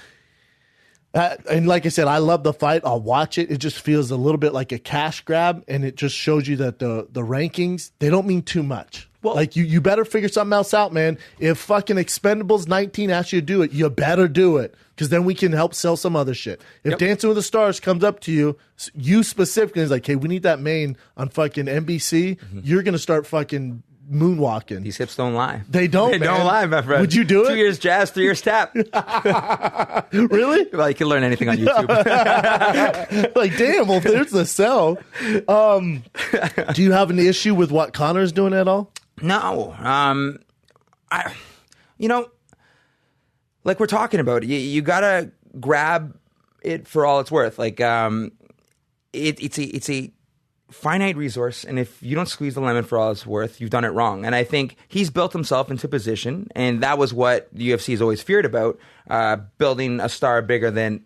[SPEAKER 1] and like I said, I love the fight. I'll watch it. It just feels a little bit like a cash grab, and it just shows you that the rankings, they don't mean too much. Well, like you better figure something else out, man. If fucking Expendables 19 asks you to do it, you better do it, because then we can help sell some other shit. If Dancing with the Stars comes up to you, you specifically is like, hey, we need that main on fucking NBC. You're gonna start fucking moonwalking.
[SPEAKER 3] These hips don't lie.
[SPEAKER 1] They don't.
[SPEAKER 3] They don't lie, my friend.
[SPEAKER 1] Would you do it?
[SPEAKER 3] 2 years jazz, 3 years tap.
[SPEAKER 1] Really?
[SPEAKER 3] Well, you can learn anything on YouTube.
[SPEAKER 1] Like, damn. Well, there's the sell. Do you have an issue with what Connor's doing at all?
[SPEAKER 3] No. Like we're talking about, you gotta grab it for all it's worth. Like, it's a finite resource, and if you don't squeeze the lemon for all it's worth, you've done it wrong. And I think he's built himself into position, and that was what the UFC has always feared about, building a star bigger than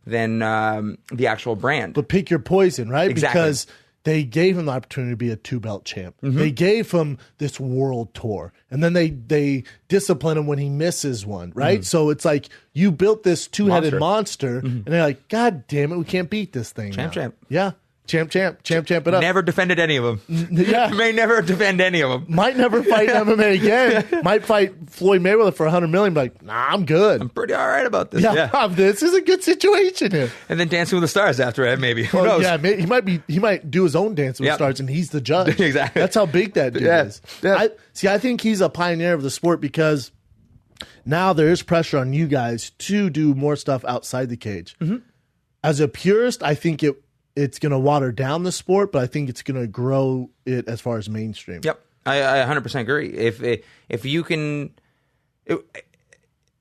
[SPEAKER 3] the actual brand.
[SPEAKER 1] But pick your poison, right?
[SPEAKER 3] Exactly.
[SPEAKER 1] Because they gave him the opportunity to be a 2-belt champ. They gave him this world tour, and then they discipline him when he misses one, right? So it's like you built this two-headed monster, and they're like, God damn it, we can't beat this thing.
[SPEAKER 3] Champ.
[SPEAKER 1] Yeah. Champ it up.
[SPEAKER 3] Never defended any of them.
[SPEAKER 1] Yeah.
[SPEAKER 3] May never defend any of them.
[SPEAKER 1] Might never fight MMA again. Might fight Floyd Mayweather for $100 million. Like, nah, I'm good.
[SPEAKER 3] I'm pretty all right about this.
[SPEAKER 1] Yeah, this is a good situation here.
[SPEAKER 3] And then Dancing with the Stars after it, maybe. Who
[SPEAKER 1] Well,
[SPEAKER 3] knows?
[SPEAKER 1] yeah, he might do his own Dance with the Stars, and he's the judge.
[SPEAKER 3] Exactly.
[SPEAKER 1] That's how big that dude is.
[SPEAKER 3] Yeah.
[SPEAKER 1] I think he's a pioneer of the sport, because now there is pressure on you guys to do more stuff outside the cage. As a purist, I think it's going to water down the sport, but I think it's going to grow it as far as mainstream.
[SPEAKER 3] Yep. I 100% agree. If you can...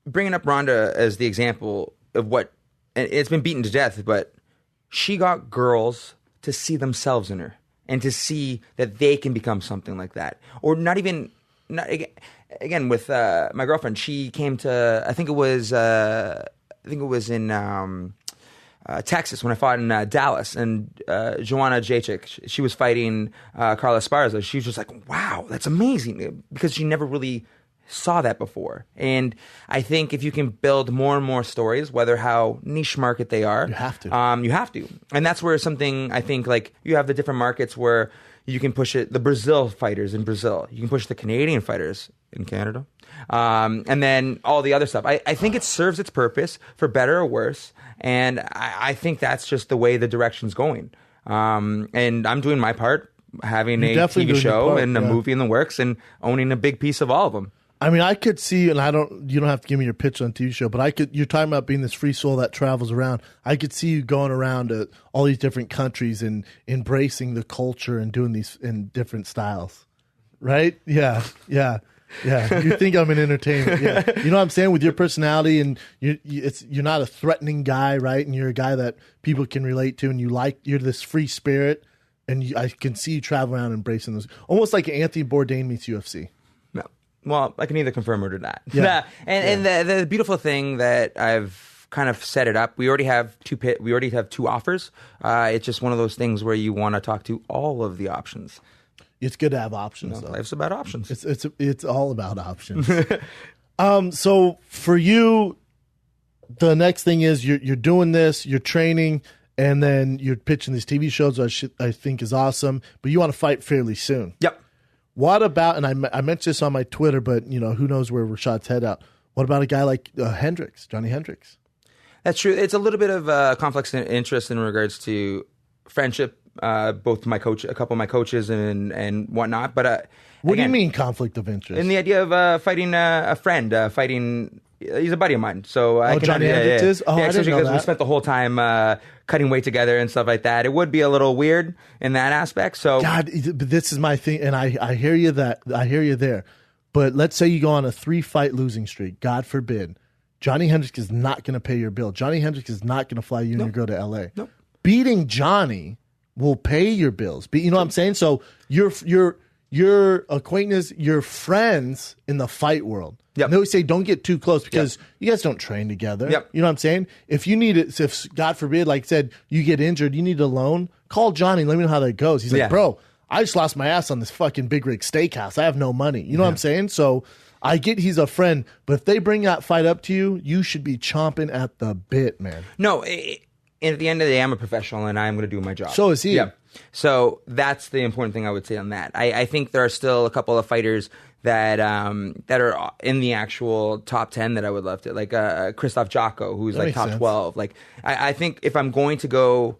[SPEAKER 3] bringing up Ronda as the example of what... And it's been beaten to death, but she got girls to see themselves in her and to see that they can become something like that. Or not even... Again, with my girlfriend, she came to... I think it was in... Texas, when I fought in Dallas, and Joanna Jacek, she was fighting Carla Esparza. She was just like, wow, that's amazing, because she never really saw that before. And I think if you can build more and more stories, whether how niche market they are,
[SPEAKER 1] you have to.
[SPEAKER 3] You have to. And that's where something, I think, like, you have the different markets where you can push it, the Brazil fighters in Brazil. You can push the Canadian fighters in Canada. And then all the other stuff. I think it serves its purpose, for better or worse. And I think that's just the way the direction's going. And I'm doing my part, having a TV show and a movie in the works, and owning a big piece of all of them.
[SPEAKER 1] I mean, I could see, and you don't have to give me your pitch on TV show, but you're talking about being this free soul that travels around. I could see you going around to all these different countries and embracing the culture and doing these in different styles. Right? Yeah. You think I'm in entertainment. Yeah. You know what I'm saying? With your personality, and you're not a threatening guy, right? And you're a guy that people can relate to, and you're this free spirit, and I can see you travel around embracing those. Almost like Anthony Bourdain meets UFC.
[SPEAKER 3] Well, I can either confirm or deny.
[SPEAKER 1] Yeah.
[SPEAKER 3] And the beautiful thing that I've kind of set it up, we already have two offers. It's just one of those things where you want to talk to all of the options.
[SPEAKER 1] It's good to have options, though.
[SPEAKER 3] Life's about options.
[SPEAKER 1] It's all about options. So for you, the next thing is you're doing this, you're training, and then you're pitching these TV shows, which I think is awesome. But you want to fight fairly soon.
[SPEAKER 3] Yep.
[SPEAKER 1] What about, and I mentioned this on my Twitter, but who knows where Rashad's head out. What about a guy like Hendricks, Johnny Hendricks?
[SPEAKER 3] That's true. It's a little bit of conflicts in interest in regards to friendship. Both my coach, a couple of my coaches, and whatnot. But
[SPEAKER 1] what do you mean conflict of interest?
[SPEAKER 3] In the idea of fighting a friend, fighting. He's a buddy of mine, so I can
[SPEAKER 1] Johnny Hendricks is. Oh, I didn't know
[SPEAKER 3] because
[SPEAKER 1] that.
[SPEAKER 3] we spent the whole time cutting weight together and stuff like that. It would be a little weird in that aspect. So,
[SPEAKER 1] God, but this is my thing, and I hear you there. But let's say you go on a 3-fight losing streak. God forbid, Johnny Hendricks is not going to pay your bill. Johnny Hendricks is not going to fly you and your girl to L.A.
[SPEAKER 3] Nope.
[SPEAKER 1] Beating Johnny will pay your bills. You know what I'm saying? So your acquaintance, your friends in the fight world.
[SPEAKER 3] Yep.
[SPEAKER 1] And they always say don't get too close because you guys don't train together.
[SPEAKER 3] Yep.
[SPEAKER 1] You know what I'm saying? If you need it, if God forbid, like I said, you get injured, you need a loan, call Johnny and let me know how that goes. He's like, bro, I just lost my ass on this fucking big rig steakhouse. I have no money. You know what I'm saying? So I get he's a friend, but if they bring that fight up to you, you should be chomping at the bit, man.
[SPEAKER 3] No, at the end of the day, I'm a professional and I'm going to do my job.
[SPEAKER 1] So is he.
[SPEAKER 3] Yeah. So that's the important thing I would say on that. I think there are still a couple of fighters that are in the actual top 10 that I would love to, like Krzysztof Jocko, who's
[SPEAKER 1] That
[SPEAKER 3] like top
[SPEAKER 1] makes sense.
[SPEAKER 3] 12. Like I think if I'm going to go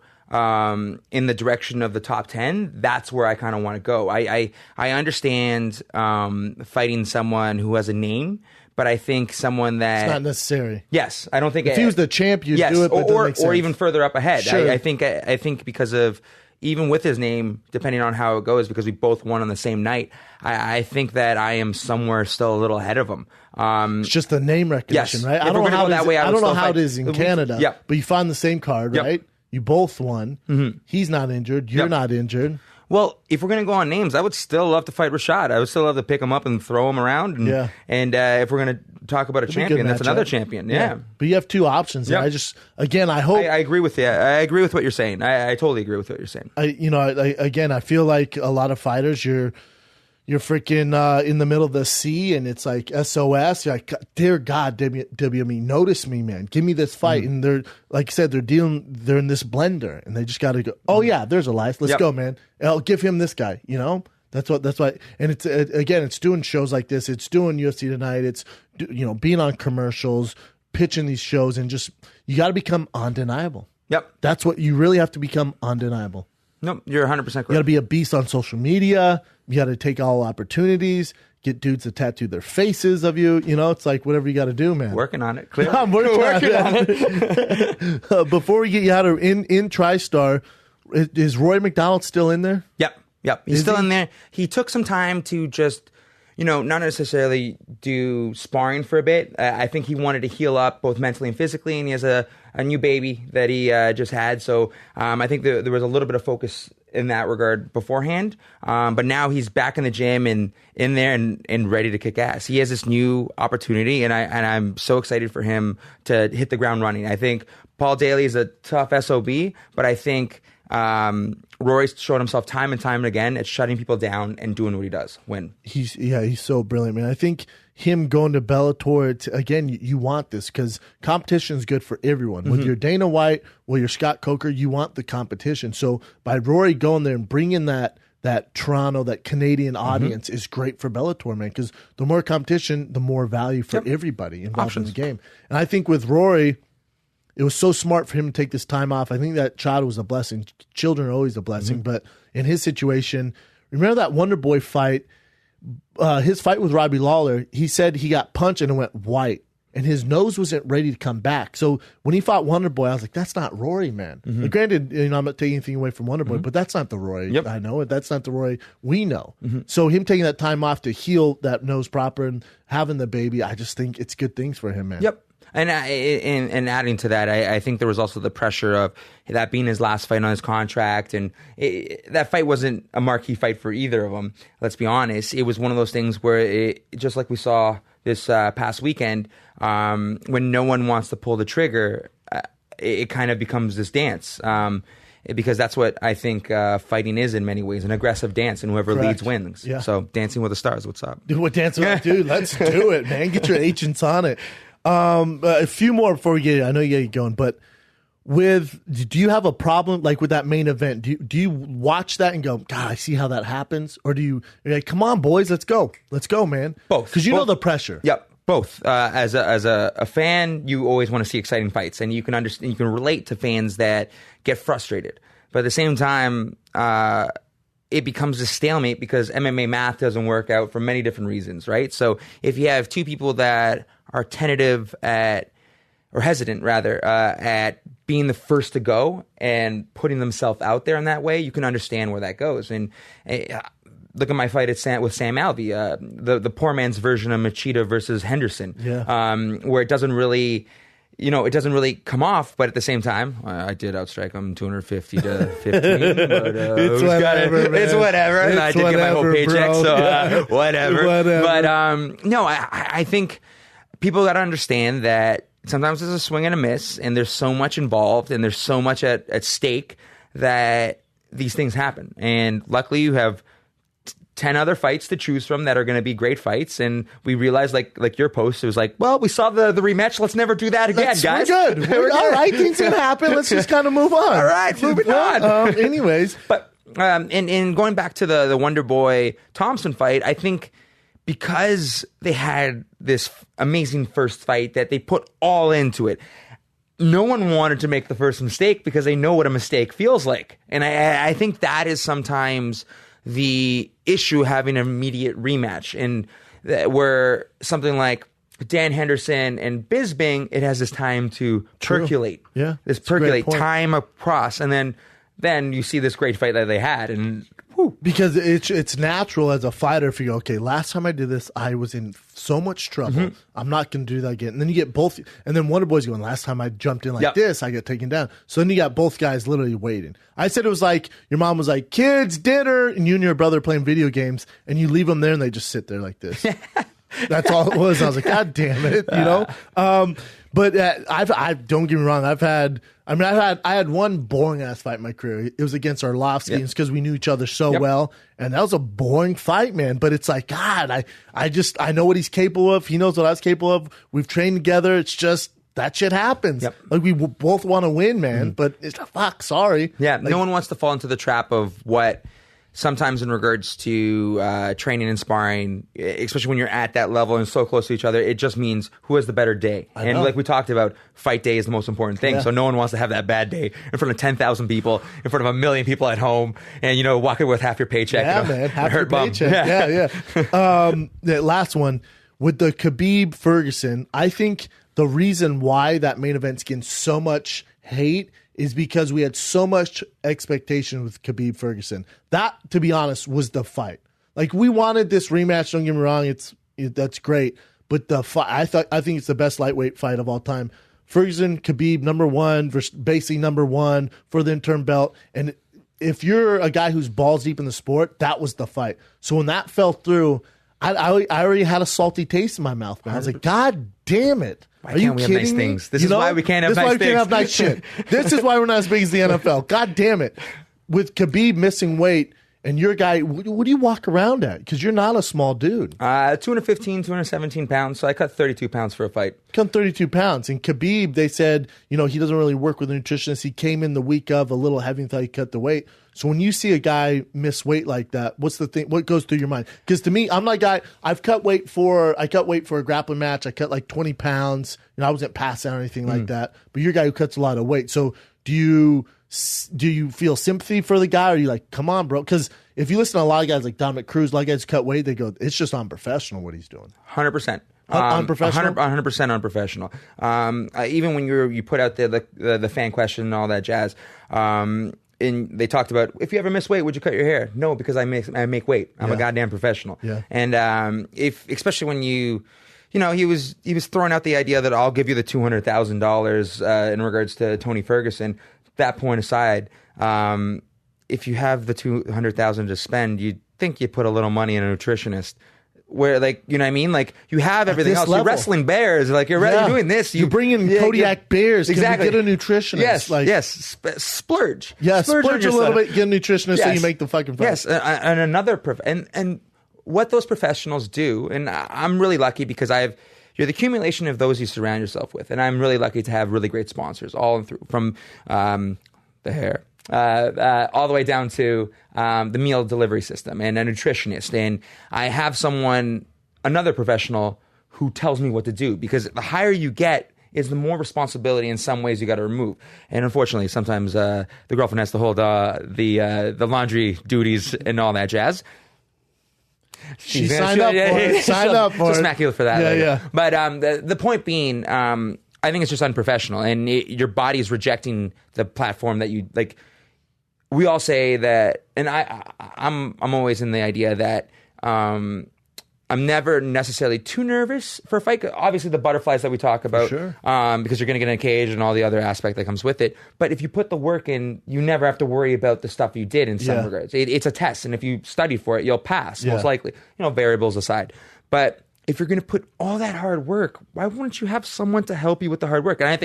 [SPEAKER 3] in the direction of the top 10, that's where I kind of want to go. I understand fighting someone who has a name, but I think someone that
[SPEAKER 1] It's not necessary.
[SPEAKER 3] Yes, I don't think
[SPEAKER 1] If he was the champ, you'd
[SPEAKER 3] yes,
[SPEAKER 1] do it, but it doesn't make
[SPEAKER 3] or
[SPEAKER 1] sense.
[SPEAKER 3] even further up ahead.
[SPEAKER 1] Sure.
[SPEAKER 3] I think because of even with his name, depending on how it goes, because we both won on the same night, I think that I am somewhere still a little ahead of him.
[SPEAKER 1] It's just the name recognition,
[SPEAKER 3] Yes.
[SPEAKER 1] right?
[SPEAKER 3] If
[SPEAKER 1] I don't
[SPEAKER 3] we're
[SPEAKER 1] know
[SPEAKER 3] gonna
[SPEAKER 1] how
[SPEAKER 3] go that way, I
[SPEAKER 1] I
[SPEAKER 3] would
[SPEAKER 1] don't know
[SPEAKER 3] still
[SPEAKER 1] how
[SPEAKER 3] fight.
[SPEAKER 1] it is in Canada.
[SPEAKER 3] Yeah.
[SPEAKER 1] But you find the same card,
[SPEAKER 3] Yep.
[SPEAKER 1] right? You both won. Mm-hmm. He's not injured. You're
[SPEAKER 3] Yep.
[SPEAKER 1] not injured.
[SPEAKER 3] Well, if we're going to go on names, I would still love to fight Rashad. I would still love to pick him up and throw him around. And, and if we're going to talk about a
[SPEAKER 1] It'd be a
[SPEAKER 3] champion,
[SPEAKER 1] good
[SPEAKER 3] that's another
[SPEAKER 1] matchup.
[SPEAKER 3] champion. Yeah.
[SPEAKER 1] But you have two options.
[SPEAKER 3] Yep.
[SPEAKER 1] And I just, again, I hope.
[SPEAKER 3] I agree with you. I agree with what you're saying. I totally agree with what you're saying.
[SPEAKER 1] I feel like a lot of fighters, you're freaking in the middle of the sea and it's like SOS. You're like, dear God, WME, notice me, man. Give me this fight. And they're, like you said, they're in this blender and they just got to go, oh yeah, there's Elias. Let's go, man. I'll give him this guy, you know? That's why. And it's, again, it's doing shows like this. It's doing UFC Tonight. It's, being on commercials, pitching these shows and just, you got to become undeniable.
[SPEAKER 3] Yep.
[SPEAKER 1] That's what you really have to become, undeniable.
[SPEAKER 3] No, you're 100% correct.
[SPEAKER 1] You got to be a beast on social media. You got to take all opportunities. Get dudes to tattoo their faces of you. It's like whatever you got to do, man.
[SPEAKER 3] Working on it. Clearly.
[SPEAKER 1] I'm working on it. Before we get you out of in TriStar, is Roy McDonald still in there?
[SPEAKER 3] Yep. He's still in there. He took some time to just, not necessarily do sparring for a bit. I think he wanted to heal up both mentally and physically, and he has a new baby that he just had. So I think there was a little bit of focus in that regard beforehand. But now he's back in the gym and in there and ready to kick ass. He has this new opportunity, and I'm so excited for him to hit the ground running. I think Paul Daly is a tough SOB, but I think Rory's shown himself time and time again at shutting people down and doing what he does. Win.
[SPEAKER 1] He's so brilliant, man. I think him going to Bellator, again, you want this because competition is good for everyone. Whether you're Dana White or you're Scott Coker, you want the competition. So by Rory going there and bringing that Toronto, that Canadian audience is great for Bellator, man, because the more competition, the more value for everybody involved in the game. And I think with Rory, it was so smart for him to take this time off. I think that child was a blessing. Children are always a blessing. But in his situation, remember that Wonder Boy fight? His fight with Robbie Lawler, he said he got punched and it went white. And his nose wasn't ready to come back. So when he fought Wonder Boy, I was like, that's not Rory, man. Granted, I'm not taking anything away from Wonder Boy, but that's not the Rory I know. That's not the Rory we know. So him taking that time off to heal that nose proper and having the baby, I just think it's good things for him, man.
[SPEAKER 3] Yep. And adding to that, I think there was also the pressure of that being his last fight on his contract. And that fight wasn't a marquee fight for either of them, let's be honest. It was one of those things where, just like we saw this past weekend, when no one wants to pull the trigger, it kind of becomes this dance. Because that's what I think fighting is in many ways, an aggressive dance, and whoever leads wins.
[SPEAKER 1] Yeah.
[SPEAKER 3] So Dancing with the Stars, what's up?
[SPEAKER 1] Dude, dude, let's do it, man. Get your agents on it. A few more before we get it. I know you gotta get going, but do you have a problem like with that main event? Do you watch that and go, God, I see how that happens? Or you're like, come on, boys, let's go, man?
[SPEAKER 3] Both.
[SPEAKER 1] Because you know the pressure.
[SPEAKER 3] Yep. Both. As a fan, you always want to see exciting fights, and you can understand, you can relate to fans that get frustrated. But at the same time, it becomes a stalemate because MMA math doesn't work out for many different reasons, right? So if you have two people that are tentative or hesitant rather, at being the first to go and putting themselves out there in that way, you can understand where that goes. And look at my fight with Sam Alvey, the poor man's version of Machida versus Henderson, where it doesn't really come off, but at the same time, I did outstrike him 250 to 15. But,
[SPEAKER 1] it's whatever, man.
[SPEAKER 3] It's whatever. And I did get my whole paycheck,
[SPEAKER 1] bro.
[SPEAKER 3] so whatever.
[SPEAKER 1] Whatever.
[SPEAKER 3] But no, I think people got to understand that sometimes there's a swing and a miss, and there's so much involved, and there's so much at stake that these things happen. And luckily, you have 10 other fights to choose from that are going to be great fights. And we realized, like your post, it was like, well, we saw the rematch. Let's never do that again, guys.
[SPEAKER 1] We're good. We're all right. Things can happen. Let's just kind of move on.
[SPEAKER 3] All right, moving on.
[SPEAKER 1] Anyways.
[SPEAKER 3] But and going back to the Wonder Boy Thompson fight, I think because they had this amazing first fight that they put all into it, no one wanted to make the first mistake because they know what a mistake feels like. And I think that is sometimes the issue having an immediate rematch, and where something like Dan Henderson and Bisping, it has this time to percolate.
[SPEAKER 1] Yeah,
[SPEAKER 3] this percolate time across, and then you see this great fight that they had, and whew.
[SPEAKER 1] Because it's natural as a fighter if you go, okay, last time I did this, I was in so much trouble. I'm not going to do that again. And then you get both, and then Wonder Boy's going, last time I jumped in like this, I got taken down. So then you got both guys literally waiting. I said it was like your mom was like, kids, dinner, and you and your brother playing video games, and you leave them there and they just sit there like this. That's all it was. I was like, God damn it, you know? But I've don't get me wrong. I had one boring ass fight in my career. It was against Arlovsky because we knew each other so well, and that was a boring fight, man. But it's like, God, I know what he's capable of. He knows what I was capable of. We've trained together. It's just that shit happens. Like we both want to win, man. But it's sorry.
[SPEAKER 3] Yeah,
[SPEAKER 1] like,
[SPEAKER 3] no one wants to fall into the trap of what. Sometimes in regards to training and sparring, especially when you're at that level and so close to each other, it just means who has the better day. And like we talked about, fight day is the most important thing. So no one wants to have that bad day in front of 10,000 people, in front of 1 million people at home, and, you know, walking with half your paycheck.
[SPEAKER 1] Yeah, man, half your paycheck. The last one, with the Khabib Ferguson, I think the reason why that main event's getting so much hate is because we had so much expectation with Khabib Ferguson. That, to be honest, was the fight. Like, we wanted this rematch. Don't get me wrong; that's great. But the fight, I think it's the best lightweight fight of all time. Ferguson, Khabib, number one versus basically number one for the interim belt. And if you're a guy who's balls deep in the sport, that was the fight. So when that fell through, I already had a salty taste in my mouth, man. I was like, God damn it.
[SPEAKER 3] Why can't we have nice things? This is why we can't have nice things. This is why we can't have nice shit.
[SPEAKER 1] This is why we're not as big as the NFL. God damn it. With Khabib missing weight and your guy, what do you walk around at? Because you're not a small dude.
[SPEAKER 3] 215, 217 pounds. So I cut 32 pounds for a fight.
[SPEAKER 1] Cut 32 pounds. And Khabib, they said, you know, he doesn't really work with a nutritionist. He came in the week of a little heavy and thought he cut the weight. So when you see a guy miss weight like that, what's the thing? What goes through your mind? Because to me, I'm like, I've cut weight for a grappling match. I cut like 20 pounds. You know, I wasn't passed out or anything like that. But you're a guy who cuts a lot of weight. So do you feel sympathy for the guy, or are you like, come on, bro? Because if you listen to a lot of guys like Dominic Cruz, a lot of guys cut weight, they go, it's just unprofessional what he's doing.
[SPEAKER 3] 100%.
[SPEAKER 1] Unprofessional?
[SPEAKER 3] 100% unprofessional. Even when you put out the fan question and all that jazz, and they talked about, if you ever miss weight, would you cut your hair? No, because I make weight. I'm a goddamn professional. Yeah. And especially when you know, he was throwing out the idea that I'll give you the $200,000 in regards to Tony Ferguson. That point aside, if you have the $200,000 to spend, you'd think you put a little money in a nutritionist. Where, like, you know what I mean? Like, you have everything else. Level. You're wrestling bears. Like, you're doing this.
[SPEAKER 1] You bring in Kodiak bears. Exactly. Can you get a nutritionist?
[SPEAKER 3] Yes. Splurge.
[SPEAKER 1] Yeah, splurge a little bit. Get a nutritionist so you make the fucking fight.
[SPEAKER 3] Yes, and another... and what those professionals do, and I'm really lucky because you're the accumulation of those you surround yourself with. And I'm really lucky to have really great sponsors all through, from the hair... all the way down to the meal delivery system and a nutritionist. And I have another professional who tells me what to do, because the higher you get is the more responsibility in some ways you got to remove. And unfortunately, sometimes the girlfriend has to hold the laundry duties and all that jazz.
[SPEAKER 1] She signed up for it. Signed up for it.
[SPEAKER 3] She'll smack you for that.
[SPEAKER 1] Yeah.
[SPEAKER 3] But the point being, I think it's just unprofessional, and your body is rejecting the platform that you like. We all say that, and I'm always in the idea that I'm never necessarily too nervous for a fight. Obviously, the butterflies that we talk about,
[SPEAKER 1] sure.
[SPEAKER 3] Because you're going to get in a cage and all the other aspect that comes with it. But if you put the work in, you never have to worry about the stuff you did in some regards. It's a test, and if you study for it, you'll pass, most likely. Variables aside. But if you're going to put all that hard work, why wouldn't you have someone to help you with the hard work? And I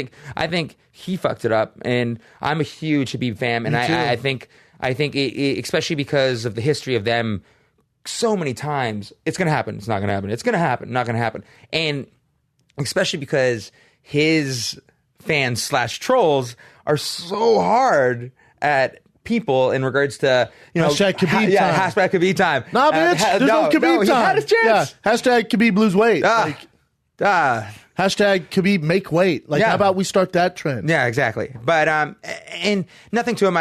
[SPEAKER 3] think he fucked it up, and I'm a huge Khabib fan, and I think it, especially because of the history of them. So many times, it's going to happen, it's not going to happen, it's going to happen, not going to happen. And especially because his fans / trolls are so hard at people in regards to,
[SPEAKER 1] hashtag Khabib time.
[SPEAKER 3] Hashtag Khabib time.
[SPEAKER 1] Nah, bitch, there's no Khabib time.
[SPEAKER 3] He had his chance.
[SPEAKER 1] Yeah. Hashtag Khabib lose weight. Hashtag Khabib make weight. How about we start that trend?
[SPEAKER 3] Yeah, exactly. But, and nothing to him,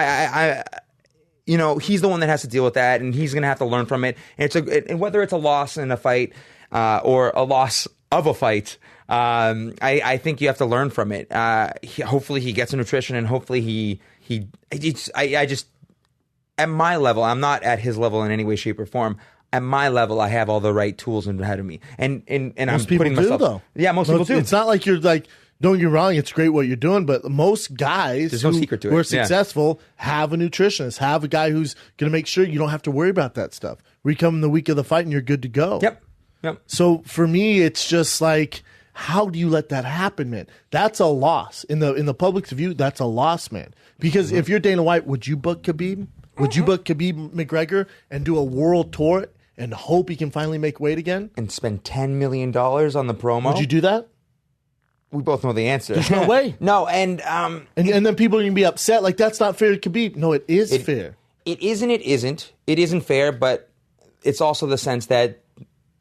[SPEAKER 3] he's the one that has to deal with that, and he's going to have to learn from it. And whether it's a loss in a fight or a loss of a fight, I think you have to learn from it. Hopefully he gets a nutrition, and hopefully I just, at my level, I'm not at his level in any way, shape, or form. At my level, I have all the right tools ahead of me, and
[SPEAKER 1] most people
[SPEAKER 3] putting
[SPEAKER 1] do,
[SPEAKER 3] myself.
[SPEAKER 1] Though.
[SPEAKER 3] Yeah, most people do.
[SPEAKER 1] It's not like you're like. Don't get me wrong, it's great what you're doing, but most guys
[SPEAKER 3] There's no secret to it.
[SPEAKER 1] who are successful have a nutritionist, have a guy who's going to make sure you don't have to worry about that stuff. We come in the week of the fight and you're good to go.
[SPEAKER 3] Yep.
[SPEAKER 1] So for me, it's just like, how do you let that happen, man? That's a loss. In the public's view, that's a loss, man. Because if you're Dana White, would you book Khabib? Would you book Khabib McGregor and do a world tour and hope he can finally make weight again?
[SPEAKER 3] And spend $10 million on the promo?
[SPEAKER 1] Would you do that?
[SPEAKER 3] We both know the answer.
[SPEAKER 1] There's no way.
[SPEAKER 3] No, and
[SPEAKER 1] then people are going to be upset. Like, that's not fair to Khabib. No, it is fair.
[SPEAKER 3] It isn't. It isn't. It isn't fair, but it's also the sense that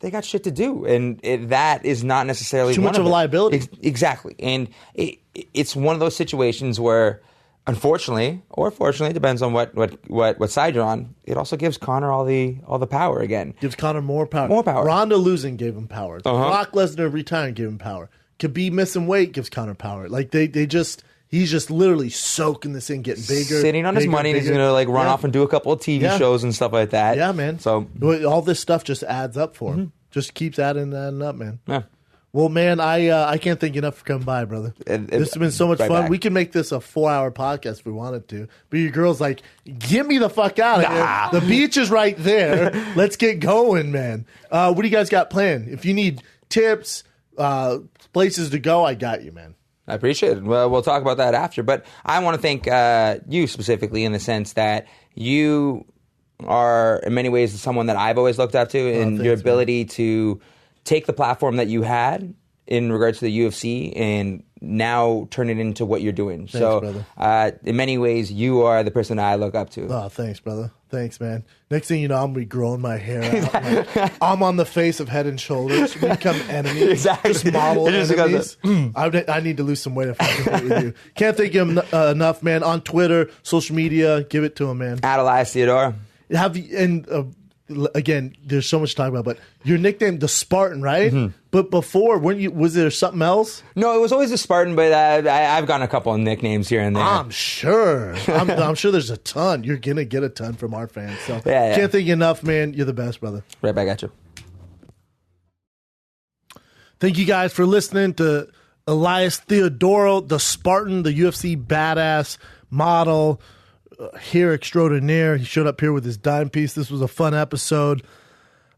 [SPEAKER 3] they got shit to do, and that is not necessarily
[SPEAKER 1] too much of a liability.
[SPEAKER 3] Exactly, and it's one of those situations where, unfortunately or fortunately, depends on what side you're on. It also gives Conor all the power again.
[SPEAKER 1] Gives Conor more power.
[SPEAKER 3] More power.
[SPEAKER 1] Ronda losing gave him power. Brock Lesnar retiring gave him power. Khabib missing weight gives Conor power. Like he's just literally soaking this in, getting bigger,
[SPEAKER 3] sitting on his money. And he's gonna run off and do a couple of TV shows and stuff like that.
[SPEAKER 1] Yeah, man.
[SPEAKER 3] So
[SPEAKER 1] all this stuff just adds up for him. Just keeps adding up, man.
[SPEAKER 3] Yeah.
[SPEAKER 1] Well, man, I can't thank you enough for coming by, brother. This has been so much fun.
[SPEAKER 3] Back.
[SPEAKER 1] We can make this a 4-hour podcast if we wanted to. But your girl's like, get me the fuck out of here. The beach is right there. Let's get going, man. What do you guys got planned? If you need tips, places to go, I got you, man.
[SPEAKER 3] I appreciate it. Well, we'll talk about that after. But I want to thank you specifically in the sense that you are, in many ways, someone that I've always looked up to, and your ability to take the platform that you had in regards to the UFC and now turn it into what you're doing.
[SPEAKER 1] Thanks,
[SPEAKER 3] brother. In many ways, you are the person I look up to.
[SPEAKER 1] Oh, thanks, brother. Thanks, man. Next thing you know, I'm going to be growing my hair out. I'm on the face of Head and Shoulders. We become enemies.
[SPEAKER 3] Exactly.
[SPEAKER 1] Just model enemies. I need to lose some weight if I compete with you. Can't thank you enough, man. On Twitter, social media, give it to him, man.
[SPEAKER 3] At Elias Theodorou.
[SPEAKER 1] Again, there's so much to talk about, but your nickname, the Spartan, right? Mm-hmm. But before, was there something else?
[SPEAKER 3] No, it was always the Spartan, but I've gotten a couple of nicknames here and there.
[SPEAKER 1] I'm sure. I'm sure there's a ton. You're going to get a ton from our fans. So
[SPEAKER 3] yeah.
[SPEAKER 1] Can't thank you enough, man. You're the best, brother.
[SPEAKER 3] Right back at you.
[SPEAKER 1] Thank you guys for listening to Elias Theodorou, the Spartan, the UFC badass model. Hair extraordinaire. He showed up here with his dime piece. This was a fun episode.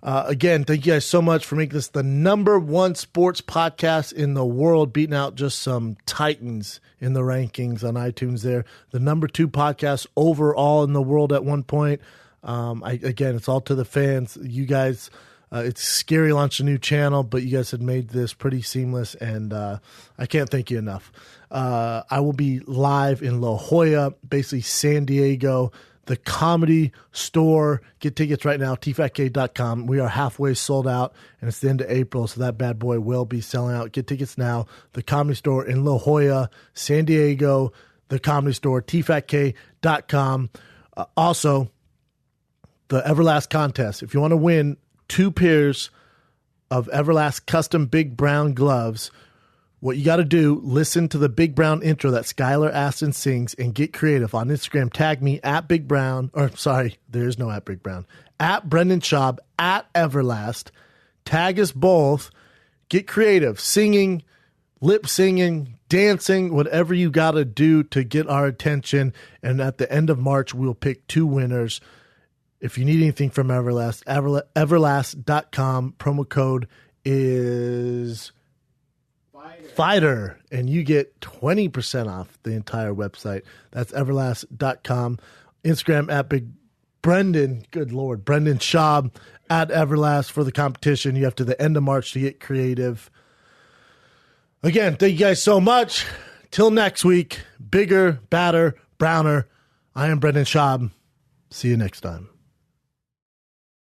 [SPEAKER 1] Again, thank you guys so much for making this the #1 sports podcast in the world, beating out just some titans in the rankings on iTunes there. The #2 podcast overall in the world at one point. Again, it's all to the fans. You guys, it's scary launching a new channel, but you guys have made this pretty seamless, and I can't thank you enough. I will be live in La Jolla, basically San Diego, the Comedy Store. Get tickets right now, tfatk.com. We are halfway sold out, and it's the end of April, so that bad boy will be selling out. Get tickets now. The Comedy Store in La Jolla, San Diego. The Comedy Store, tfatk.com. Also, the Everlast contest. If you want to win 2 pairs of Everlast custom Big Brown gloves, what you got to do, listen to the Big Brown intro that Skylar Aston sings and get creative. On Instagram, tag me at Big Brown, or sorry, there is no at Big Brown, at Brendan Schaub, at Everlast. Tag us both. Get creative. Singing, lip singing, dancing, whatever you got to do to get our attention. And at the end of March, we'll pick 2 winners. If you need anything from Everlast, everlast.com. Promo code is Fighter, and you get 20% off the entire website. That's everlast.com. Instagram at Big Brendan, good Lord, Brendan Schaub at Everlast for the competition. You have to the end of March to get creative. Again, thank you guys so much. Till next week, bigger, badder, browner. I am Brendan Schaub. See you next time.